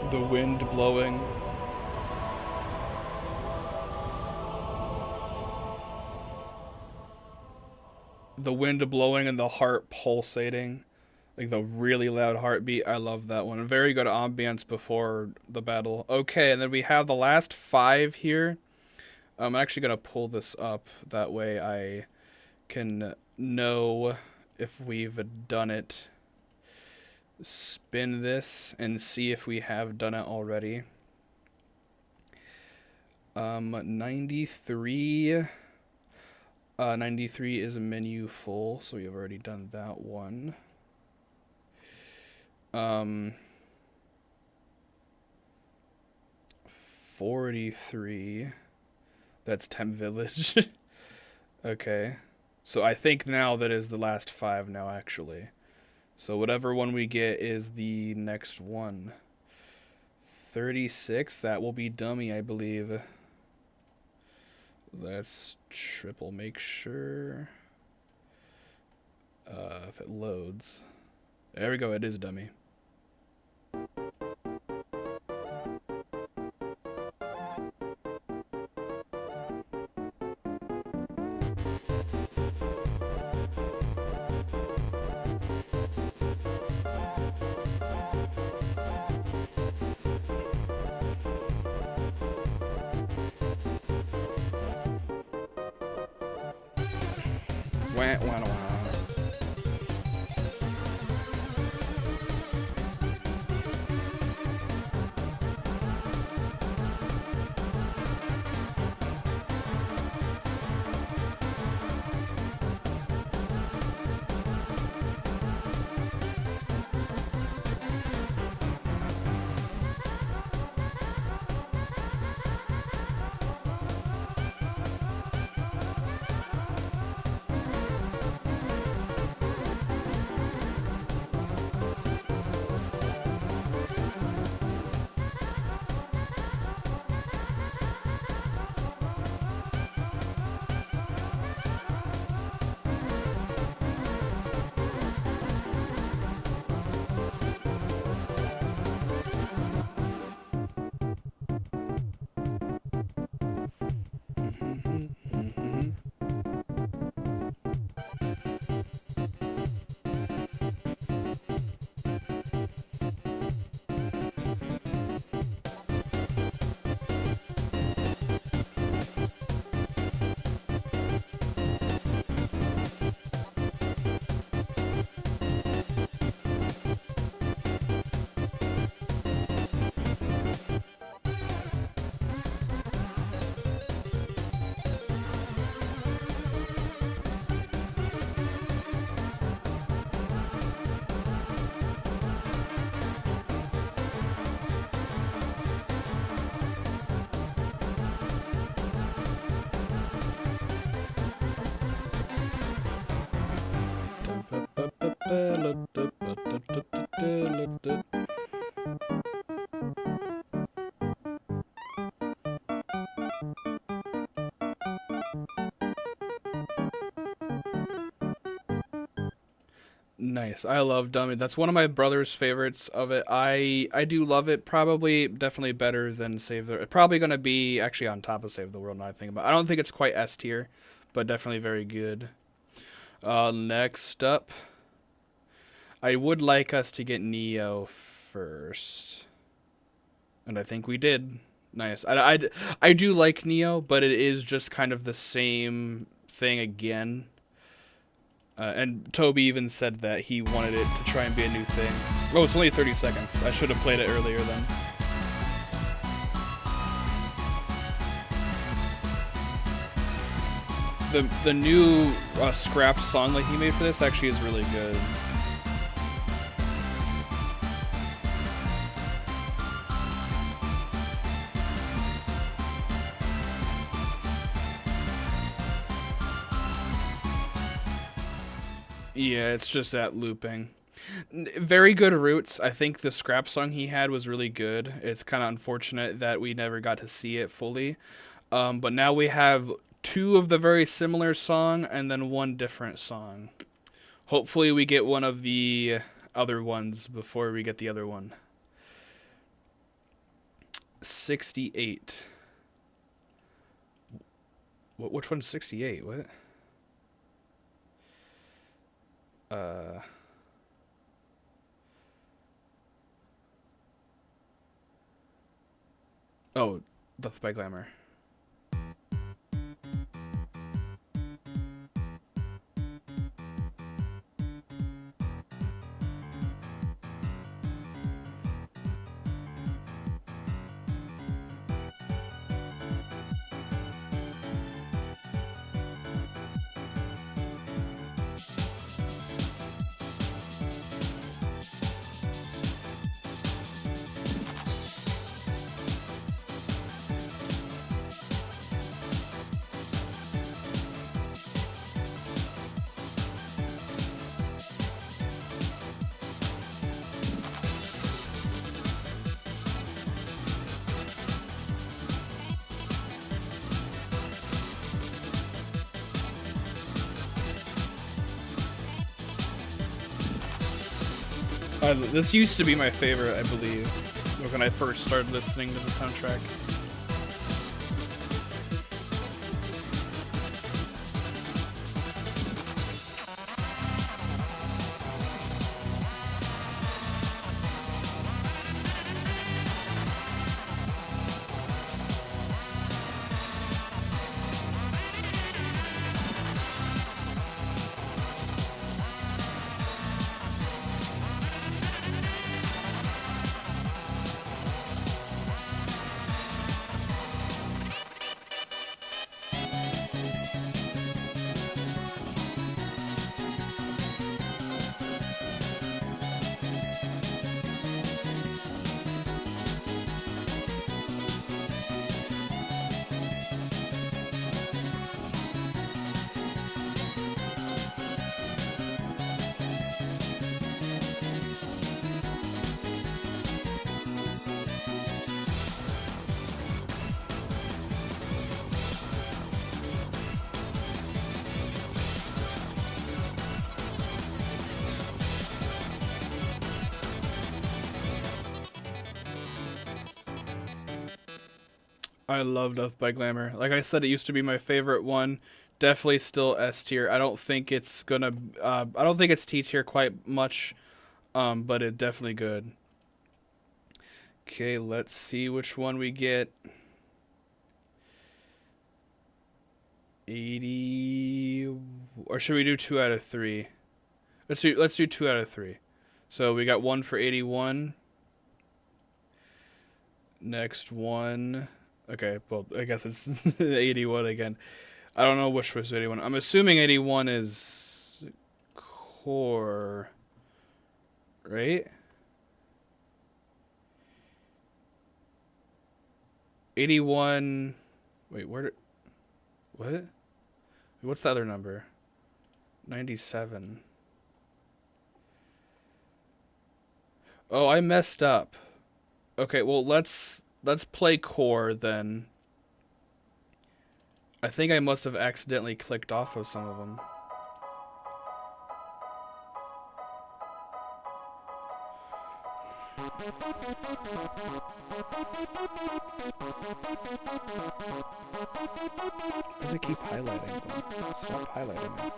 The wind blowing. The wind blowing and the heart pulsating. Like the really loud heartbeat. I love that one. Very good ambience before the battle. Okay, and then we have the last 5 here. I'm actually going to pull this up. That way I can know if we've done it. Spin this and see if we have done it already. 93. 93 is a Menu Full, so we have already done that one. 43. That's Tem Village. Okay. So I think now that is the last 5 now, actually. So whatever one we get is the next one. 36, that will be Dummy, I believe. Let's triple make sure. If it loads. There we go, it is Dummy. Wah, wah, wah. Nice. I love Dummy. That's one of my brother's favorites of it. I do love it. Probably, definitely better than Save the. Probably gonna be actually on top of Save the World. Now I think about. I don't think it's quite S tier, but definitely very good. Next up, I would like us to get Neo first, and I think we did. Nice. I do like Neo, but it is just kind of the same thing again. And Toby even said that he wanted it to try and be a new thing. Oh, it's only 30 seconds. I should have played it earlier then. The new scrapped song that he made for this actually is really good. Yeah, it's just that looping. Very good roots. I think the scrap song he had was really good. It's kind of unfortunate that we never got to see it fully. But now we have two of the very similar song and then one different song. Hopefully we get one of the other ones before we get the other one. 68. Which one's 68? What? Oh, Death by Glamour. This used to be my favorite, I believe, when I first started listening to the soundtrack. I love Death by Glamour. Like I said, it used to be my favorite one. Definitely still S tier. I don't think it's gonna. I don't think it's T tier quite much, but it's definitely good. Okay, let's see which one we get. 80, or should we do 2 out of 3? Let's do 2 out of 3. So we got one for 81. Next one. Okay, well, I guess it's 81 again. I don't know which was 81. I'm assuming 81 is core, right? 81. Wait, where did. What? What's the other number? 97. Oh, I messed up. Okay, well let's play core then. I think I must have accidentally clicked off of some of them. Why does it keep highlighting them? Stop highlighting them.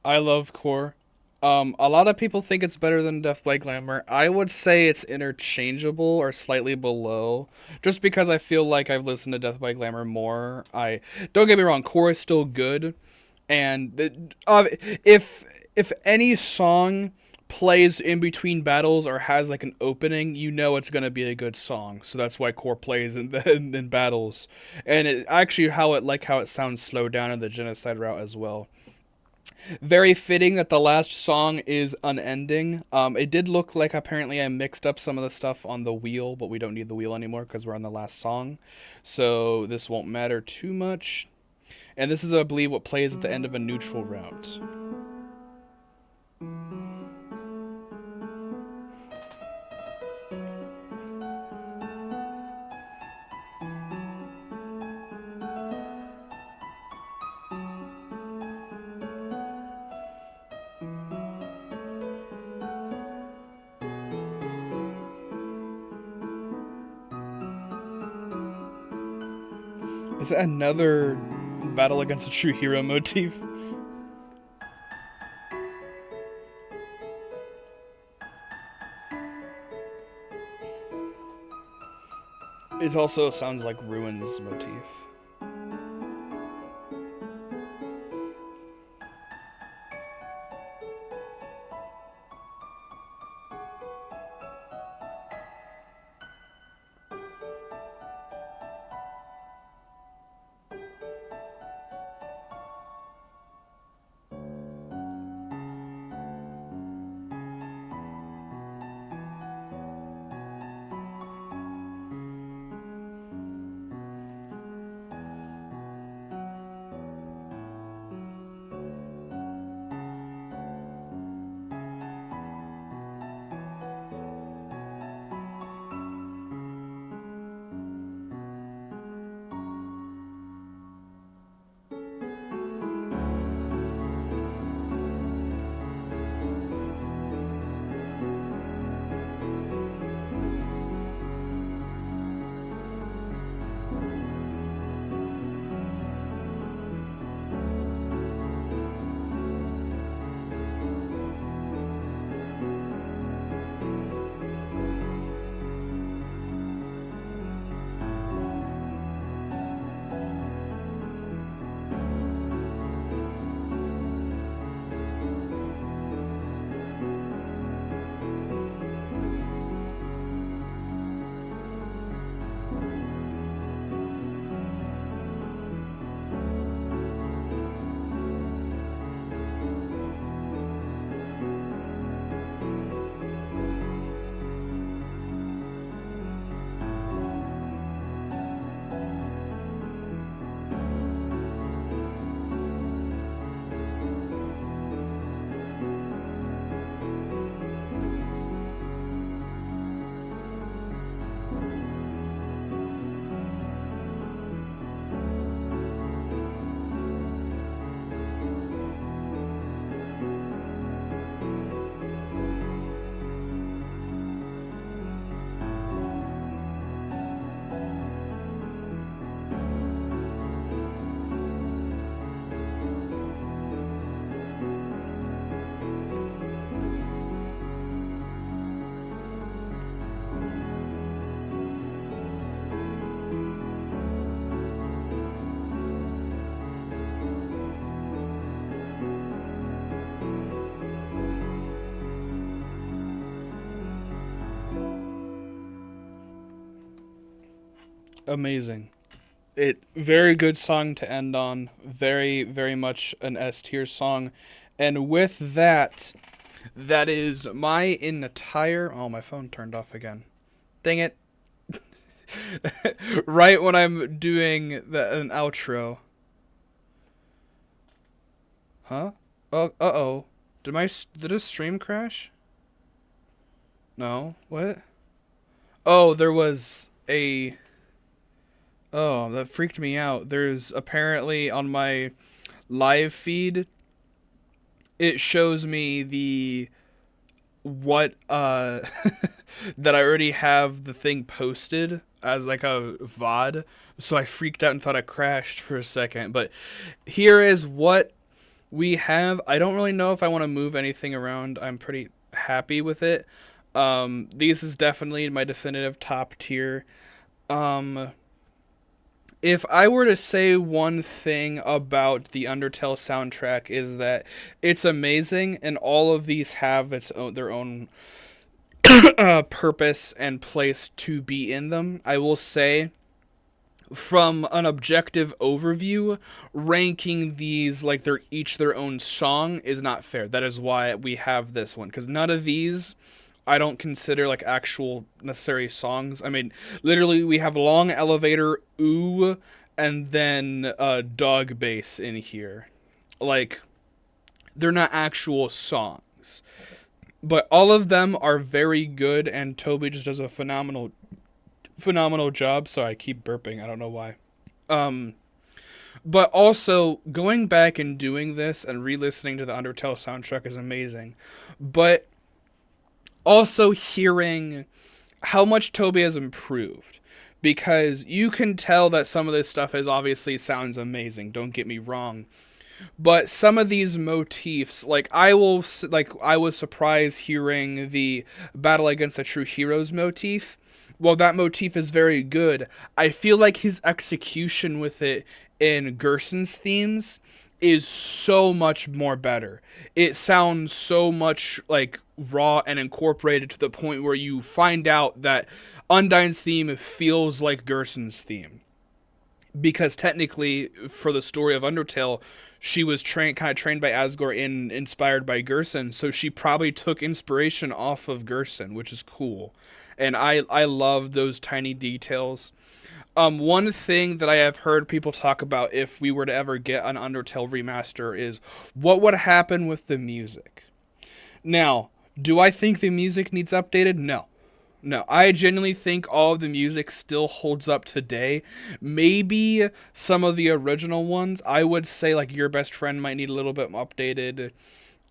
I love core. A lot of people think it's better than Death by Glamour. I would say it's interchangeable or slightly below, just because I feel like I've listened to Death by Glamour more. I don't get me wrong, core is still good, and if any song plays in between battles or has like an opening, you know it's gonna be a good song. So that's why core plays in battles, and it actually how it sounds slowed down in the genocide route as well. Very fitting that the last song is unending. It did look like apparently I mixed up some of the stuff on the wheel, but we don't need the wheel anymore because we're on the last song. So this won't matter too much. And this is, I believe, what plays at the end of a neutral route. Is that another battle against a true hero motif? It also sounds like Ruin's motif. Amazing. It very good song to end on. Very very much an S tier song. And with that, that is my entire. Oh, my phone turned off again. Dang it! Right when I'm doing an outro. Huh? Oh, uh-oh. Did a stream crash? No. What? Oh, there was a. Oh, that freaked me out. There's apparently on my live feed, it shows me the what that I already have the thing posted as like a VOD. So I freaked out and thought I crashed for a second. But here is what we have. I don't really know if I want to move anything around. I'm pretty happy with it. These is definitely my definitive top tier. Um, if I were to say one thing about the Undertale soundtrack is that it's amazing, and all of these have their own purpose and place to be in them. I will say, from an objective overview, ranking these like they're each their own song is not fair. That is why we have this one, because none of these I don't consider like actual necessary songs. I mean, literally, we have Long Elevator, Ooh, and then Dog Bass in here. Like, they're not actual songs. But all of them are very good, and Toby just does a phenomenal job. So I keep burping. I don't know why. Um, but also going back and doing this and re-listening to the Undertale soundtrack is amazing. But also hearing how much Toby has improved, because you can tell that some of this stuff is obviously sounds amazing. Don't get me wrong, but some of these motifs, like I was surprised hearing the Battle Against the True Heroes motif. Well, that motif is very good. I feel like his execution with it in Gerson's themes is so much more better. It sounds so much like raw and incorporated to the point where you find out that Undyne's theme feels like Gerson's theme. Because technically, for the story of Undertale, she was kind of trained by Asgore and inspired by Gerson, so she probably took inspiration off of Gerson, which is cool. And I love those tiny details. One thing that I have heard people talk about if we were to ever get an Undertale remaster is what would happen with the music. Now, do I think the music needs updated? No. No, I genuinely think all of the music still holds up today. Maybe some of the original ones, I would say like Your Best Friend might need a little bit updated.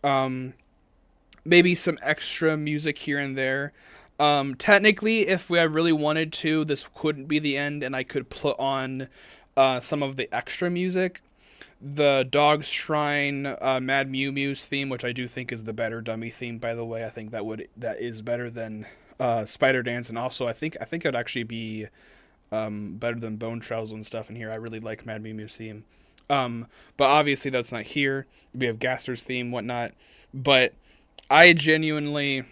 Um, Maybe some extra music here and there. Technically, if we really wanted to, this couldn't be the end, and I could put on some of the extra music. The Dog's Shrine, Mad Mew Mew's theme, which I do think is the better dummy theme, by the way. I think that is better than Spider Dance, and also I think it would actually be better than Bone Trails and stuff in here. I really like Mad Mew Mew's theme. But obviously that's not here. We have Gaster's theme, whatnot. But I genuinely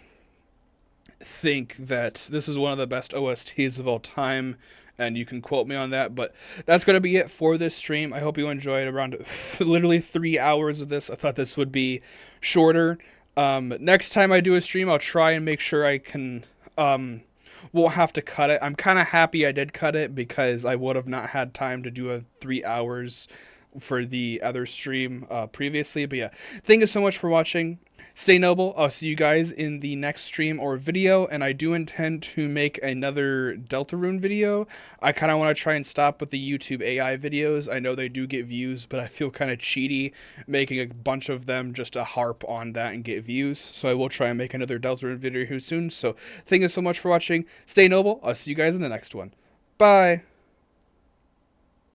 think that this is one of the best OSTs of all time, and you can quote me on that. But that's going to be it for this stream. I hope you enjoyed around literally 3 hours of this. I thought this would be shorter. Next time I do a stream, I'll try and make sure I can won't have to cut it. I'm kind of happy I did cut it, because I would have not had time to do a 3 hours for the other stream previously. But yeah, thank you so much for watching. Stay noble. I'll see you guys in the next stream or video, and I do intend to make another Deltarune video. I kind of want to try and stop with the YouTube AI videos. I know they do get views, but I feel kind of cheaty making a bunch of them just to harp on that and get views. So I will try and make another Deltarune video here soon. So thank you so much for watching. Stay noble. I'll see you guys in the next one. Bye.